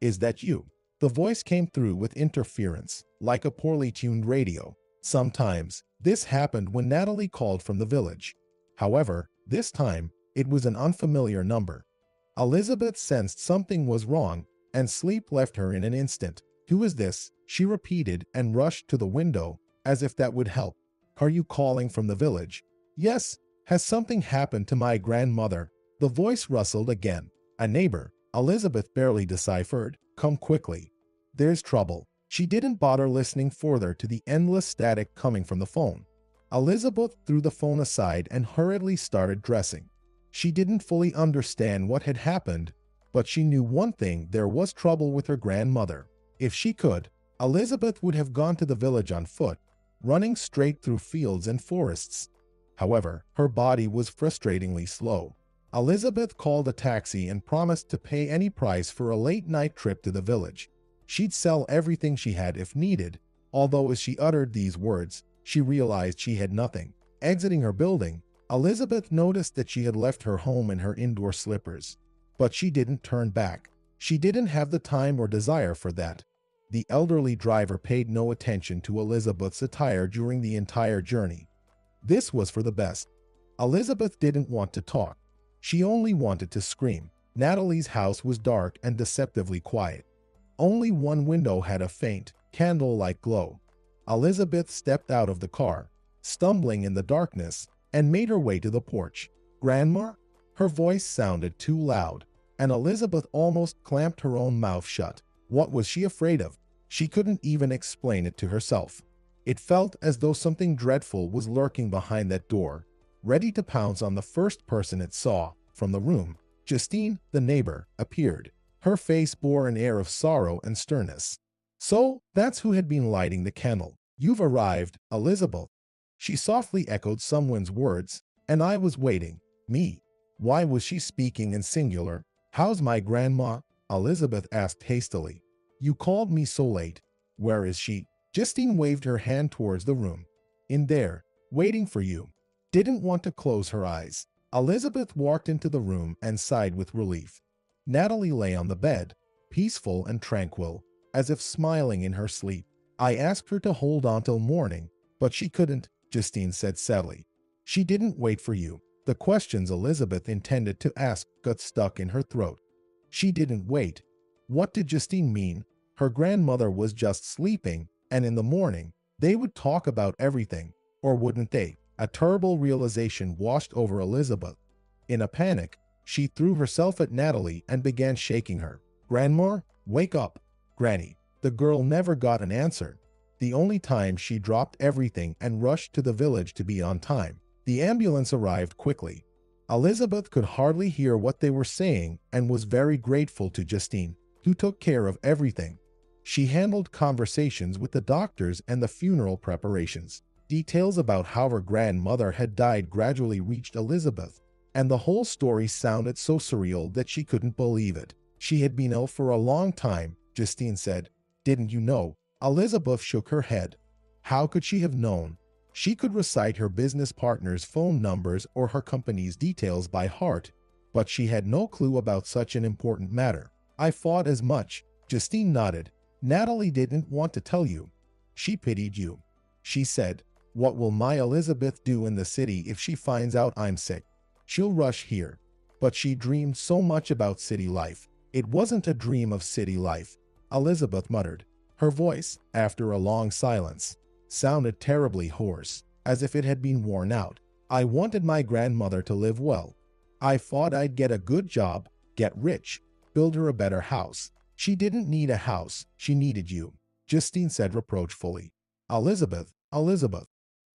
Is that you? The voice came through with interference, like a poorly tuned radio. Sometimes, this happened when Natalie called from the village. However, this time, it was an unfamiliar number. Elizabeth sensed something was wrong, and sleep left her in an instant. Who is this? She repeated and rushed to the window, as if that would help. Are you calling from the village? Yes. Has something happened to my grandmother? The voice rustled again. A neighbor, Elizabeth barely deciphered. Come quickly. There's trouble. She didn't bother listening further to the endless static coming from the phone. Elizabeth threw the phone aside and hurriedly started dressing. She didn't fully understand what had happened, but she knew one thing: there was trouble with her grandmother. If she could, Elizabeth would have gone to the village on foot, running straight through fields and forests. However, her body was frustratingly slow. Elizabeth called a taxi and promised to pay any price for a late-night trip to the village. She'd sell everything she had if needed, although as she uttered these words, she realized she had nothing. Exiting her building, Elizabeth noticed that she had left her home in her indoor slippers. But she didn't turn back. She didn't have the time or desire for that. The elderly driver paid no attention to Elizabeth's attire during the entire journey. This was for the best. Elizabeth didn't want to talk. She only wanted to scream. Natalie's house was dark and deceptively quiet. Only one window had a faint, candle-like glow. Elizabeth stepped out of the car, stumbling in the darkness, and made her way to the porch. Grandma? Her voice sounded too loud, and Elizabeth almost clamped her own mouth shut. What was she afraid of? She couldn't even explain it to herself. It felt as though something dreadful was lurking behind that door, ready to pounce on the first person it saw. From the room, Justine, the neighbor, appeared. Her face bore an air of sorrow and sternness. So, that's who had been lighting the candle. You've arrived, Elizabeth. She softly echoed someone's words, and I was waiting. Me. Why was she speaking in singular? How's my grandma? Elizabeth asked hastily. You called me so late. Where is she? Justine waved her hand towards the room. In there, waiting for you. Didn't want to close her eyes. Elizabeth walked into the room and sighed with relief. Natalie lay on the bed, peaceful and tranquil, as if smiling in her sleep. I asked her to hold on till morning, but she couldn't, Justine said sadly. She didn't wait for you. The questions Elizabeth intended to ask got stuck in her throat. She didn't wait. What did Justine mean? Her grandmother was just sleeping, and in the morning, they would talk about everything, or wouldn't they? A terrible realization washed over Elizabeth. In a panic, she threw herself at Natalie and began shaking her. Grandma, wake up. Granny. The girl never got an answer. The only time she dropped everything and rushed to the village to be on time. The ambulance arrived quickly. Elizabeth could hardly hear what they were saying and was very grateful to Justine, who took care of everything. She handled conversations with the doctors and the funeral preparations. Details about how her grandmother had died gradually reached Elizabeth, and the whole story sounded so surreal that she couldn't believe it. She had been ill for a long time, Justine said. Didn't you know? Elizabeth shook her head. How could she have known? She could recite her business partner's phone numbers or her company's details by heart, but she had no clue about such an important matter. I thought as much. Justine nodded. Natalie didn't want to tell you. She pitied you. She said, what will my Elizabeth do in the city if she finds out I'm sick? She'll rush here. But she dreamed so much about city life. It wasn't a dream of city life, Elizabeth muttered. Her voice, after a long silence, sounded terribly hoarse, as if it had been worn out. I wanted my grandmother to live well. I thought I'd get a good job, get rich, build her a better house. She didn't need a house, she needed you, Justine said reproachfully. Elizabeth,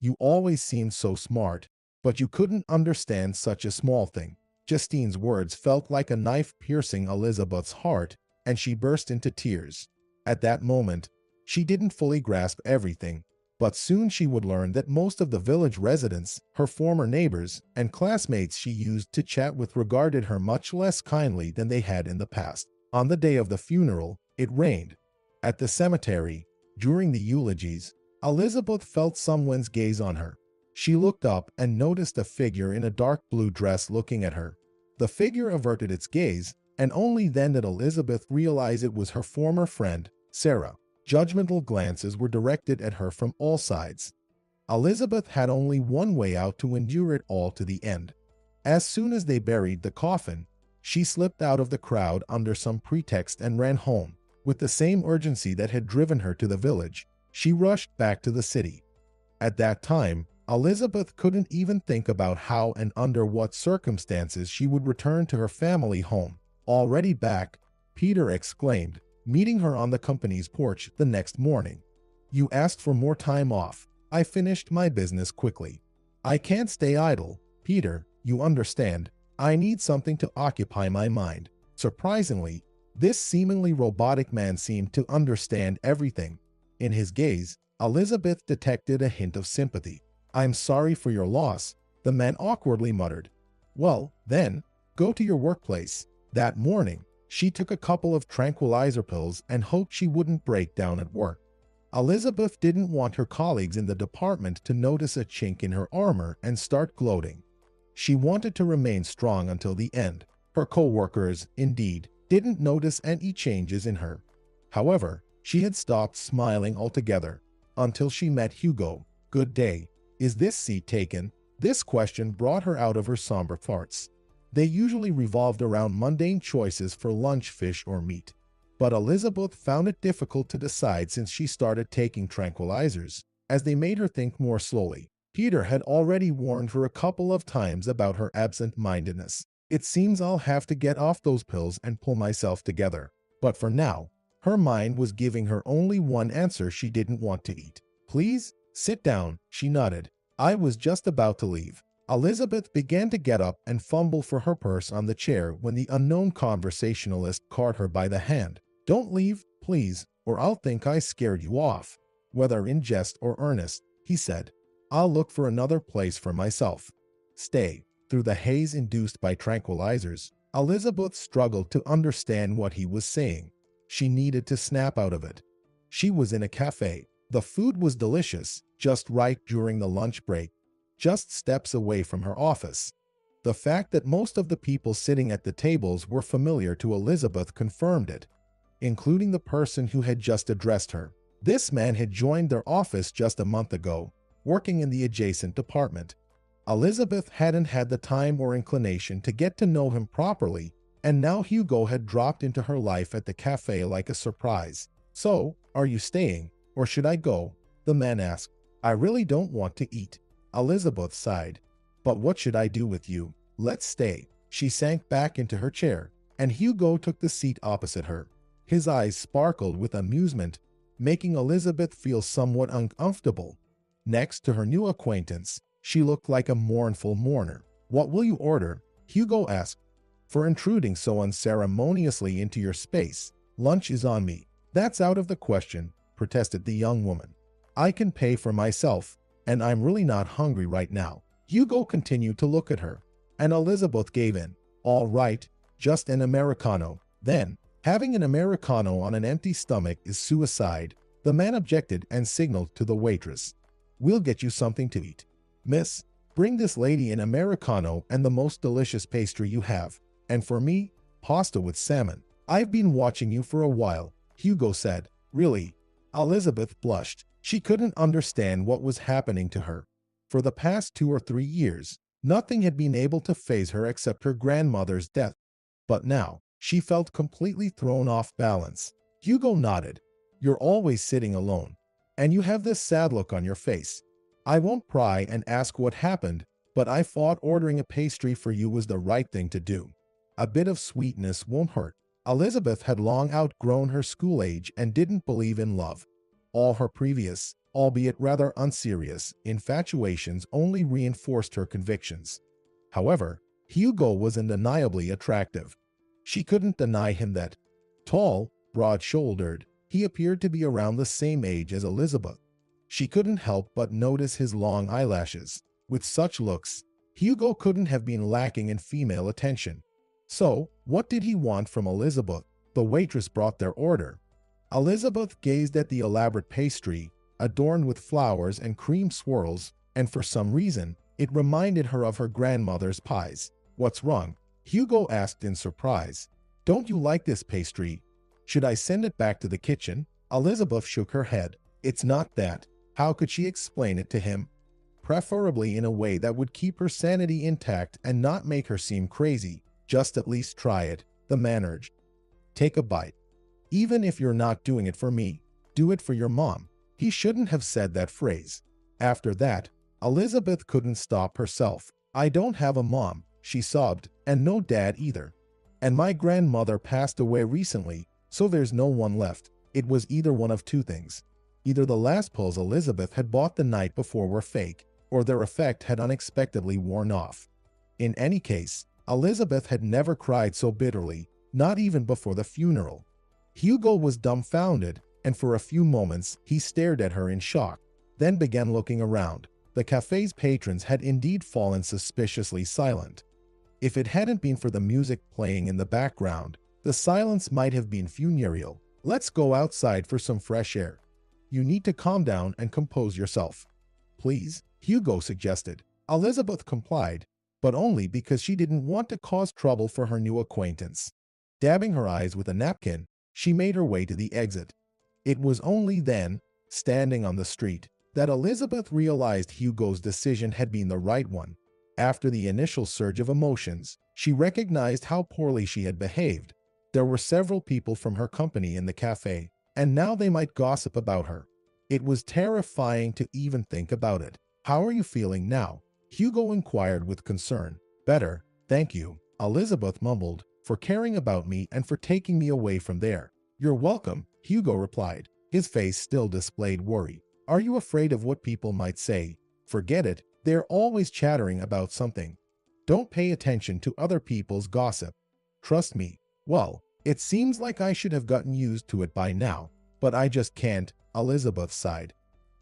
you always seemed so smart, but you couldn't understand such a small thing. Justine's words felt like a knife piercing Elizabeth's heart, and she burst into tears. At that moment, she didn't fully grasp everything, but soon she would learn that most of the village residents, her former neighbors, and classmates she used to chat with regarded her much less kindly than they had in the past. On the day of the funeral, it rained. At the cemetery, during the eulogies, Elizabeth felt someone's gaze on her. She looked up and noticed a figure in a dark blue dress looking at her. The figure averted its gaze, and only then did Elizabeth realize it was her former friend, Sarah. Judgmental glances were directed at her from all sides. Elizabeth had only one way out to endure it all to the end. As soon as they buried the coffin, she slipped out of the crowd under some pretext and ran home. With the same urgency that had driven her to the village, she rushed back to the city. At that time, Elizabeth couldn't even think about how and under what circumstances she would return to her family home. Already back, Peter exclaimed, meeting her on the company's porch the next morning. You asked for more time off. I finished my business quickly. I can't stay idle, Peter, you understand. I need something to occupy my mind. Surprisingly, this seemingly robotic man seemed to understand everything. In his gaze, Elizabeth detected a hint of sympathy. I'm sorry for your loss, the man awkwardly muttered. Well, then, go to your workplace. That morning, she took a couple of tranquilizer pills and hoped she wouldn't break down at work. Elizabeth didn't want her colleagues in the department to notice a chink in her armor and start gloating. She wanted to remain strong until the end. Her co-workers, indeed, didn't notice any changes in her. However, she had stopped smiling altogether, until she met Hugo. Good day. Is this seat taken? This question brought her out of her somber thoughts. They usually revolved around mundane choices for lunch, fish, or meat. But Elizabeth found it difficult to decide since she started taking tranquilizers, as they made her think more slowly. Peter had already warned her a couple of times about her absent-mindedness. It seems I'll have to get off those pills and pull myself together. But for now, her mind was giving her only one answer: she didn't want to eat. Please, sit down, she nodded. I was just about to leave. Elizabeth began to get up and fumble for her purse on the chair when the unknown conversationalist caught her by the hand. Don't leave, please, or I'll think I scared you off. Whether in jest or earnest, he said. I'll look for another place for myself. Stay. Through the haze induced by tranquilizers, Elizabeth struggled to understand what he was saying. She needed to snap out of it. She was in a cafe. The food was delicious, just right during the lunch break, just steps away from her office. The fact that most of the people sitting at the tables were familiar to Elizabeth confirmed it, including the person who had just addressed her. This man had joined their office just a month ago, working in the adjacent department. Elizabeth hadn't had the time or inclination to get to know him properly, and now Hugo had dropped into her life at the cafe like a surprise. "So, are you staying, or should I go?" the man asked. "I really don't want to eat." Elizabeth sighed. "But what should I do with you?" "Let's stay." She sank back into her chair, and Hugo took the seat opposite her. His eyes sparkled with amusement, making Elizabeth feel somewhat uncomfortable. Next to her new acquaintance, she looked like a mournful mourner. "What will you order?" Hugo asked. "For intruding so unceremoniously into your space. Lunch is on me." "That's out of the question," protested the young woman. "I can pay for myself, and I'm really not hungry right now." Hugo continued to look at her, and Elizabeth gave in. "All right, just an Americano, then." "Having an Americano on an empty stomach is suicide," the man objected and signaled to the waitress. "We'll get you something to eat. Miss, bring this lady an Americano and the most delicious pastry you have. And for me, pasta with salmon." "I've been watching you for a while," Hugo said. "Really?" Elizabeth blushed. She couldn't understand what was happening to her. For the past 2 or 3 years, nothing had been able to faze her except her grandmother's death. But now, she felt completely thrown off balance. Hugo nodded. "You're always sitting alone, and you have this sad look on your face. I won't pry and ask what happened, but I thought ordering a pastry for you was the right thing to do. A bit of sweetness won't hurt." Elizabeth had long outgrown her school age and didn't believe in love. All her previous, albeit rather unserious, infatuations only reinforced her convictions. However, Hugo was undeniably attractive. She couldn't deny him that. Tall, broad-shouldered, he appeared to be around the same age as Elizabeth. She couldn't help but notice his long eyelashes. With such looks, Hugo couldn't have been lacking in female attention. So, what did he want from Elizabeth? The waitress brought their order. Elizabeth gazed at the elaborate pastry, adorned with flowers and cream swirls, and for some reason, it reminded her of her grandmother's pies. "What's wrong?" Hugo asked in surprise. "Don't you like this pastry? Should I send it back to the kitchen?" Elizabeth shook her head. "It's not that." How could she explain it to him? Preferably in a way that would keep her sanity intact and not make her seem crazy. "Just at least try it," the man urged. "Take a bite. Even if you're not doing it for me, do it for your mom." He shouldn't have said that phrase. After that, Elizabeth couldn't stop herself. "I don't have a mom," she sobbed, "and no dad either. And my grandmother passed away recently, so there's no one left." It was either one of two things. Either the last pills Elizabeth had bought the night before were fake, or their effect had unexpectedly worn off. In any case, Elizabeth had never cried so bitterly, not even before the funeral. Hugo was dumbfounded, and for a few moments he stared at her in shock, then began looking around. The cafe's patrons had indeed fallen suspiciously silent. If it hadn't been for the music playing in the background, the silence might have been funereal. "Let's go outside for some fresh air. You need to calm down and compose yourself." "Please," Hugo suggested. Elizabeth complied, but only because she didn't want to cause trouble for her new acquaintance. Dabbing her eyes with a napkin, she made her way to the exit. It was only then, standing on the street, that Elizabeth realized Hugo's decision had been the right one. After the initial surge of emotions, she recognized how poorly she had behaved. There were several people from her company in the cafe, and now they might gossip about her. It was terrifying to even think about it. "How are you feeling now?" Hugo inquired with concern. "Better, thank you," Elizabeth mumbled, "for caring about me and for taking me away from there." "You're welcome," Hugo replied. His face still displayed worry. "Are you afraid of what people might say?" "Forget it, they're always chattering about something. Don't pay attention to other people's gossip. Trust me." "Well, it seems like I should have gotten used to it by now, but I just can't," Elizabeth sighed.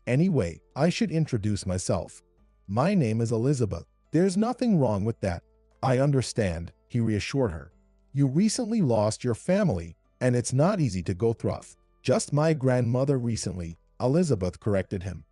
"Anyway, I should introduce myself. My name is Elizabeth. There's nothing wrong with that. I understand, he reassured her. You recently lost your family, and it's not easy to go through. Just my grandmother recently, Elizabeth corrected him.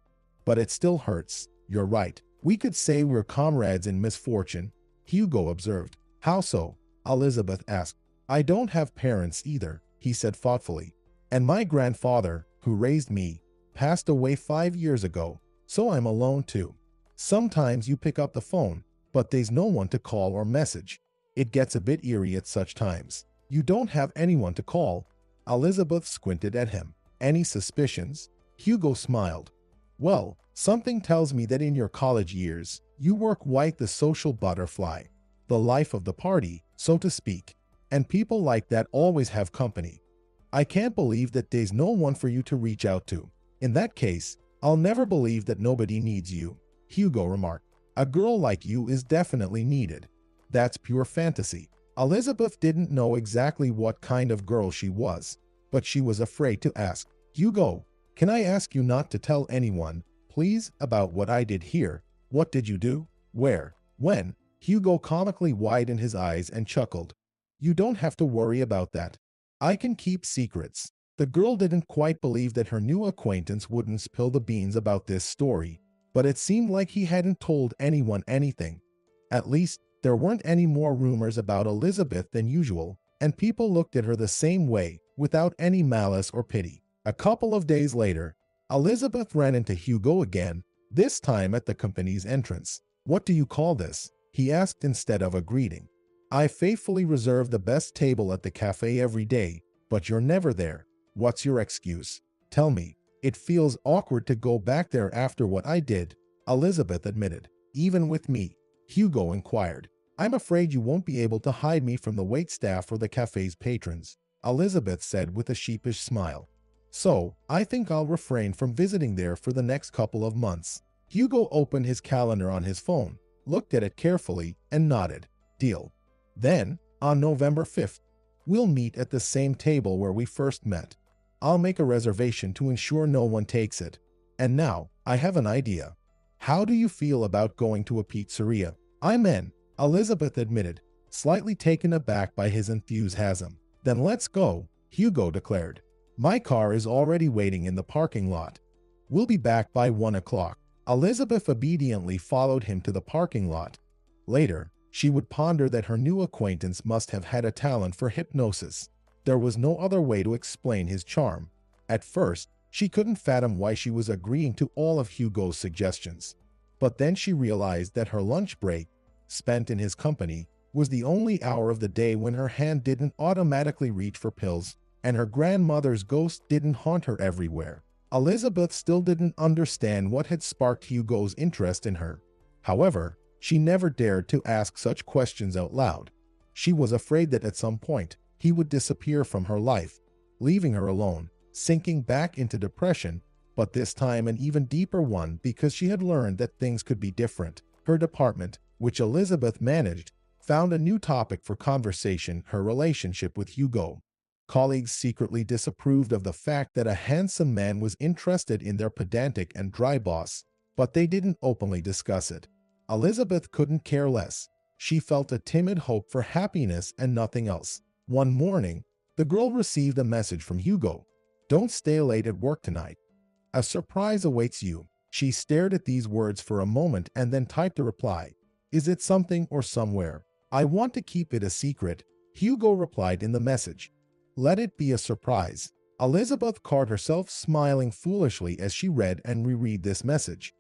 But it still hurts. You're right. We could say we're comrades in misfortune, Hugo observed. How so? Elizabeth asked. I don't have parents either, he said thoughtfully. And my grandfather, who raised me, passed away 5 years ago, so I'm alone too. Sometimes you pick up the phone, but there's no one to call or message. It gets a bit eerie at such times. You don't have anyone to call? Elizabeth squinted at him. Any suspicions? Hugo smiled. Well, something tells me that in your college years, you were quite the social butterfly, the life of the party, so to speak, and people like that always have company. I can't believe that there's no one for you to reach out to. In that case, I'll never believe that nobody needs you, Hugo remarked. A girl like you is definitely needed. That's pure fantasy. Elizabeth didn't know exactly what kind of girl she was, but she was afraid to ask. Hugo, can I ask you not to tell anyone, please, about what I did here? What did you do? Where? When? Hugo comically widened his eyes and chuckled. You don't have to worry about that. I can keep secrets. The girl didn't quite believe that her new acquaintance wouldn't spill the beans about this story, but it seemed like he hadn't told anyone anything. At least, there weren't any more rumors about Elizabeth than usual, and people looked at her the same way, without any malice or pity. A couple of days later, Elizabeth ran into Hugo again, this time at the company's entrance. What do you call this? He asked instead of a greeting. I faithfully reserve the best table at the cafe every day, but you're never there. What's your excuse? Tell me. It feels awkward to go back there after what I did, Elizabeth admitted. Even with me? Hugo inquired. I'm afraid you won't be able to hide me from the waitstaff or the cafe's patrons, Elizabeth said with a sheepish smile. So, I think I'll refrain from visiting there for the next couple of months. Hugo opened his calendar on his phone, looked at it carefully, and nodded. Deal. Then, on November 5th, we'll meet at the same table where we first met. I'll make a reservation to ensure no one takes it. And now, I have an idea. How do you feel about going to a pizzeria? I'm in, Elizabeth admitted, slightly taken aback by his enthusiasm. Then let's go, Hugo declared. My car is already waiting in the parking lot. We'll be back by 1 o'clock. Elizabeth obediently followed him to the parking lot. Later, she would ponder that her new acquaintance must have had a talent for hypnosis. There was no other way to explain his charm. At first, she couldn't fathom why she was agreeing to all of Hugo's suggestions. But then she realized that her lunch break, spent in his company, was the only hour of the day when her hand didn't automatically reach for pills, and her grandmother's ghost didn't haunt her everywhere. Elizabeth still didn't understand what had sparked Hugo's interest in her. However, she never dared to ask such questions out loud. She was afraid that at some point, he would disappear from her life, leaving her alone, sinking back into depression, but this time an even deeper one because she had learned that things could be different. Her department, which Elizabeth managed, found a new topic for conversation: her relationship with Hugo. Colleagues secretly disapproved of the fact that a handsome man was interested in their pedantic and dry boss, but they didn't openly discuss it. Elizabeth couldn't care less. She felt a timid hope for happiness and nothing else. One morning, the girl received a message from Hugo. Don't stay late at work tonight. A surprise awaits you. She stared at these words for a moment and then typed a reply. Is it something or somewhere? I want to keep it a secret, Hugo replied in the message. Let it be a surprise. Elizabeth caught herself smiling foolishly as she read and reread this message.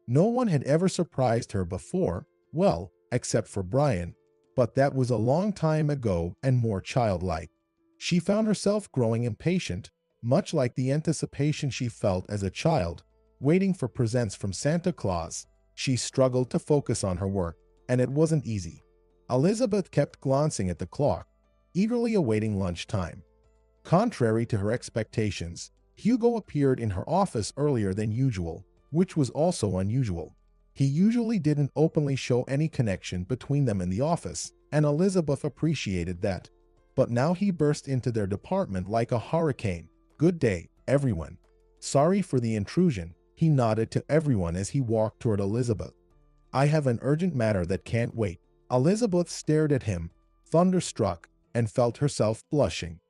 No one had ever surprised her before, well, except for Brian, but that was a long time ago and more childlike. She found herself growing impatient, much like the anticipation she felt as a child, waiting for presents from Santa Claus. She struggled to focus on her work, and it wasn't easy. Elizabeth kept glancing at the clock, eagerly awaiting lunchtime. Contrary to her expectations, Hugo appeared in her office earlier than usual, which was also unusual. He usually didn't openly show any connection between them in the office, and Elizabeth appreciated that. But now he burst into their department like a hurricane. Good day, everyone. Sorry for the intrusion, he nodded to everyone as he walked toward Elizabeth. I have an urgent matter that can't wait." Elizabeth stared at him, thunderstruck, and felt herself blushing.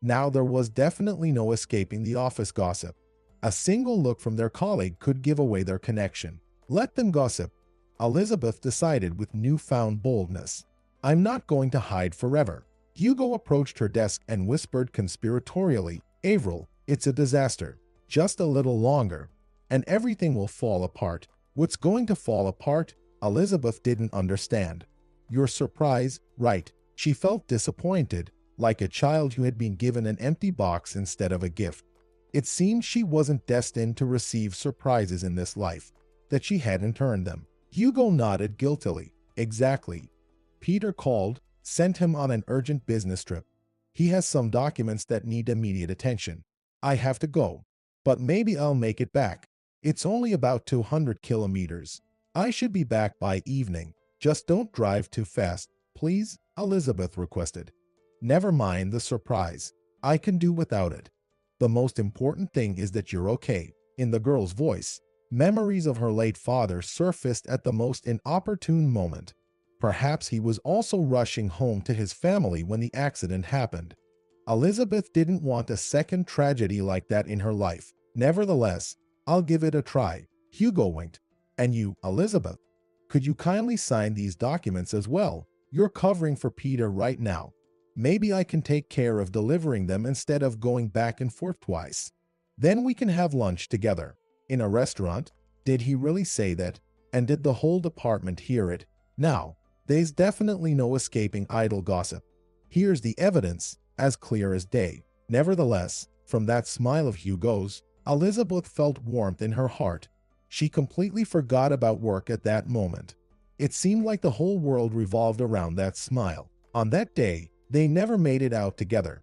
Now there was definitely no escaping the office gossip. A single look from their colleague could give away their connection. Let them gossip, Elizabeth decided with newfound boldness. I'm not going to hide forever. Hugo approached her desk and whispered conspiratorially, "Avril, it's a disaster. Just a little longer, and everything will fall apart." What's going to fall apart? Elizabeth didn't understand. Your surprise, right? She felt disappointed, like a child who had been given an empty box instead of a gift. It seemed she wasn't destined to receive surprises in this life, that she hadn't earned them. Hugo nodded guiltily. Exactly. Peter called, sent him on an urgent business trip. He has some documents that need immediate attention. I have to go, but maybe I'll make it back. It's only about 200 kilometers. I should be back by evening. Just don't drive too fast, please, Elizabeth requested. Never mind the surprise. I can do without it. The most important thing is that you're okay. In the girl's voice, memories of her late father surfaced at the most inopportune moment. Perhaps he was also rushing home to his family when the accident happened. Elizabeth didn't want a second tragedy like that in her life. Nevertheless, I'll give it a try. Hugo winked. And you, Elizabeth, could you kindly sign these documents as well? You're covering for Peter right now. Maybe I can take care of delivering them instead of going back and forth twice. Then we can have lunch together. In a restaurant? Did he really say that? And did the whole department hear it? Now, there's definitely no escaping idle gossip. Here's the evidence, as clear as day. Nevertheless, from that smile of Hugo's, Elizabeth felt warmth in her heart. She completely forgot about work at that moment. It seemed like the whole world revolved around that smile. On that day, they never made it out together.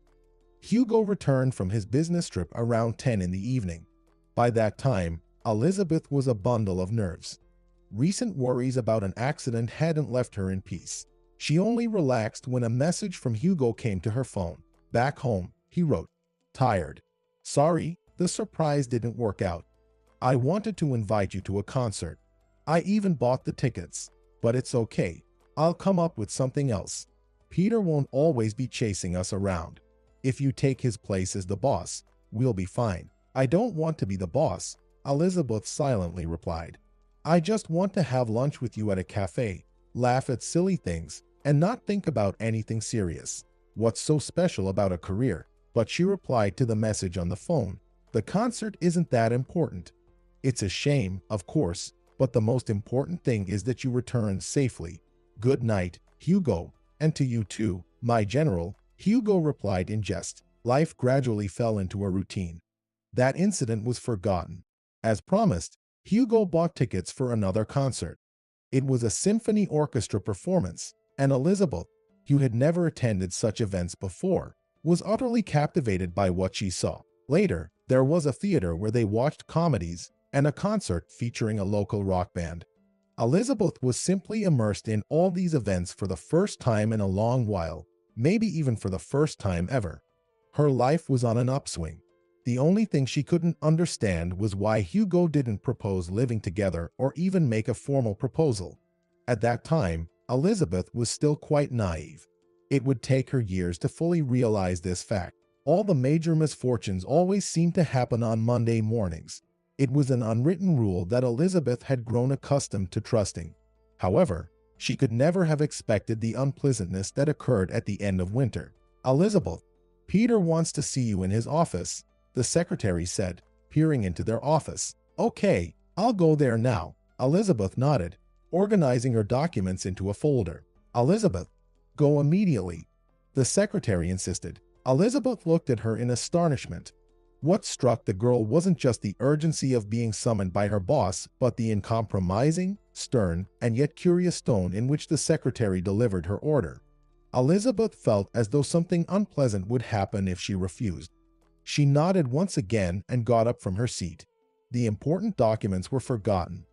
Hugo returned from his business trip around 10 in the evening. By that time, Elizabeth was a bundle of nerves. Recent worries about an accident hadn't left her in peace. She only relaxed when a message from Hugo came to her phone. Back home, he wrote. Tired. Sorry, the surprise didn't work out. I wanted to invite you to a concert. I even bought the tickets. But it's okay. I'll come up with something else. Peter won't always be chasing us around. If you take his place as the boss, we'll be fine. I don't want to be the boss, Elizabeth silently replied. I just want to have lunch with you at a cafe, laugh at silly things, and not think about anything serious. What's so special about a career? But she replied to the message on the phone. The concert isn't that important. It's a shame, of course, but the most important thing is that you return safely. Good night, Hugo, and to you too, my general, Hugo replied in jest. Life gradually fell into a routine. That incident was forgotten. As promised, Hugo bought tickets for another concert. It was a symphony orchestra performance, and Elizabeth, who had never attended such events before, was utterly captivated by what she saw. Later, there was a theater where they watched comedies and a concert featuring a local rock band. Elizabeth was simply immersed in all these events for the first time in a long while, maybe even for the first time ever. Her life was on an upswing. The only thing she couldn't understand was why Hugo didn't propose living together or even make a formal proposal. At that time, Elizabeth was still quite naive. It would take her years to fully realize this fact. All the major misfortunes always seemed to happen on Monday mornings. It was an unwritten rule that Elizabeth had grown accustomed to trusting. However, she could never have expected the unpleasantness that occurred at the end of winter. Elizabeth, Peter wants to see you in his office, the secretary said, peering into their office. Okay, I'll go there now. Elizabeth nodded, organizing her documents into a folder. Elizabeth, go immediately, the secretary insisted. Elizabeth looked at her in astonishment. What struck the girl wasn't just the urgency of being summoned by her boss, but the uncompromising, stern, and yet curious tone in which the secretary delivered her order. Elizabeth felt as though something unpleasant would happen if she refused. She nodded once again and got up from her seat. The important documents were forgotten.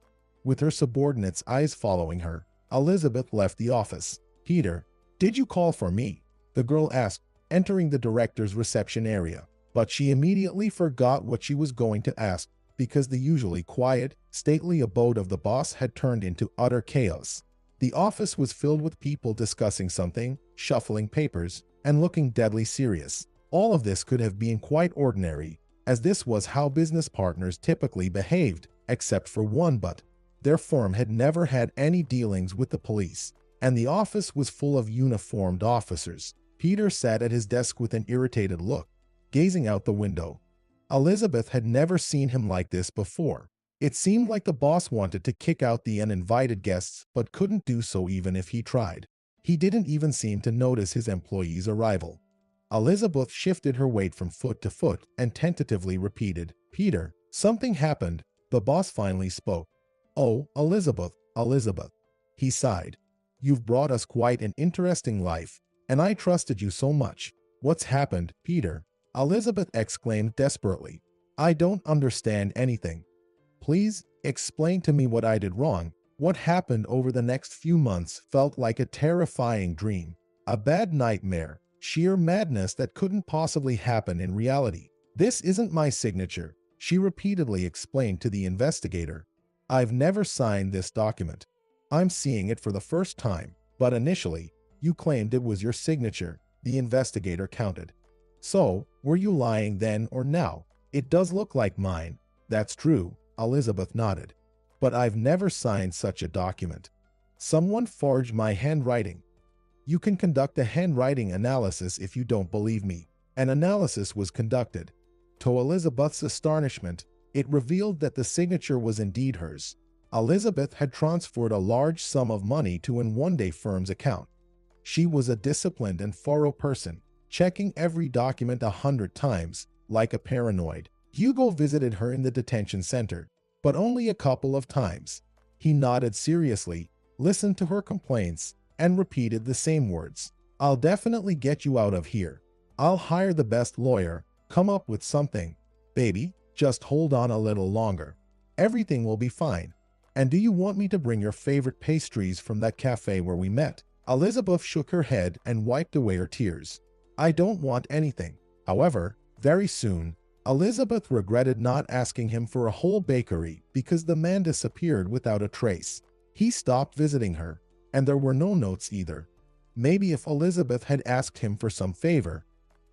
With her subordinate's eyes following her, Elizabeth left the office. Peter, did you call for me? The girl asked, entering the director's reception area. But she immediately forgot what she was going to ask. because the usually quiet, stately abode of the boss had turned into utter chaos. The office was filled with people discussing something, shuffling papers, and looking deadly serious. All of this could have been quite ordinary, as this was how business partners typically behaved, except for one but. Their firm had never had any dealings with the police, and the office was full of uniformed officers. Peter sat at his desk with an irritated look, gazing out the window. Elizabeth had never seen him like this before. It seemed like the boss wanted to kick out the uninvited guests but couldn't do so even if he tried. He didn't even seem to notice his employee's arrival. Elizabeth shifted her weight from foot to foot and tentatively repeated, "Peter, something happened." The boss finally spoke. "Oh, Elizabeth, Elizabeth." He sighed. "You've brought us quite an interesting life, and I trusted you so much." "What's happened, Peter?" Elizabeth exclaimed desperately. "I don't understand anything. Please, explain to me what I did wrong." What happened over the next few months felt like a terrifying dream, a bad nightmare, sheer madness that couldn't possibly happen in reality. "This isn't my signature," she repeatedly explained to the investigator. "I've never signed this document. I'm seeing it for the first time." "But initially, you claimed it was your signature," the investigator countered. "So, were you lying then or now?" "It does look like mine." "That's true," Elizabeth nodded. "But I've never signed such a document. Someone forged my handwriting." "You can conduct a handwriting analysis if you don't believe me." An analysis was conducted. To Elizabeth's astonishment, it revealed that the signature was indeed hers. Elizabeth had transferred a large sum of money to an one-day firm's account. She was a disciplined and thorough person, checking every document 100 times, like a paranoid. Hugo visited her in the detention center, but only a couple of times. He nodded seriously, listened to her complaints, and repeated the same words. "I'll definitely get you out of here. I'll hire the best lawyer. Come up with something. Baby, just hold on a little longer. Everything will be fine. And do you want me to bring your favorite pastries from that cafe where we met?" Elizabeth shook her head and wiped away her tears. "I don't want anything." However, very soon, Elizabeth regretted not asking him for a whole bakery because the man disappeared without a trace. He stopped visiting her, and there were no notes either. Maybe if Elizabeth had asked him for some favor,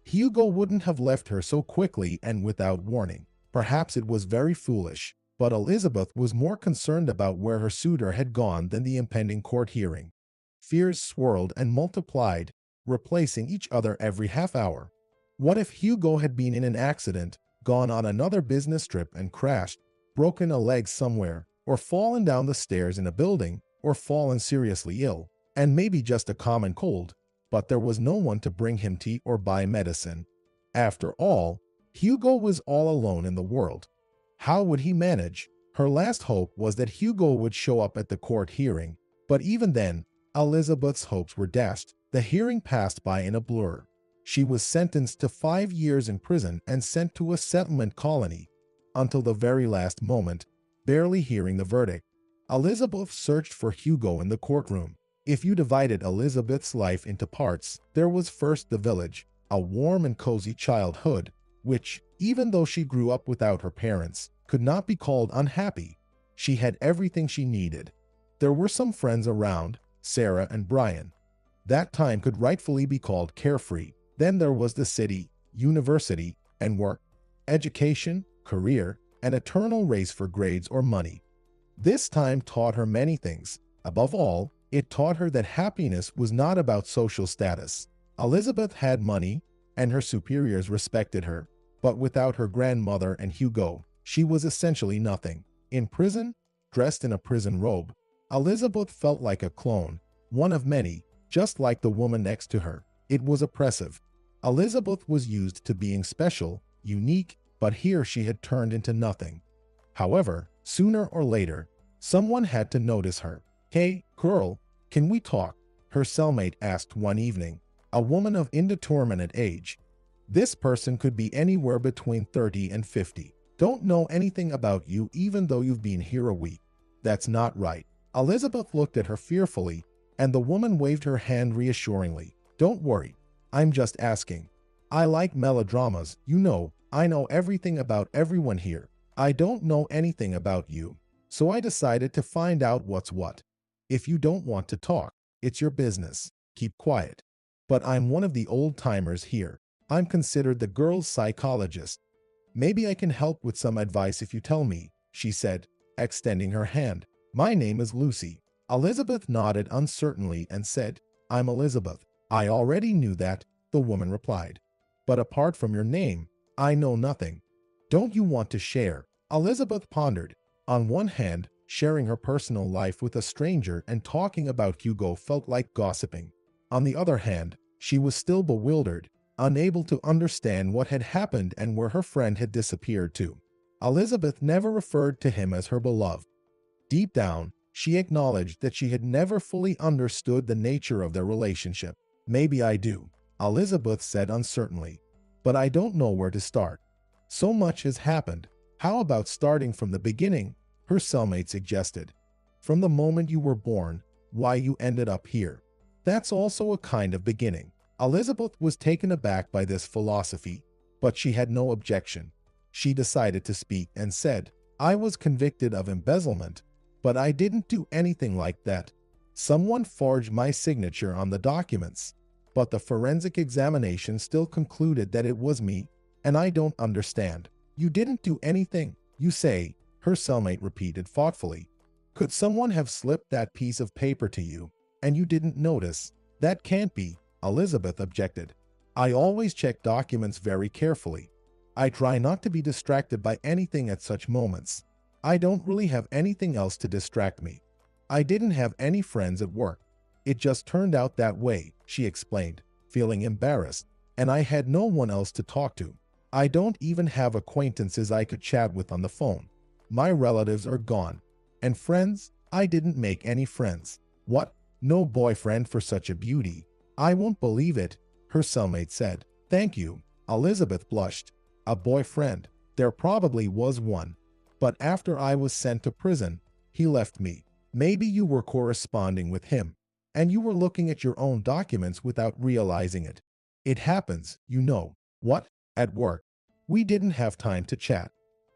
Hugo wouldn't have left her so quickly and without warning. Perhaps it was very foolish, but Elizabeth was more concerned about where her suitor had gone than the impending court hearing. Fears swirled and multiplied, replacing each other every half hour. What if Hugo had been in an accident, gone on another business trip and crashed, broken a leg somewhere, or fallen down the stairs in a building, or fallen seriously ill, and maybe just a common cold, but there was no one to bring him tea or buy medicine. After all, Hugo was all alone in the world. How would he manage? Her last hope was that Hugo would show up at the court hearing, but even then, Elizabeth's hopes were dashed. The hearing passed by in a blur. She was sentenced to 5 years in prison and sent to a settlement colony. Until the very last moment, barely hearing the verdict, Elizabeth searched for Hugo in the courtroom. If you divided Elizabeth's life into parts, there was first the village, a warm and cozy childhood, which, even though she grew up without her parents, could not be called unhappy. She had everything she needed. There were some friends around, Sarah and Brian. That time could rightfully be called carefree. Then there was the city, university, and work, education, career, an eternal race for grades or money. This time taught her many things. Above all, it taught her that happiness was not about social status. Elizabeth had money, and her superiors respected her, but without her grandmother and Hugo, she was essentially nothing. In prison, dressed in a prison robe, Elizabeth felt like a clone, one of many, just like the woman next to her. It was oppressive. Elizabeth was used to being special, unique, but here she had turned into nothing. However, sooner or later, someone had to notice her. "Hey, girl, can we talk?" her cellmate asked one evening, a woman of indeterminate age. This person could be anywhere between 30 and 50. "Don't know anything about you even though you've been here a week." "That's not right." Elizabeth looked at her fearfully, and the woman waved her hand reassuringly. "Don't worry. I'm just asking. I like melodramas, you know. I know everything about everyone here." I don't know anything about you, so I decided to find out what's what. If you don't want to talk, it's your business. Keep quiet. But I'm one of the old-timers here. I'm considered the girl's psychologist. Maybe I can help with some advice if you tell me, she said, extending her hand. My name is Lucy. Elizabeth nodded uncertainly and said, I'm Elizabeth. I already knew that, the woman replied. But apart from your name, I know nothing. Don't you want to share? Elizabeth pondered. On one hand, sharing her personal life with a stranger and talking about Hugo felt like gossiping. On the other hand, she was still bewildered, unable to understand what had happened and where her friend had disappeared to. Elizabeth never referred to him as her beloved. Deep down, she acknowledged that she had never fully understood the nature of their relationship. Maybe I do, Elizabeth said uncertainly, but I don't know where to start. So much has happened. How about starting from the beginning? Her cellmate suggested. From the moment you were born, why you ended up here. That's also a kind of beginning. Elizabeth was taken aback by this philosophy, but she had no objection. She decided to speak and said, I was convicted of embezzlement, but I didn't do anything like that. Someone forged my signature on the documents, but the forensic examination still concluded that it was me, and I don't understand. You didn't do anything, you say, her cellmate repeated thoughtfully. Could someone have slipped that piece of paper to you, and you didn't notice? That can't be, Elizabeth objected. I always check documents very carefully. I try not to be distracted by anything at such moments. I don't really have anything else to distract me. I didn't have any friends at work. It just turned out that way, she explained, feeling embarrassed, and I had no one else to talk to. I don't even have acquaintances I could chat with on the phone. My relatives are gone. And friends? I didn't make any friends. What? No boyfriend for such a beauty? I won't believe it, her cellmate said. Thank you, Elizabeth blushed. A boyfriend? There probably was one. But after I was sent to prison, he left me. Maybe you were corresponding with him, and you were looking at your own documents without realizing it. It happens, you know. What? At work. We didn't have time to chat.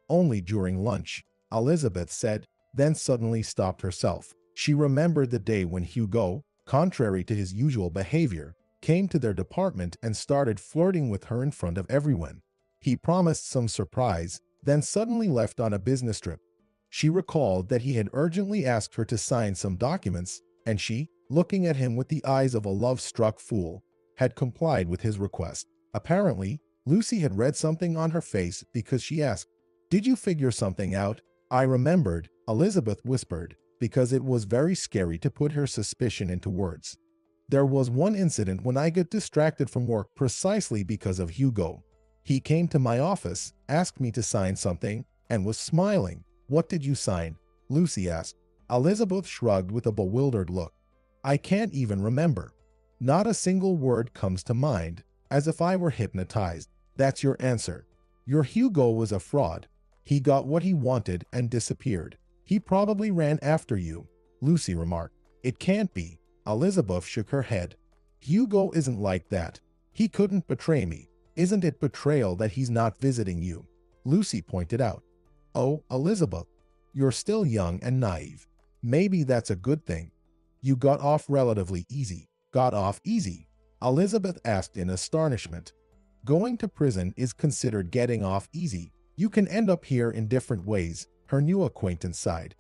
Only during lunch, Elizabeth said, then suddenly stopped herself. She remembered the day when Hugo, contrary to his usual behavior, came to their department and started flirting with her in front of everyone. He promised some surprise, then suddenly left on a business trip. She recalled that he had urgently asked her to sign some documents, and she, looking at him with the eyes of a love-struck fool, had complied with his request. Apparently, Lucy had read something on her face because she asked, Did you figure something out? I remembered, Elizabeth whispered, because it was very scary to put her suspicion into words. There was one incident when I got distracted from work precisely because of Hugo. He came to my office, asked me to sign something, and was smiling. What did you sign? Lucy asked. Elizabeth shrugged with a bewildered look. I can't even remember. Not a single word comes to mind, as if I were hypnotized. That's your answer. Your Hugo was a fraud. He got what he wanted and disappeared. He probably ran after you, Lucy remarked. It can't be. Elizabeth shook her head. Hugo isn't like that. He couldn't betray me. Isn't it betrayal that he's not visiting you? Lucy pointed out. Oh, Elizabeth, you're still young and naive. Maybe that's a good thing. You got off relatively easy. Got off easy? Elizabeth asked in astonishment. Going to prison is considered getting off easy. You can end up here in different ways, her new acquaintance sighed.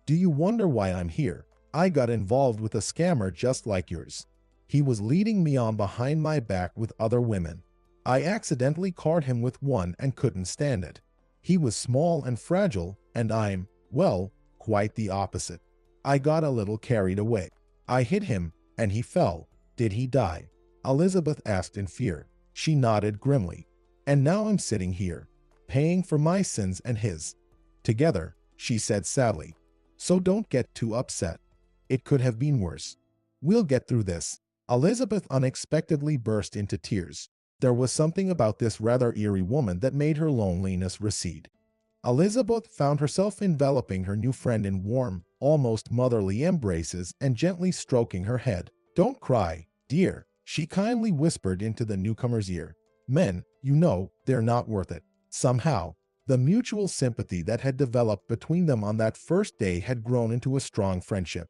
Do you wonder why I'm here? I got involved with a scammer just like yours. He was leading me on behind my back with other women. I accidentally caught him with one and couldn't stand it. He was small and fragile, and I'm, well, quite the opposite. I got a little carried away. I hit him, and he fell. Did he die? Elizabeth asked in fear. She nodded grimly. And now I'm sitting here, paying for my sins and his. Together, she said sadly. So don't get too upset. It could have been worse. We'll get through this. Elizabeth unexpectedly burst into tears. There was something about this rather eerie woman that made her loneliness recede. Elizabeth found herself enveloping her new friend in warm, almost motherly embraces and gently stroking her head. Don't cry, dear, she kindly whispered into the newcomer's ear. Men, you know, they're not worth it. Somehow, The mutual sympathy that had developed between them on that first day had grown into a strong friendship.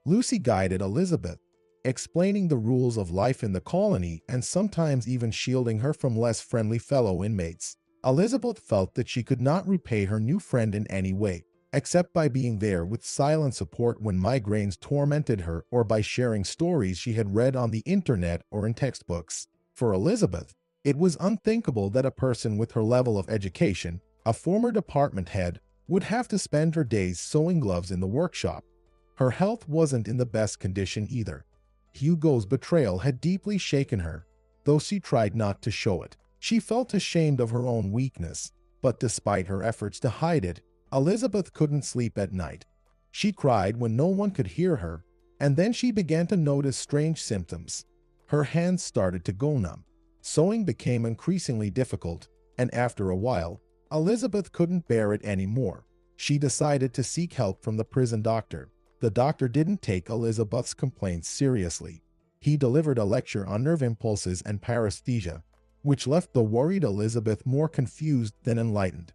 Lucy guided Elizabeth, explaining the rules of life in the colony and sometimes even shielding her from less friendly fellow inmates. Elizabeth felt that she could not repay her new friend in any way, except by being there with silent support when migraines tormented her or by sharing stories she had read on the internet or in textbooks. For Elizabeth, it was unthinkable that a person with her level of education, a former department head, would have to spend her days sewing gloves in the workshop. Her health wasn't in the best condition either. Hugo's betrayal had deeply shaken her, though she tried not to show it. She felt ashamed of her own weakness, but despite her efforts to hide it, Elizabeth couldn't sleep at night. She cried when no one could hear her, and then she began to notice strange symptoms. Her hands started to go numb. Sewing became increasingly difficult, and after a while, Elizabeth couldn't bear it anymore. She decided to seek help from the prison doctor. The doctor didn't take Elizabeth's complaints seriously. He delivered a lecture on nerve impulses and paresthesia, which left the worried Elizabeth more confused than enlightened.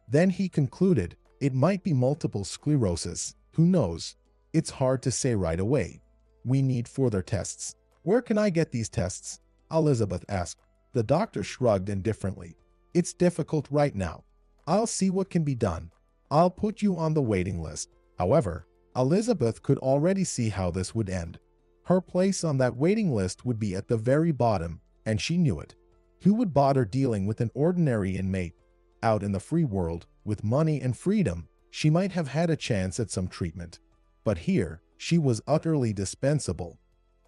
Then he concluded, it might be multiple sclerosis. Who knows? It's hard to say right away. We need further tests. Where can I get these tests? Elizabeth asked. The doctor shrugged indifferently. It's difficult right now. I'll see what can be done. I'll put you on the waiting list. However, Elizabeth could already see how this would end. Her place on that waiting list would be at the very bottom, and she knew it. Who would bother dealing with an ordinary inmate? Out in the free world, with money and freedom, she might have had a chance at some treatment. But here, she was utterly dispensable.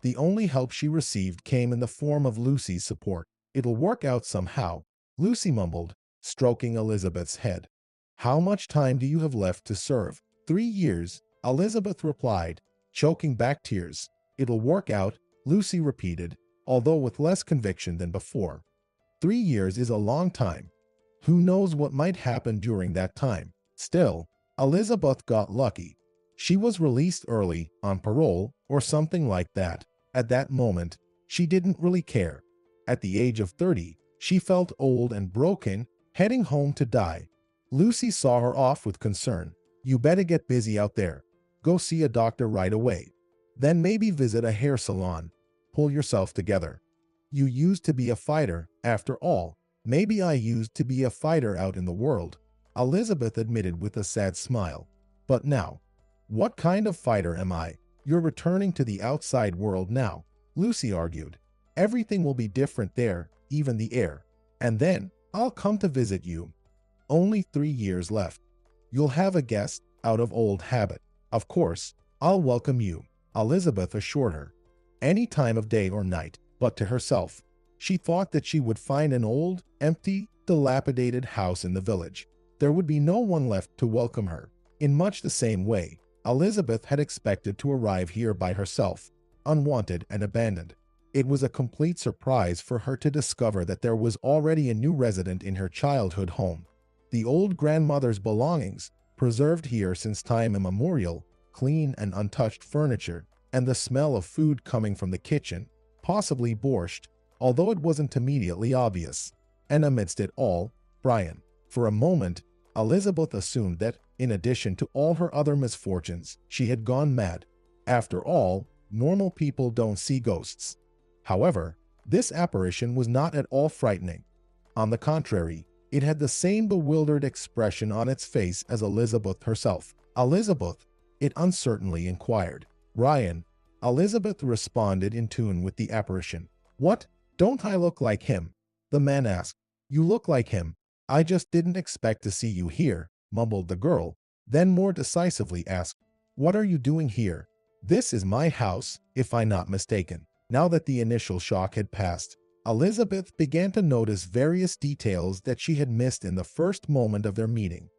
The only help she received came in the form of Lucy's support. It'll work out somehow, Lucy mumbled, stroking Elizabeth's head. How much time do you have left to serve? 3 years, Elizabeth replied, choking back tears. It'll work out, Lucy repeated, although with less conviction than before. 3 years is a long time. Who knows what might happen during that time? Still, Elizabeth got lucky. She was released early, on parole, or something like that. At that moment, she didn't really care. At the age of 30, she felt old and broken, heading home to die. Lucy saw her off with concern. You better get busy out there. Go see a doctor right away. Then maybe visit a hair salon. Pull yourself together. You used to be a fighter, after all. Maybe I used to be a fighter out in the world, Elizabeth admitted with a sad smile. But now, what kind of fighter am I? You're returning to the outside world now, Lucy argued. Everything will be different there, even the air. And then, I'll come to visit you. Only 3 years left. You'll have a guest, out of old habit. Of course, I'll welcome you, Elizabeth assured her. Any time of day or night. But to herself, she thought that she would find an old, empty, dilapidated house in the village. There would be no one left to welcome her. In much the same way, Elizabeth had expected to arrive here by herself, unwanted and abandoned. It was a complete surprise for her to discover that there was already a new resident in her childhood home. The old grandmother's belongings, preserved here since time immemorial, clean and untouched furniture, and the smell of food coming from the kitchen, possibly borscht, although it wasn't immediately obvious. And amidst it all, Brian. For a moment, Elizabeth assumed that, in addition to all her other misfortunes, she had gone mad. After all, normal people don't see ghosts. However, this apparition was not at all frightening. On the contrary, it had the same bewildered expression on its face as Elizabeth herself. Elizabeth, it uncertainly inquired. Brian. Elizabeth responded in tune with the apparition. What? Don't I look like him? The man asked. You look like him. I just didn't expect to see you here, mumbled the girl, then more decisively asked, What are you doing here? This is my house, if I'm not mistaken. Now that the initial shock had passed, Elizabeth began to notice various details that she had missed in the first moment of their meeting.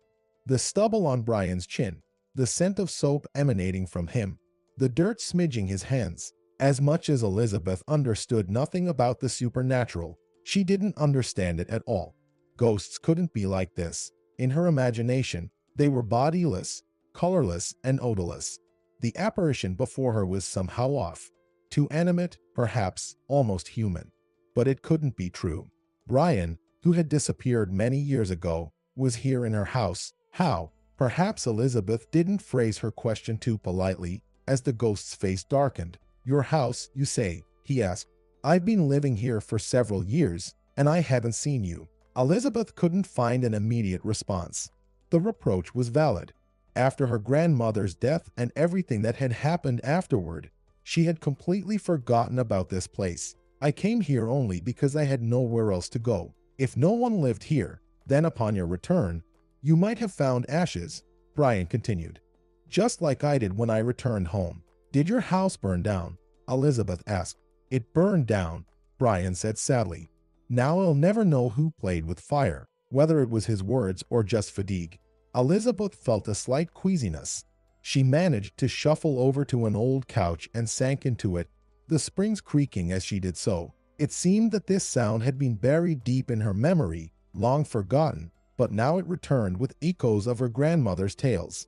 The stubble on Brian's chin, the scent of soap emanating from him, the dirt smidging his hands. As much as Elizabeth understood nothing about the supernatural, she didn't understand it at all. Ghosts couldn't be like this. In her imagination, they were bodiless, colorless, and odorless. The apparition before her was somehow off. Too animate, perhaps almost human. But it couldn't be true. Brian, who had disappeared many years ago, was here in her house. How? Perhaps Elizabeth didn't phrase her question too politely as the ghost's face darkened. Your house, you say? He asked. I've been living here for several years, and I haven't seen you. Elizabeth couldn't find an immediate response. The reproach was valid. After her grandmother's death and everything that had happened afterward, she had completely forgotten about this place. I came here only because I had nowhere else to go. If no one lived here, then upon your return, you might have found ashes, Brian continued. Just like I did when I returned home. Did your house burn down? Elizabeth asked. It burned down, Brian said sadly. Now I'll never know who played with fire, whether it was his words or just fatigue. Elizabeth felt a slight queasiness. She managed to shuffle over to an old couch and sank into it, the springs creaking as she did so. It seemed that this sound had been buried deep in her memory, long forgotten, but now it returned with echoes of her grandmother's tales.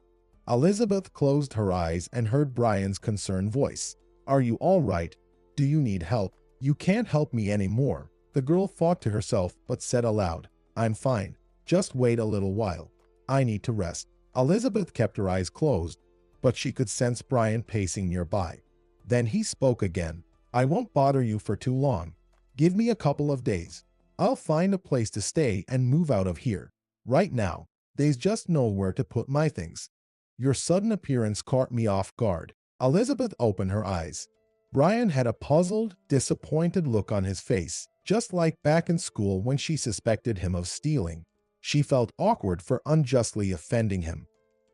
Elizabeth closed her eyes and heard Brian's concerned voice. Are you all right? Do you need help? You can't help me anymore. The girl thought to herself but said aloud, I'm fine. Just wait a little while. I need to rest. Elizabeth kept her eyes closed, but she could sense Brian pacing nearby. Then he spoke again. I won't bother you for too long. Give me a couple of days. I'll find a place to stay and move out of here. Right now, there's just nowhere to put my things. Your sudden appearance caught me off guard. Elizabeth opened her eyes. Brian had a puzzled, disappointed look on his face, just like back in school when she suspected him of stealing. She felt awkward for unjustly offending him.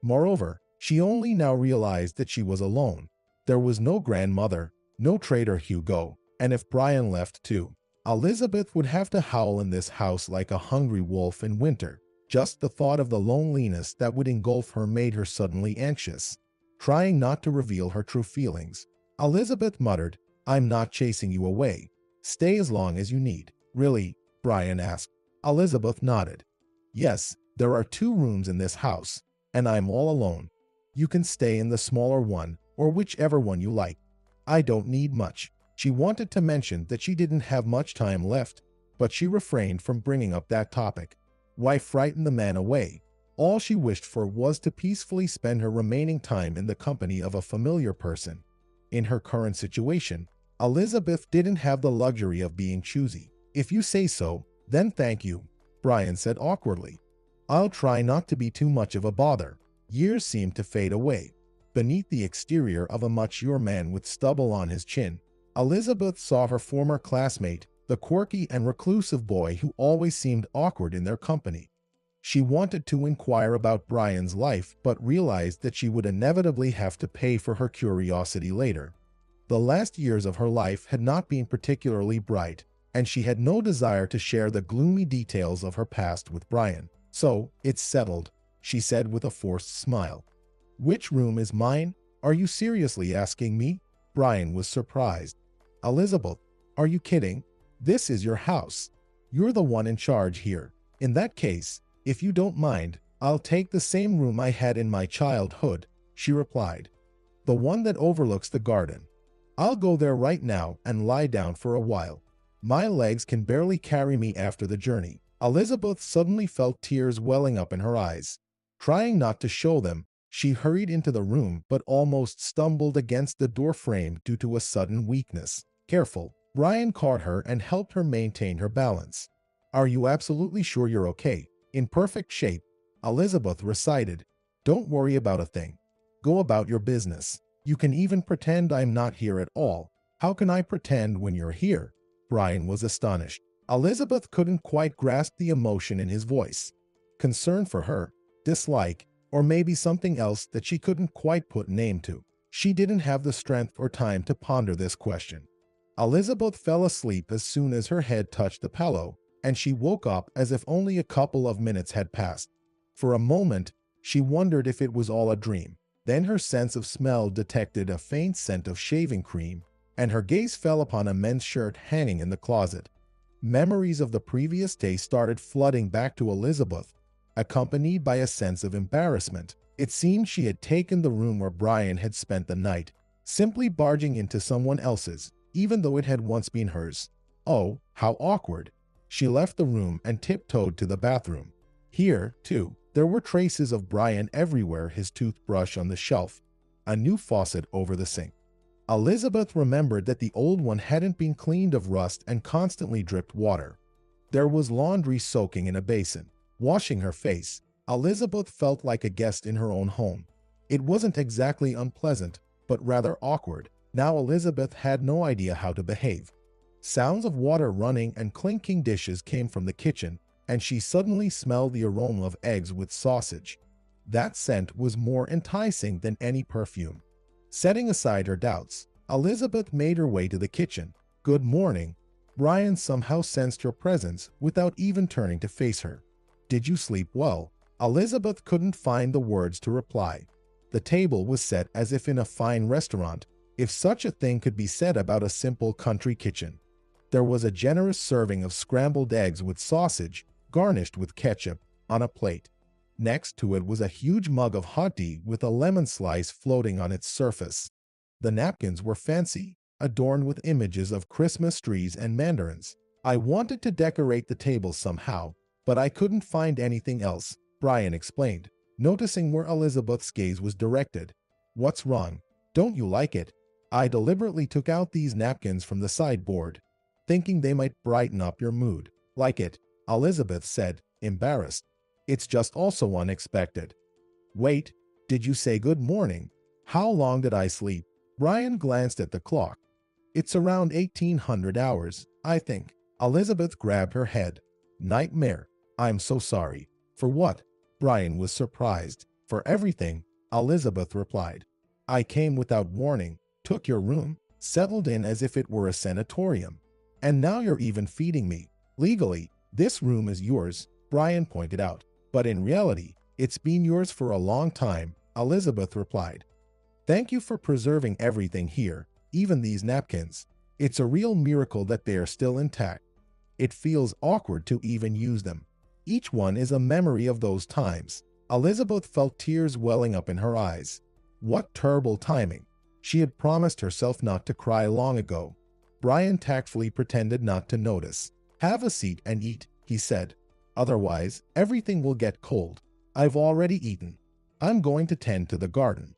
Moreover, she only now realized that she was alone. There was no grandmother, no traitor Hugo, and if Brian left too, Elizabeth would have to howl in this house like a hungry wolf in winter. Just the thought of the loneliness that would engulf her made her suddenly anxious. Trying not to reveal her true feelings, Elizabeth muttered, I'm not chasing you away. Stay as long as you need. Really? Brian asked. Elizabeth nodded. Yes, there are 2 rooms in this house, and I'm all alone. You can stay in the smaller one, or whichever one you like. I don't need much. She wanted to mention that she didn't have much time left, but she refrained from bringing up that topic. Why frighten the man away? All she wished for was to peacefully spend her remaining time in the company of a familiar person. In her current situation, Elizabeth didn't have the luxury of being choosy. If you say so, then thank you, Brian said awkwardly. I'll try not to be too much of a bother. Years seemed to fade away. Beneath the exterior of a mature man with stubble on his chin, Elizabeth saw her former classmate, the quirky and reclusive boy who always seemed awkward in their company. She wanted to inquire about Brian's life, but realized that she would inevitably have to pay for her curiosity later. The last years of her life had not been particularly bright, and she had no desire to share the gloomy details of her past with Brian. So, it's settled, she said with a forced smile. Which room is mine? Are you seriously asking me? Brian was surprised. Elizabeth, are you kidding? This is your house. You're the one in charge here. In that case, if you don't mind, I'll take the same room I had in my childhood, she replied. The one that overlooks the garden. I'll go there right now and lie down for a while. My legs can barely carry me after the journey. Elizabeth suddenly felt tears welling up in her eyes. Trying not to show them, she hurried into the room but almost stumbled against the door frame due to a sudden weakness. Careful, Brian caught her and helped her maintain her balance. Are you absolutely sure you're okay? In perfect shape, Elizabeth recited. Don't worry about a thing. Go about your business. You can even pretend I'm not here at all. How can I pretend when you're here? Brian was astonished. Elizabeth couldn't quite grasp the emotion in his voice. Concern for her, dislike, or maybe something else that she couldn't quite put name to. She didn't have the strength or time to ponder this question. Elizabeth fell asleep as soon as her head touched the pillow, and she woke up as if only a couple of minutes had passed. For a moment, she wondered if it was all a dream. Then her sense of smell detected a faint scent of shaving cream, and her gaze fell upon a men's shirt hanging in the closet. Memories of the previous day started flooding back to Elizabeth, accompanied by a sense of embarrassment. It seemed she had taken the room where Brian had spent the night, simply barging into someone else's, even though it had once been hers. Oh, how awkward! She left the room and tiptoed to the bathroom. Here, too, there were traces of Brian everywhere, his toothbrush on the shelf, a new faucet over the sink. Elizabeth remembered that the old one hadn't been cleaned of rust and constantly dripped water. There was laundry soaking in a basin. Washing her face, Elizabeth felt like a guest in her own home. It wasn't exactly unpleasant, but rather awkward. Now Elizabeth had no idea how to behave. Sounds of water running and clinking dishes came from the kitchen, and she suddenly smelled the aroma of eggs with sausage. That scent was more enticing than any perfume. Setting aside her doubts, Elizabeth made her way to the kitchen. "Good morning." Brian somehow sensed her presence without even turning to face her. "Did you sleep well?" Elizabeth couldn't find the words to reply. The table was set as if in a fine restaurant, if such a thing could be said about a simple country kitchen. There was a generous serving of scrambled eggs with sausage, garnished with ketchup, on a plate. Next to it was a huge mug of hot tea with a lemon slice floating on its surface. The napkins were fancy, adorned with images of Christmas trees and mandarins. "I wanted to decorate the table somehow, but I couldn't find anything else," Brian explained, noticing where Elizabeth's gaze was directed. "What's wrong? Don't you like it?" "I deliberately took out these napkins from the sideboard, thinking they might brighten up your mood." "Like it," Elizabeth said, embarrassed. "It's just also unexpected." "Wait, did you say good morning? How long did I sleep?" Brian glanced at the clock. "It's around 1800 hours, I think." Elizabeth grabbed her head. "Nightmare. I'm so sorry." "For what?" Brian was surprised. "For everything," Elizabeth replied. "I came without warning, took your room, settled in as if it were a sanatorium. And now you're even feeding me. Legally, this room is yours," Brian pointed out. "But in reality, it's been yours for a long time," Elizabeth replied. "Thank you for preserving everything here, even these napkins. It's a real miracle that they are still intact. It feels awkward to even use them. Each one is a memory of those times." Elizabeth felt tears welling up in her eyes. What terrible timing. She had promised herself not to cry long ago. Brian tactfully pretended not to notice. "Have a seat and eat," he said. "Otherwise, everything will get cold. I've already eaten. I'm going to tend to the garden.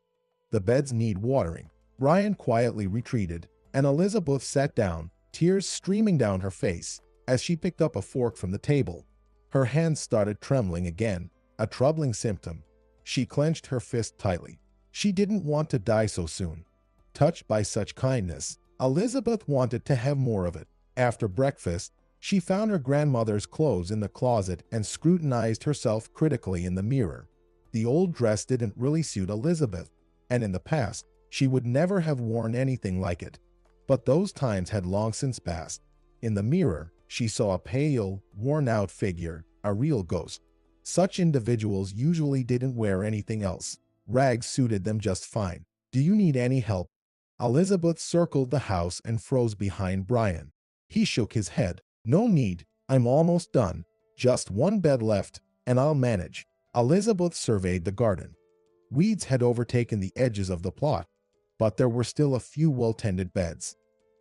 The beds need watering." Brian quietly retreated, and Elizabeth sat down, tears streaming down her face, as she picked up a fork from the table. Her hands started trembling again, a troubling symptom. She clenched her fist tightly. She didn't want to die so soon. Touched by such kindness, Elizabeth wanted to have more of it. After breakfast, she found her grandmother's clothes in the closet and scrutinized herself critically in the mirror. The old dress didn't really suit Elizabeth, and in the past, she would never have worn anything like it. But those times had long since passed. In the mirror, she saw a pale, worn-out figure, a real ghost. Such individuals usually didn't wear anything else. Rags suited them just fine. "Do you need any help?" Elizabeth circled the house and froze behind Brian. He shook his head. "No need. I'm almost done. Just one bed left, and I'll manage." Elizabeth surveyed the garden. Weeds had overtaken the edges of the plot, but there were still a few well-tended beds.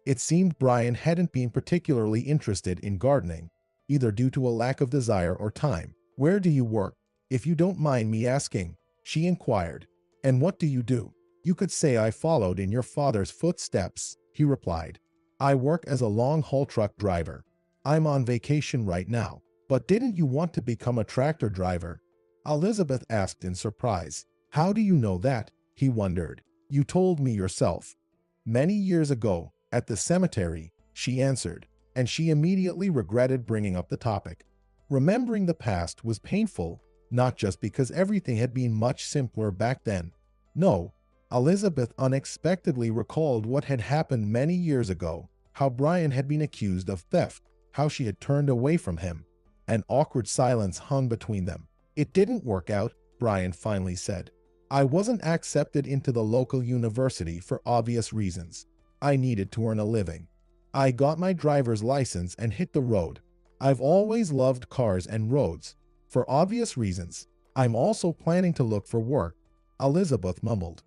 It seemed Brian hadn't been particularly interested in gardening, either due to a lack of desire or time. "Where do you work, if you don't mind me asking?" she inquired. "And what do you do?" "You could say I followed in your father's footsteps," he replied. "I work as a long-haul truck driver. I'm on vacation right now." "But didn't you want to become a tractor driver?" Elizabeth asked in surprise. "How do you know that?" he wondered. "You told me yourself." "Many years ago, at the cemetery," she answered, and she immediately regretted bringing up the topic. Remembering the past was painful, not just because everything had been much simpler back then. No, Elizabeth unexpectedly recalled what had happened many years ago, how Brian had been accused of theft, how she had turned away from him. An awkward silence hung between them. "It didn't work out," Brian finally said. "I wasn't accepted into the local university for obvious reasons. I needed to earn a living. I got my driver's license and hit the road. I've always loved cars and roads. For obvious reasons, I'm also planning to look for work," Elizabeth mumbled.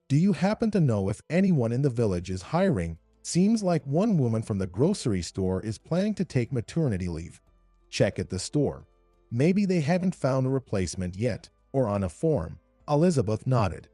"Do you happen to know if anyone in the village is hiring? Seems like one woman from the grocery store is planning to take maternity leave." "Check at the store. Maybe they hadn't found a replacement yet, or on a form. Elizabeth nodded.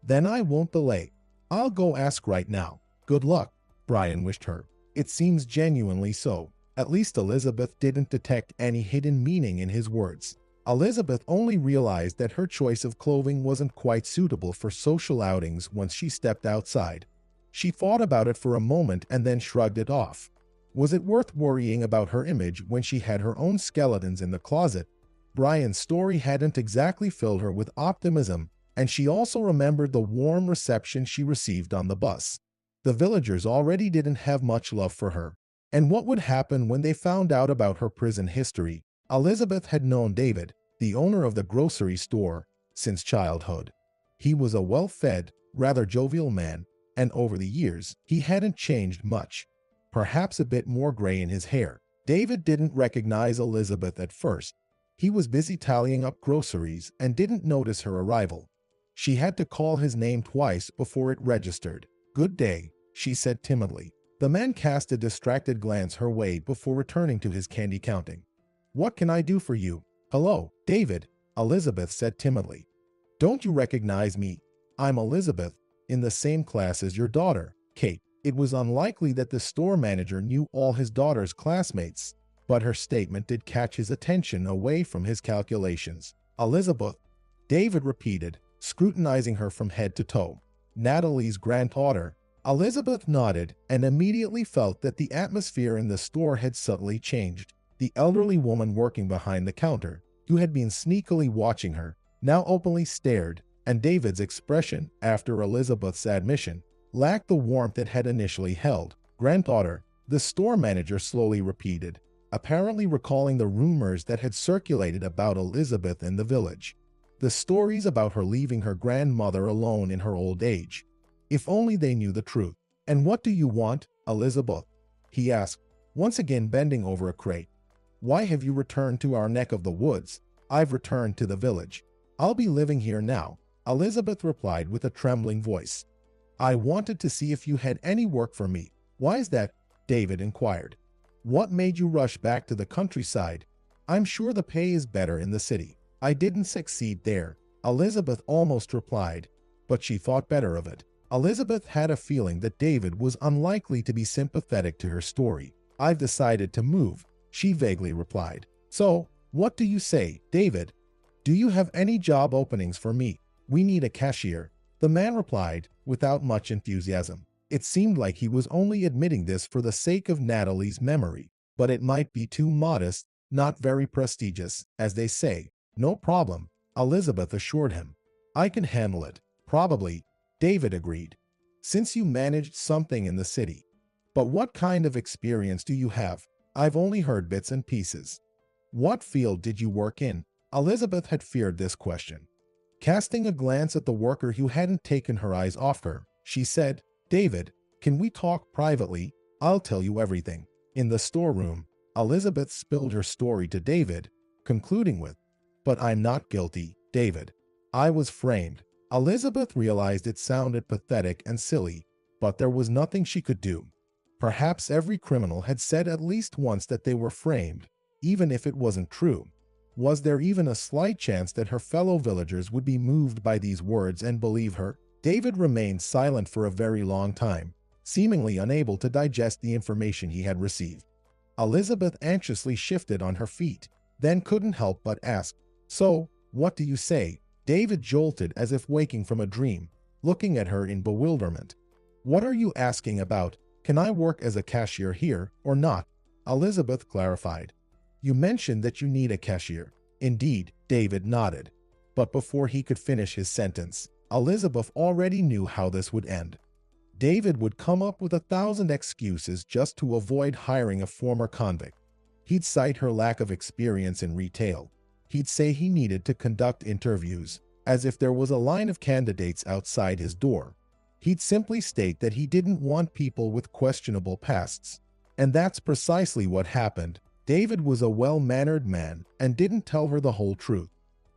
Then I won't delay. I'll go ask right now. Good luck, Brian wished her. It seems genuinely so. At least Elizabeth didn't detect any hidden meaning in his words. Elizabeth only realized that her choice of clothing wasn't quite suitable for social outings once she stepped outside. She thought about it for a moment and then shrugged it off. Was it worth worrying about her image when she had her own skeletons in the closet? Brian's story hadn't exactly filled her with optimism, and she also remembered the warm reception she received on the bus. The villagers already didn't have much love for her. And what would happen when they found out about her prison history? Elizabeth had known David, the owner of the grocery store, since childhood. He was a well-fed, rather jovial man, and over the years, he hadn't changed much. Perhaps a bit more gray in his hair. David didn't recognize Elizabeth at first. He was busy tallying up groceries and didn't notice her arrival. She had to call his name twice before it registered. "Good day," she said timidly. The man cast a distracted glance her way before returning to his candy counting. "What can I do for you?" "Hello, David," Elizabeth said timidly. "Don't you recognize me? I'm Elizabeth, in the same class as your daughter, Kate." It was unlikely that the store manager knew all his daughter's classmates, but her statement did catch his attention away from his calculations. "Elizabeth," David repeated, scrutinizing her from head to toe. "Natalie's granddaughter." Elizabeth nodded and immediately felt that the atmosphere in the store had subtly changed. The elderly woman working behind the counter, who had been sneakily watching her, now openly stared, and David's expression, after Elizabeth's admission, lacked the warmth it had initially held. "Granddaughter," the store manager slowly repeated, apparently recalling the rumors that had circulated about Elizabeth in the village. The stories about her leaving her grandmother alone in her old age. If only they knew the truth. "And what do you want, Elizabeth?" he asked, once again bending over a crate. "Why have you returned to our neck of the woods?" "I've returned to the village. I'll be living here now," Elizabeth replied with a trembling voice. "I wanted to see if you had any work for me." "Why is that?" David inquired. "What made you rush back to the countryside? I'm sure the pay is better in the city." "I didn't succeed there," Elizabeth almost replied, but she thought better of it. Elizabeth had a feeling that David was unlikely to be sympathetic to her story. "I've decided to move," she vaguely replied. "So, what do you say, David? Do you have any job openings for me? We need a cashier," the man replied, without much enthusiasm. It seemed like he was only admitting this for the sake of Natalie's memory, but it might be too modest, not very prestigious, as they say. "No problem," Elizabeth assured him. "I can handle it." "Probably," David agreed, "since you managed something in the city. But what kind of experience do you have? I've only heard bits and pieces." "What field did you work in?" Elizabeth had feared this question. Casting a glance at the worker who hadn't taken her eyes off her, she said, "David, can we talk privately? I'll tell you everything." In the storeroom, Elizabeth spilled her story to David, concluding with, "But I'm not guilty, David. I was framed." Elizabeth realized it sounded pathetic and silly, but there was nothing she could do. Perhaps every criminal had said at least once that they were framed, even if it wasn't true. Was there even a slight chance that her fellow villagers would be moved by these words and believe her? David remained silent for a very long time, seemingly unable to digest the information he had received. Elizabeth anxiously shifted on her feet, then couldn't help but ask, "So, what do you say?" David jolted as if waking from a dream, looking at her in bewilderment. "What are you asking about? Can I work as a cashier here or not?" Elizabeth clarified. "You mentioned that you need a cashier." "Indeed," David nodded. But before he could finish his sentence, Elizabeth already knew how this would end. David would come up with 1,000 excuses just to avoid hiring a former convict. He'd cite her lack of experience in retail. He'd say he needed to conduct interviews, as if there was a line of candidates outside his door. He'd simply state that he didn't want people with questionable pasts. And that's precisely what happened. David was a well-mannered man and didn't tell her the whole truth.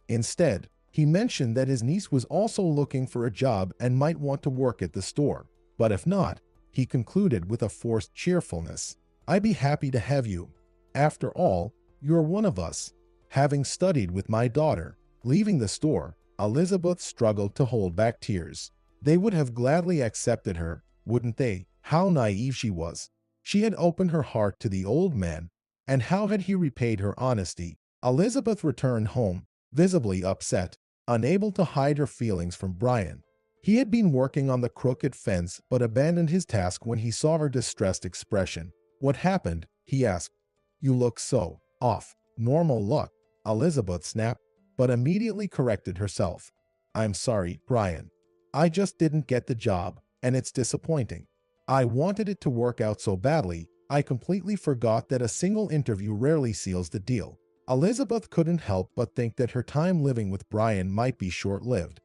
Instead, he mentioned that his niece was also looking for a job and might want to work at the store. But if not, he concluded with a forced cheerfulness, "I'd be happy to have you. After all, you're one of us." having studied with my daughter. Leaving the store, Elizabeth struggled to hold back tears. They would have gladly accepted her, wouldn't they? How naive she was. She had opened her heart to the old man, and how had he repaid her honesty? Elizabeth returned home, visibly upset, unable to hide her feelings from Brian. He had been working on the crooked fence but abandoned his task when he saw her distressed expression. "What happened?" he asked. "You look so off." "Normal luck," Elizabeth snapped, but immediately corrected herself. "I'm sorry, Brian. I just didn't get the job, and it's disappointing. I wanted it to work out so badly, I completely forgot that a single interview rarely seals the deal." Elizabeth couldn't help but think that her time living with Brian might be short-lived.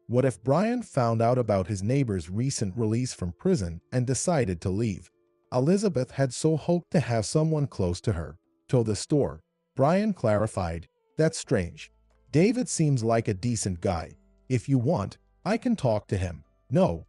What if Brian found out about his neighbor's recent release from prison and decided to leave? Elizabeth had so hoped to have someone close to her. To the store, Brian clarified, "That's strange. David seems like a decent guy. If you want, I can talk to him." No,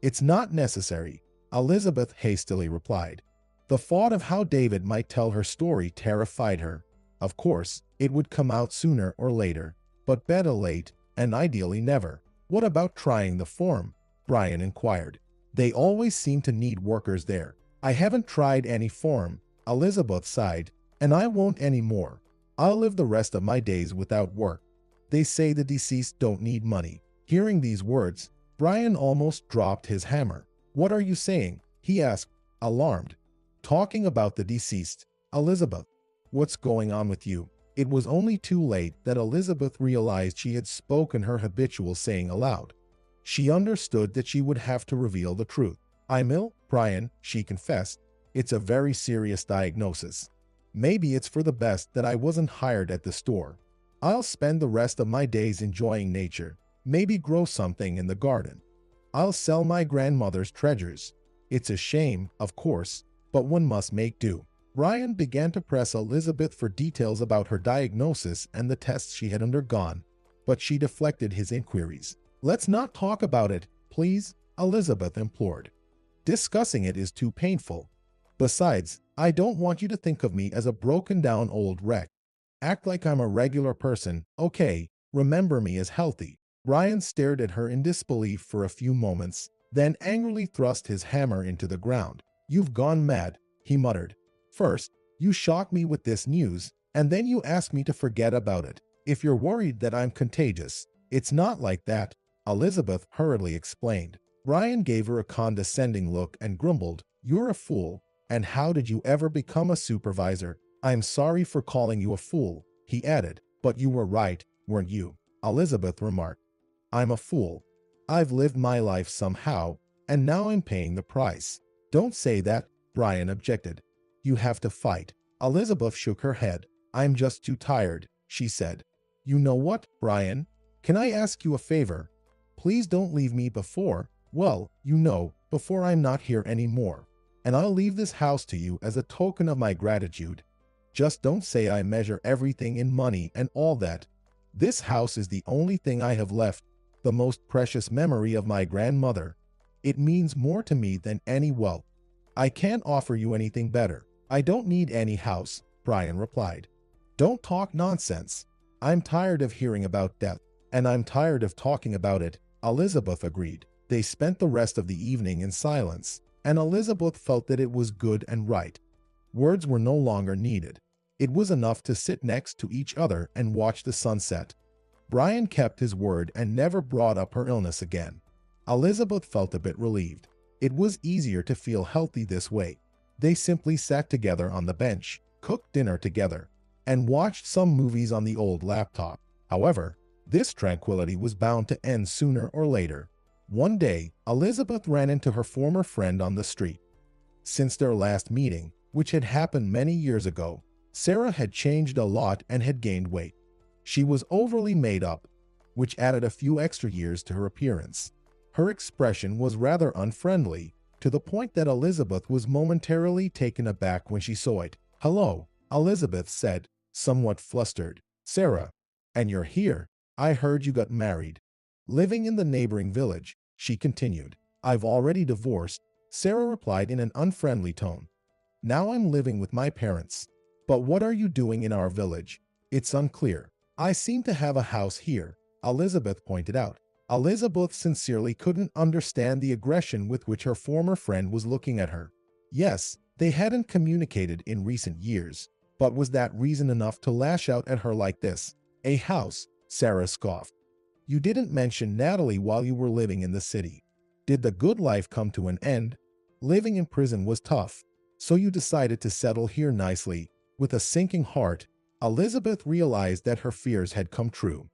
it's not necessary," Elizabeth hastily replied. The thought of how David might tell her story terrified her. Of course, it would come out sooner or later, but better late, and ideally never. "What about trying the form?" Brian inquired. "They always seem to need workers there." "I haven't tried any form," Elizabeth sighed, "and I won't anymore. I'll live the rest of my days without work. They say the deceased don't need money." Hearing these words, Brian almost dropped his hammer. "What are you saying?" he asked, alarmed. "Talking about the deceased, Elizabeth. What's going on with you?" It was only too late that Elizabeth realized she had spoken her habitual saying aloud. She understood that she would have to reveal the truth. "I'm ill, Brian," she confessed. "It's a very serious diagnosis. Maybe it's for the best that I wasn't hired at the store. I'll spend the rest of my days enjoying nature, maybe grow something in the garden. I'll sell my grandmother's treasures. It's a shame, of course, but one must make do." Brian began to press Elizabeth for details about her diagnosis and the tests she had undergone, but she deflected his inquiries. "Let's not talk about it, please," Elizabeth implored. "Discussing it is too painful. Besides, I don't want you to think of me as a broken-down old wreck. Act like I'm a regular person, okay? Remember me as healthy." Brian stared at her in disbelief for a few moments, then angrily thrust his hammer into the ground. "You've gone mad," he muttered. "First, you shock me with this news, and then you ask me to forget about it. If you're worried that I'm contagious, it's not like that," Elizabeth hurriedly explained. Brian gave her a condescending look and grumbled, "You're a fool, and how did you ever become a supervisor?" "I'm sorry for calling you a fool," he added, "but you were right, weren't you?" Elizabeth remarked. "I'm a fool. I've lived my life somehow, and now I'm paying the price." "Don't say that," Brian objected. "You have to fight." Elizabeth shook her head. "I'm just too tired," she said. "You know what, Brian? Can I ask you a favor? Please don't leave me before I'm not here anymore. And I'll leave this house to you as a token of my gratitude. Just don't say I measure everything in money and all that. This house is the only thing I have left, the most precious memory of my grandmother. It means more to me than any wealth. I can't offer you anything better." "I don't need any house," Brian replied. "Don't talk nonsense. I'm tired of hearing about death, and I'm tired of talking about it," Elizabeth agreed. They spent the rest of the evening in silence, and Elizabeth felt that it was good and right. Words were no longer needed. It was enough to sit next to each other and watch the sunset. Brian kept his word and never brought up her illness again. Elizabeth felt a bit relieved. It was easier to feel healthy this way. They simply sat together on the bench, cooked dinner together, and watched some movies on the old laptop. However, this tranquility was bound to end sooner or later. One day, Elizabeth ran into her former friend on the street. Since their last meeting, which had happened many years ago, Sarah had changed a lot and had gained weight. She was overly made up, which added a few extra years to her appearance. Her expression was rather unfriendly, to the point that Elizabeth was momentarily taken aback when she saw it. "Hello," Elizabeth said, somewhat flustered. "Sarah, and you're here? I heard you got married." "Living in the neighboring village," she continued. "I've already divorced," Sarah replied in an unfriendly tone. "Now I'm living with my parents." "But what are you doing in our village?" It's unclear. I seem to have a house here, Elizabeth pointed out. Elizabeth sincerely couldn't understand the aggression with which her former friend was looking at her. Yes, they hadn't communicated in recent years, but was that reason enough to lash out at her like this? A house, Sarah scoffed. You didn't mention Natalie while you were living in the city. Did the good life come to an end? Living in prison was tough, so you decided to settle here nicely. With a sinking heart, Elizabeth realized that her fears had come true.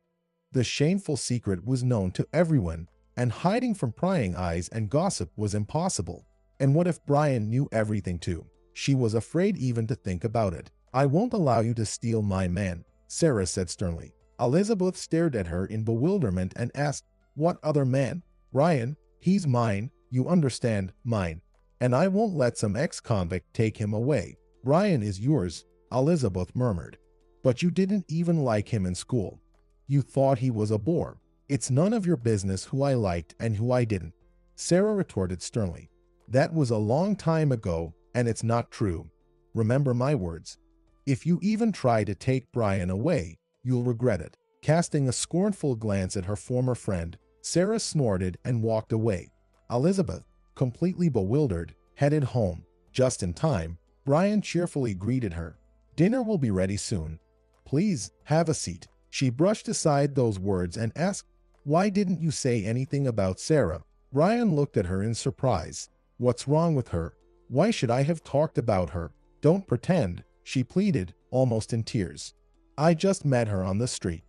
The shameful secret was known to everyone, and hiding from prying eyes and gossip was impossible. And what if Brian knew everything too? She was afraid even to think about it. I won't allow you to steal my man, Sarah said sternly. Elizabeth stared at her in bewilderment and asked, What other man? Brian, he's mine, you understand, mine. And I won't let some ex-convict take him away. Brian is yours, Elizabeth murmured. But you didn't even like him in school. You thought he was a bore. It's none of your business who I liked and who I didn't, Sarah retorted sternly. That was a long time ago, and it's not true. Remember my words. If you even try to take Brian away, you'll regret it. Casting a scornful glance at her former friend, Sarah snorted and walked away. Elizabeth, completely bewildered, headed home. Just in time, Brian cheerfully greeted her. Dinner will be ready soon. Please, have a seat. She brushed aside those words and asked, Why didn't you say anything about Sarah? Brian looked at her in surprise. What's wrong with her? Why should I have talked about her? Don't pretend, she pleaded, almost in tears. I just met her on the street.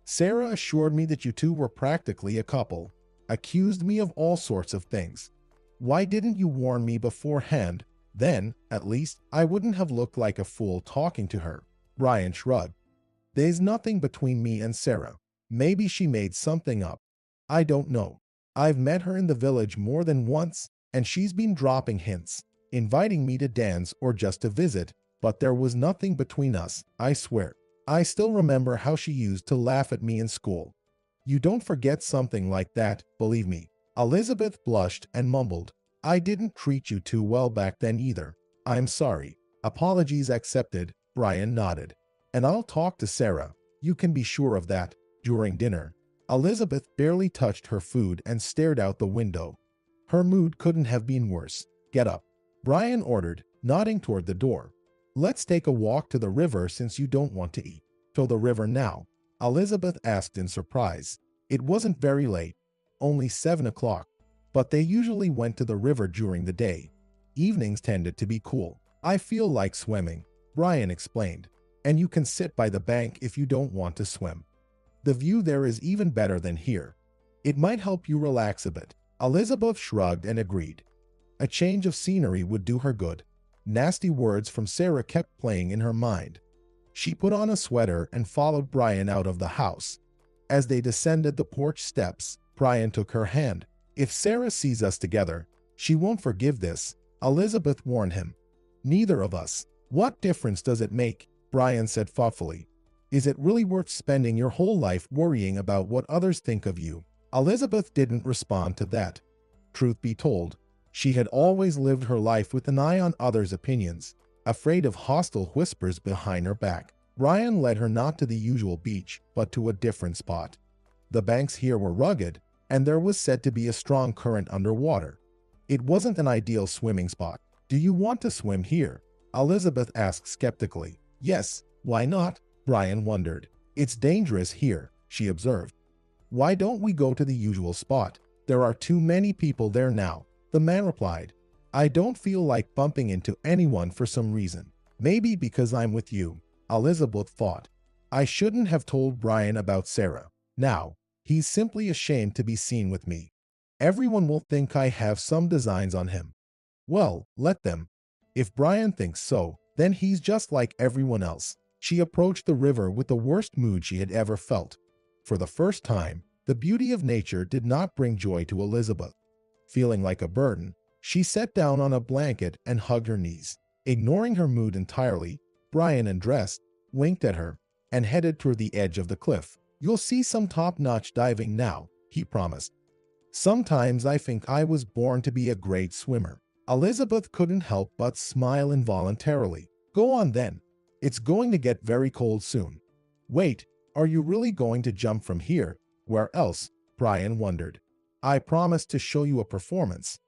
Sarah assured me that you two were practically a couple, accused me of all sorts of things. Why didn't you warn me beforehand? Then, at least, I wouldn't have looked like a fool talking to her. Brian shrugged. There's nothing between me and Sarah. Maybe she made something up. I don't know. I've met her in the village more than once, and she's been dropping hints, inviting me to dance or just to visit, but there was nothing between us, I swear. I still remember how she used to laugh at me in school. You don't forget something like that, believe me. Elizabeth blushed and mumbled. I didn't treat you too well back then either. I'm sorry. Apologies accepted, Brian nodded. And I'll talk to Sarah. You can be sure of that. During dinner, Elizabeth barely touched her food and stared out the window. Her mood couldn't have been worse. Get up, Brian ordered, nodding toward the door. Let's take a walk to the river since you don't want to eat. To the river now? Elizabeth asked in surprise. It wasn't very late, only 7 o'clock, but they usually went to the river during the day. Evenings tended to be cool. I feel like swimming, Brian explained. And you can sit by the bank if you don't want to swim. The view there is even better than here. It might help you relax a bit. Elizabeth shrugged and agreed. A change of scenery would do her good. Nasty words from Sarah kept playing in her mind. She put on a sweater and followed Brian out of the house. As they descended the porch steps, Brian took her hand. If Sarah sees us together, she won't forgive this, Elizabeth warned him. Neither of us. What difference does it make? Brian said thoughtfully. Is it really worth spending your whole life worrying about what others think of you? Elizabeth didn't respond to that. Truth be told, she had always lived her life with an eye on others' opinions, afraid of hostile whispers behind her back. Brian led her not to the usual beach, but to a different spot. The banks here were rugged, and there was said to be a strong current underwater. It wasn't an ideal swimming spot. Do you want to swim here? Elizabeth asked skeptically. Yes, why not? Brian wondered. It's dangerous here, she observed. Why don't we go to the usual spot? There are too many people there now, the man replied. I don't feel like bumping into anyone for some reason. Maybe because I'm with you, Elizabeth thought. I shouldn't have told Brian about Sarah. Now, he's simply ashamed to be seen with me. Everyone will think I have some designs on him. Well, let them. If Brian thinks so, then he's just like everyone else. She approached the river with the worst mood she had ever felt. For the first time, the beauty of nature did not bring joy to Elizabeth. Feeling like a burden, she sat down on a blanket and hugged her knees. Ignoring her mood entirely, Brian undressed, winked at her, and headed toward the edge of the cliff. You'll see some top-notch diving now, he promised. Sometimes I think I was born to be a great swimmer. Elizabeth couldn't help but smile involuntarily. Go on then. It's going to get very cold soon. Wait, are you really going to jump from here? Where else? Brian wondered. I promised to show you a performance.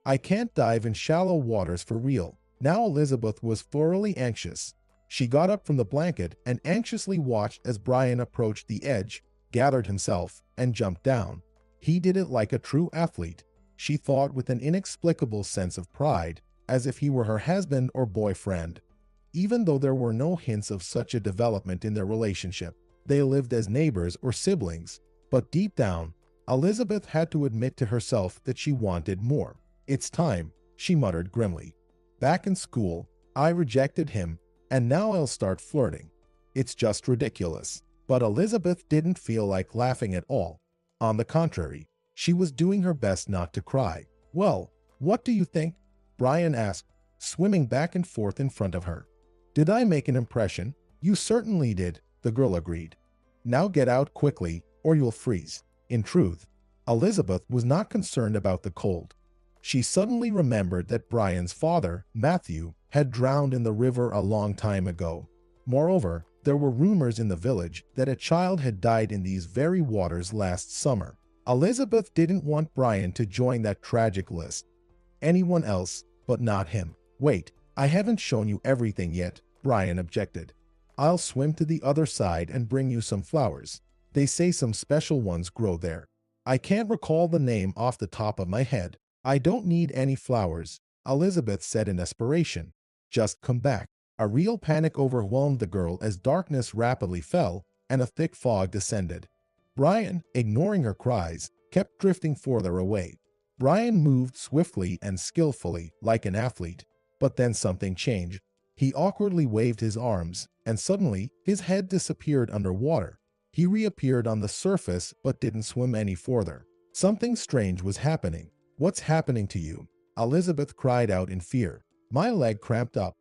I can't dive in shallow waters for real. Now Elizabeth was thoroughly anxious. She got up from the blanket and anxiously watched as Brian approached the edge, gathered himself, and jumped down. He did it like a true athlete, she thought with an inexplicable sense of pride, as if he were her husband or boyfriend. Even though there were no hints of such a development in their relationship, they lived as neighbors or siblings. But deep down, Elizabeth had to admit to herself that she wanted more. It's time, she muttered grimly. Back in school, I rejected him, and now I'll start flirting. It's just ridiculous. But Elizabeth didn't feel like laughing at all. On the contrary, she was doing her best not to cry. Well, what do you think? Brian asked, swimming back and forth in front of her. Did I make an impression? You certainly did, the girl agreed. Now get out quickly, or you'll freeze. In truth, Elizabeth was not concerned about the cold. She suddenly remembered that Brian's father, Matthew, had drowned in the river a long time ago. Moreover, there were rumors in the village that a child had died in these very waters last summer. Elizabeth didn't want Brian to join that tragic list. Anyone else, but not him. Wait, I haven't shown you everything yet, Brian objected. I'll swim to the other side and bring you some flowers. They say some special ones grow there. I can't recall the name off the top of my head. I don't need any flowers, Elizabeth said in desperation. Just come back. A real panic overwhelmed the girl as darkness rapidly fell and a thick fog descended. Brian, ignoring her cries, kept drifting further away. Brian moved swiftly and skillfully, like an athlete. But then something changed. He awkwardly waved his arms, and suddenly his head disappeared underwater. He reappeared on the surface but didn't swim any further. Something strange was happening. What's happening to you? Elizabeth cried out in fear. My leg cramped up.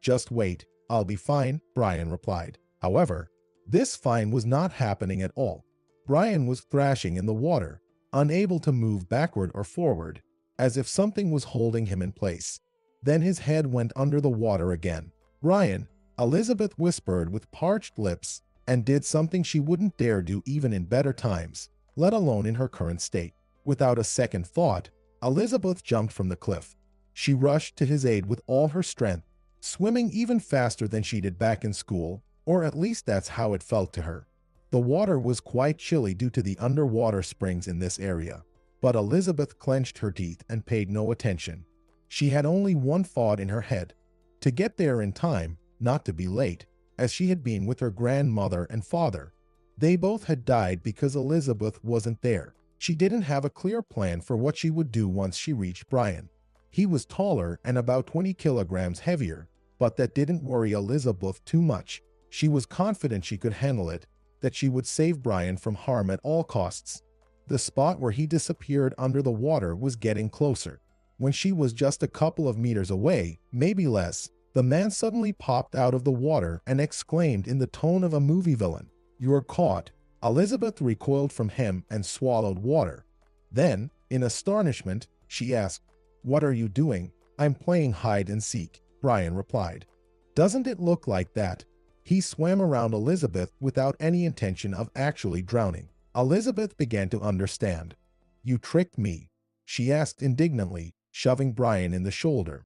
Just wait, I'll be fine, Brian replied. However, this fine was not happening at all. Brian was thrashing in the water, unable to move backward or forward, as if something was holding him in place. Then his head went under the water again. Brian, Elizabeth whispered with parched lips, and did something she wouldn't dare do even in better times, let alone in her current state. Without a second thought, Elizabeth jumped from the cliff. She rushed to his aid with all her strength, swimming even faster than she did back in school, or at least that's how it felt to her. The water was quite chilly due to the underwater springs in this area, but Elizabeth clenched her teeth and paid no attention. She had only one thought in her head: to get there in time, not to be late, as she had been with her grandmother and father. They both had died because Elizabeth wasn't there. She didn't have a clear plan for what she would do once she reached Brian. He was taller and about 20 kilograms heavier, but that didn't worry Elizabeth too much. She was confident she could handle it, that she would save Brian from harm at all costs. The spot where he disappeared under the water was getting closer. When she was just a couple of meters away, maybe less, the man suddenly popped out of the water and exclaimed in the tone of a movie villain, "You're caught." Elizabeth recoiled from him and swallowed water. Then, in astonishment, she asked, "What are you doing?" "I'm playing hide and seek," Brian replied. "Doesn't it look like that?" He swam around Elizabeth without any intention of actually drowning. Elizabeth began to understand. "You tricked me," she asked indignantly, shoving Brian in the shoulder.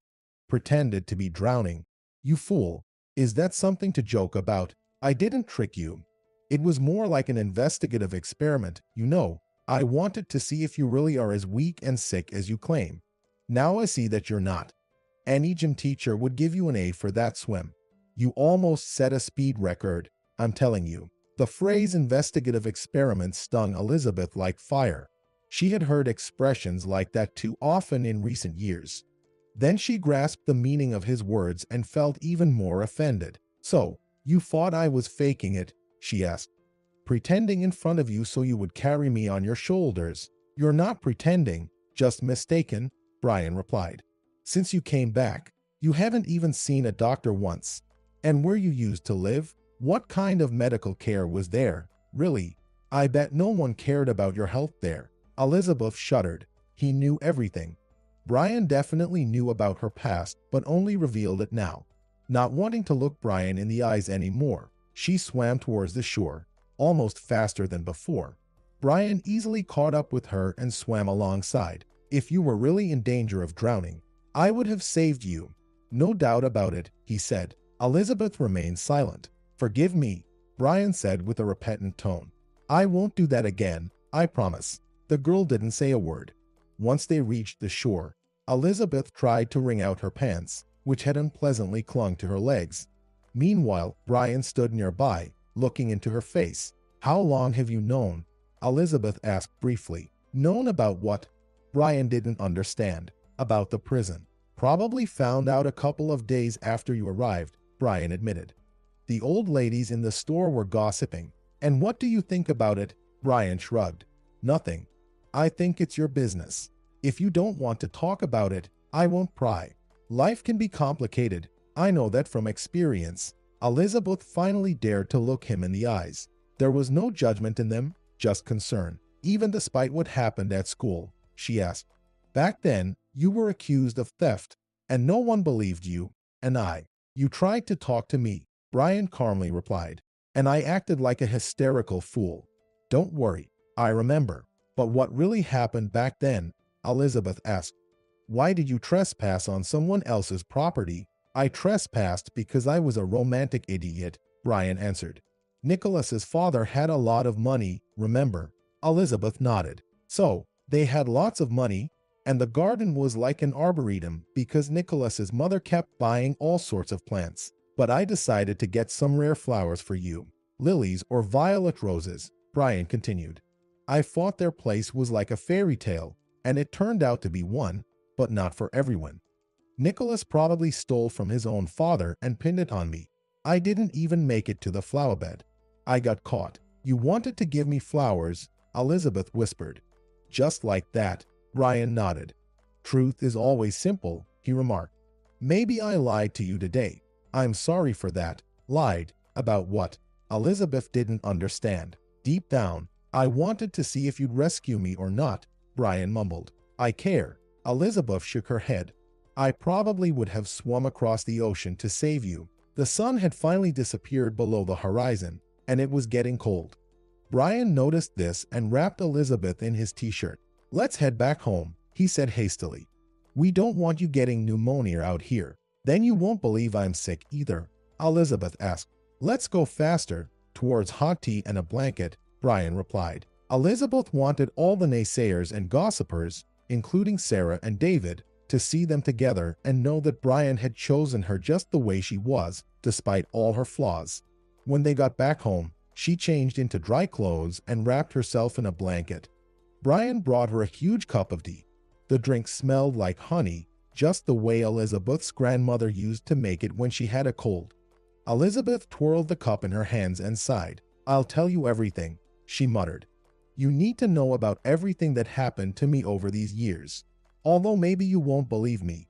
"Pretended to be drowning. You fool. Is that something to joke about? I didn't trick you. It was more like an investigative experiment, you know. I wanted to see if you really are as weak and sick as you claim. Now I see that you're not. Any gym teacher would give you an A for that swim. You almost set a speed record, I'm telling you." The phrase investigative experiment stung Elizabeth like fire. She had heard expressions like that too often in recent years. Then she grasped the meaning of his words and felt even more offended. "So, you thought I was faking it?" she asked. "Pretending in front of you so you would carry me on your shoulders." "You're not pretending, just mistaken," Brian replied. "Since you came back, you haven't even seen a doctor once. And where you used to live? What kind of medical care was there? Really, I bet no one cared about your health there." Elizabeth shuddered. He knew everything. Brian definitely knew about her past, but only revealed it now. Not wanting to look Brian in the eyes anymore, She swam towards the shore, almost faster than before. Brian easily caught up with her and swam alongside. "If you were really in danger of drowning, I would have saved you." "No doubt about it," he said. Elizabeth remained silent. "Forgive me," Brian said with a repentant tone. "I won't do that again, I promise." The girl didn't say a word. Once they reached the shore, Elizabeth tried to wring out her pants, which had unpleasantly clung to her legs. Meanwhile, Brian stood nearby, looking into her face. "How long have you known?" Elizabeth asked briefly. "Known about what?" Brian didn't understand. "About the prison. Probably found out a couple of days after you arrived," Brian admitted. "The old ladies in the store were gossiping. And what do you think about it?" Brian shrugged. "Nothing. I think it's your business. If you don't want to talk about it, I won't pry. Life can be complicated. I know that from experience." Elizabeth finally dared to look him in the eyes. There was no judgment in them, just concern. "Even despite what happened at school?" she asked. "Back then, you were accused of theft, and no one believed you, and you tried to talk to me," Brian calmly replied, "and I acted like a hysterical fool." "Don't worry, I remember. But what really happened back then?" Elizabeth asked. "Why did you trespass on someone else's property?" "I trespassed because I was a romantic idiot," Brian answered. "Nicholas's father had a lot of money, remember?" Elizabeth nodded. "So, they had lots of money, and the garden was like an arboretum because Nicholas's mother kept buying all sorts of plants. But I decided to get some rare flowers for you. Lilies or violet roses," Brian continued. "I thought their place was like a fairy tale, and it turned out to be one, but not for everyone. Nicholas probably stole from his own father and pinned it on me. I didn't even make it to the flower bed. I got caught." "You wanted to give me flowers," Elizabeth whispered. "Just like that," Brian nodded. "Truth is always simple," he remarked. "Maybe I lied to you today. I'm sorry for that." "Lied? About what?" Elizabeth didn't understand. "Deep down, I wanted to see if you'd rescue me or not," Brian mumbled. "I care." Elizabeth shook her head. "I probably would have swum across the ocean to save you." The sun had finally disappeared below the horizon, and it was getting cold. Brian noticed this and wrapped Elizabeth in his t-shirt. "Let's head back home," he said hastily. "We don't want you getting pneumonia out here." "Then you won't believe I'm sick either," Elizabeth asked. "Let's go faster." "Towards hot tea and a blanket," Brian replied. Elizabeth wanted all the naysayers and gossipers, including Sarah and David, to see them together and know that Brian had chosen her just the way she was, despite all her flaws. When they got back home, she changed into dry clothes and wrapped herself in a blanket. Brian brought her a huge cup of tea. The drink smelled like honey, just the way Elizabeth's grandmother used to make it when she had a cold. Elizabeth twirled the cup in her hands and sighed. "I'll tell you everything," she muttered. "You need to know about everything that happened to me over these years. Although maybe you won't believe me.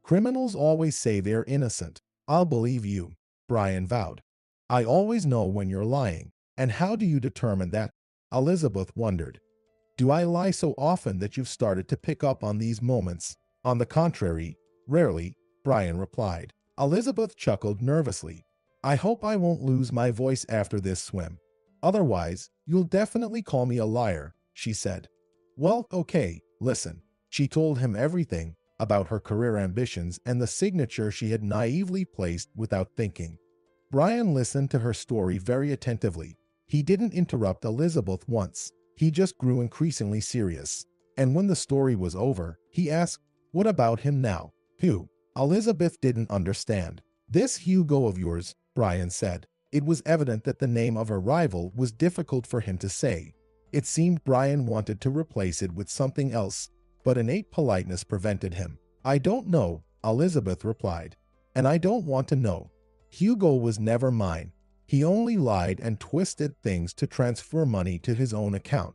Criminals always say they're innocent." "I'll believe you," Brian vowed. "I always know when you're lying." "And how do you determine that?" Elizabeth wondered. "Do I lie so often that you've started to pick up on these moments?" "On the contrary, rarely," Brian replied. Elizabeth chuckled nervously. "I hope I won't lose my voice after this swim. Otherwise, you'll definitely call me a liar," she said. "Well, okay, listen." She told him everything about her career ambitions and the signature she had naively placed without thinking. Brian listened to her story very attentively. He didn't interrupt Elizabeth once. He just grew increasingly serious. And when the story was over, he asked, "What about him now?" "Who?" Elizabeth didn't understand. "This Hugo of yours," Brian said. It was evident that the name of her rival was difficult for him to say. It seemed Brian wanted to replace it with something else, but innate politeness prevented him. "I don't know," Elizabeth replied. "And I don't want to know. Hugo was never mine. He only lied and twisted things to transfer money to his own account.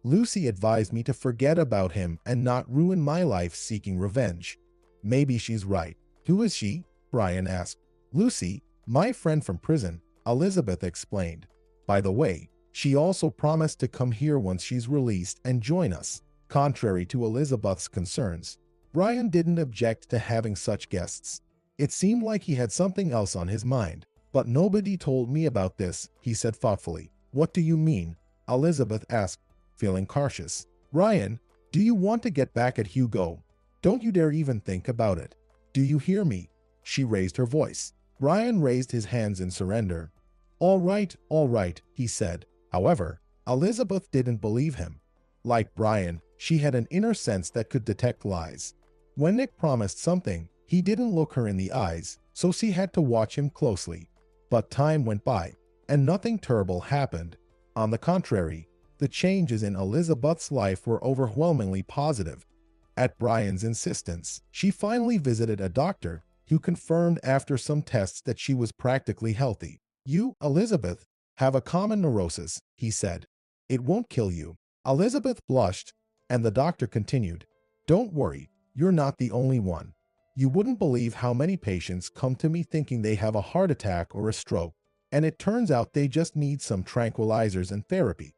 Lucy advised me to forget about him and not ruin my life seeking revenge." "Maybe she's right." "Who is she?" Brian asked. "Lucy, my friend from prison," Elizabeth explained. "By the way, she also promised to come here once she's released and join us." Contrary to Elizabeth's concerns, Brian didn't object to having such guests. It seemed like he had something else on his mind. But nobody told me about this, he said thoughtfully. What do you mean? Elizabeth asked, feeling cautious. Brian, do you want to get back at Hugo? Don't you dare even think about it. Do you hear me? She raised her voice. Brian raised his hands in surrender. All right, he said. However, Elizabeth didn't believe him. Like Brian, she had an inner sense that could detect lies. When Nick promised something, he didn't look her in the eyes, so she had to watch him closely. But time went by, and nothing terrible happened. On the contrary, the changes in Elizabeth's life were overwhelmingly positive. At Brian's insistence, she finally visited a doctor who confirmed after some tests that she was practically healthy. You, Elizabeth, have a common neurosis, he said. It won't kill you. Elizabeth blushed, and the doctor continued. Don't worry, you're not the only one. You wouldn't believe how many patients come to me thinking they have a heart attack or a stroke, and it turns out they just need some tranquilizers and therapy.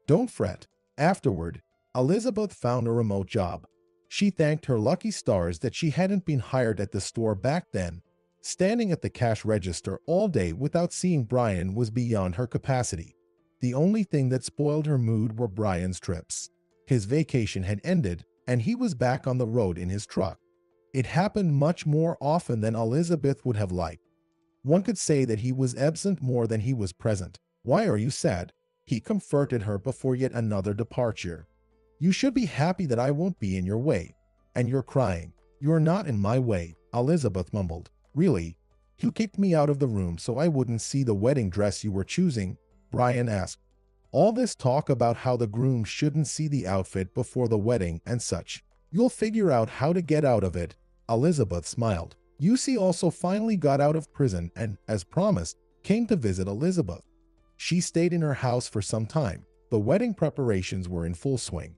Don't fret. Afterward, Elizabeth found a remote job. She thanked her lucky stars that she hadn't been hired at the store back then. Standing at the cash register all day without seeing Brian was beyond her capacity. The only thing that spoiled her mood were Brian's trips. His vacation had ended, and he was back on the road in his truck. It happened much more often than Elizabeth would have liked. One could say that he was absent more than he was present. Why are you sad? He comforted her before yet another departure. You should be happy that I won't be in your way. And you're crying. You're not in my way, Elizabeth mumbled. Really? You kicked me out of the room so I wouldn't see the wedding dress you were choosing? Brian asked. All this talk about how the groom shouldn't see the outfit before the wedding and such. You'll figure out how to get out of it. Elizabeth smiled. Lucy also finally got out of prison and, as promised, came to visit Elizabeth. She stayed in her house for some time. The wedding preparations were in full swing.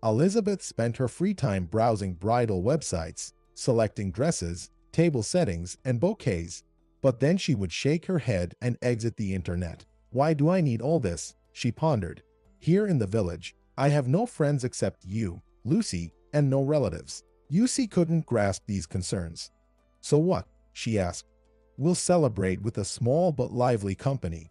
Elizabeth spent her free time browsing bridal websites, selecting dresses, table settings, and bouquets. But then she would shake her head and exit the internet. Why do I need all this? She pondered. Here in the village, I have no friends except you, Lucy, and no relatives. Lucy couldn't grasp these concerns. So what? She asked. We'll celebrate with a small but lively company.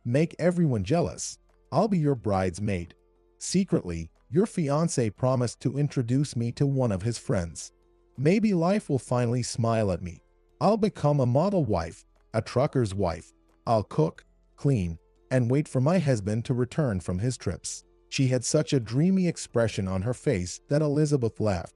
Make everyone jealous. I'll be your bridesmaid. Secretly, your fiancé promised to introduce me to one of his friends. Maybe life will finally smile at me. I'll become a model wife, a trucker's wife. I'll cook, clean, and wait for my husband to return from his trips. She had such a dreamy expression on her face that Elizabeth laughed.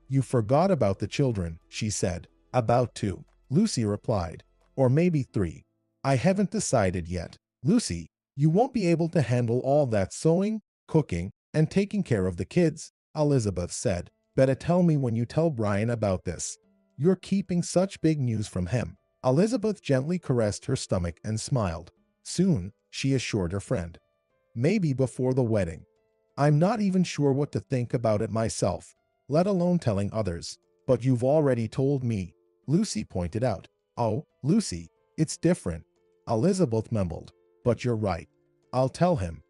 You forgot about the children, she said. About 2, Lucy replied. Or maybe 3. I haven't decided yet. Lucy, you won't be able to handle all that sewing, cooking, and taking care of the kids, Elizabeth said. Better tell me when you tell Brian about this. You're keeping such big news from him. Elizabeth gently caressed her stomach and smiled. Soon, she assured her friend. Maybe before the wedding. I'm not even sure what to think about it myself, let alone telling others. But you've already told me, Lucy pointed out. Oh, Lucy, it's different, Elizabeth mumbled. But you're right. I'll tell him.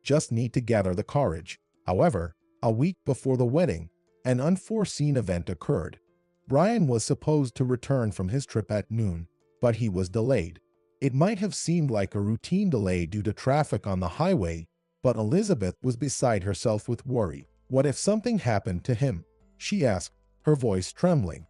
Just need to gather the courage. However, a week before the wedding, an unforeseen event occurred. Brian was supposed to return from his trip at noon, but he was delayed. It might have seemed like a routine delay due to traffic on the highway, but Elizabeth was beside herself with worry. What if something happened to him? She asked, her voice trembling.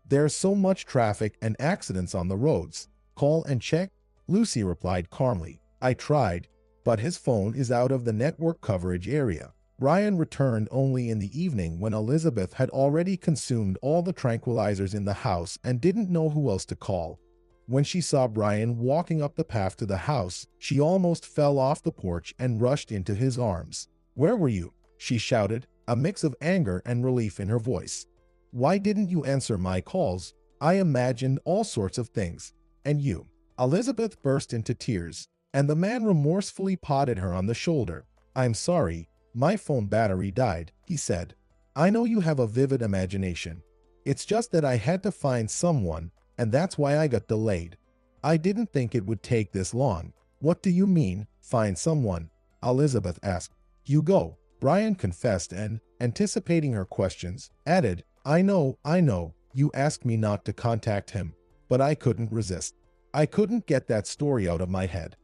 There's so much traffic and accidents on the roads. Call and check, Lucy replied calmly. I tried, but his phone is out of the network coverage area. Brian returned only in the evening when Elizabeth had already consumed all the tranquilizers in the house and didn't know who else to call. When she saw Brian walking up the path to the house, she almost fell off the porch and rushed into his arms. Where were you? She shouted, a mix of anger and relief in her voice. Why didn't you answer my calls? I imagined all sorts of things. And you? Elizabeth burst into tears, and the man remorsefully patted her on the shoulder. I'm sorry, my phone battery died, he said. I know you have a vivid imagination. It's just that I had to find someone, and that's why I got delayed. I didn't think it would take this long. What do you mean, find someone? Elizabeth asked. Hugo, Brian confessed and, anticipating her questions, added, I know, you asked me not to contact him, but I couldn't resist. I couldn't get that story out of my head.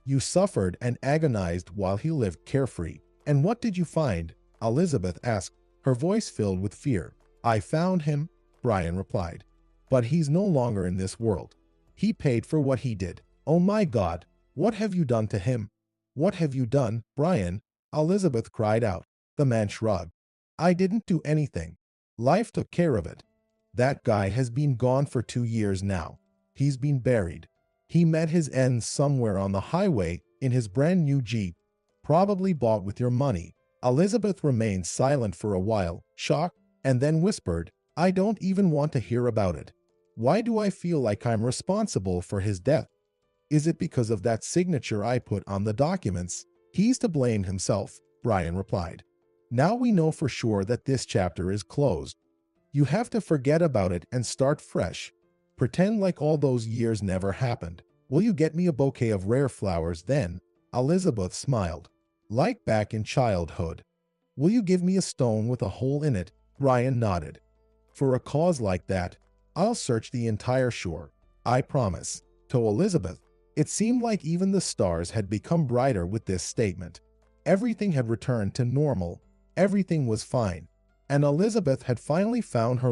You suffered and agonized while he lived carefree. And what did you find? Elizabeth asked, her voice filled with fear. I found him, Brian replied. But he's no longer in this world. He paid for what he did. Oh my God, what have you done to him? What have you done, Brian? Elizabeth cried out. The man shrugged. I didn't do anything. Life took care of it. That guy has been gone for 2 years now. He's been buried. He met his end somewhere on the highway in his brand new Jeep, probably bought with your money. Elizabeth remained silent for a while, shocked, and then whispered, I don't even want to hear about it. Why do I feel like I'm responsible for his death? Is it because of that signature I put on the documents? He's to blame himself, Brian replied. Now we know for sure that this chapter is closed. You have to forget about it and start fresh. Pretend like all those years never happened. Will you get me a bouquet of rare flowers then? Elizabeth smiled. Like back in childhood. Will you give me a stone with a hole in it? Brian nodded. For a cause like that, I'll search the entire shore. I promise. To Elizabeth, it seemed like even the stars had become brighter with this statement. Everything had returned to normal. Everything was fine. And Elizabeth had finally found her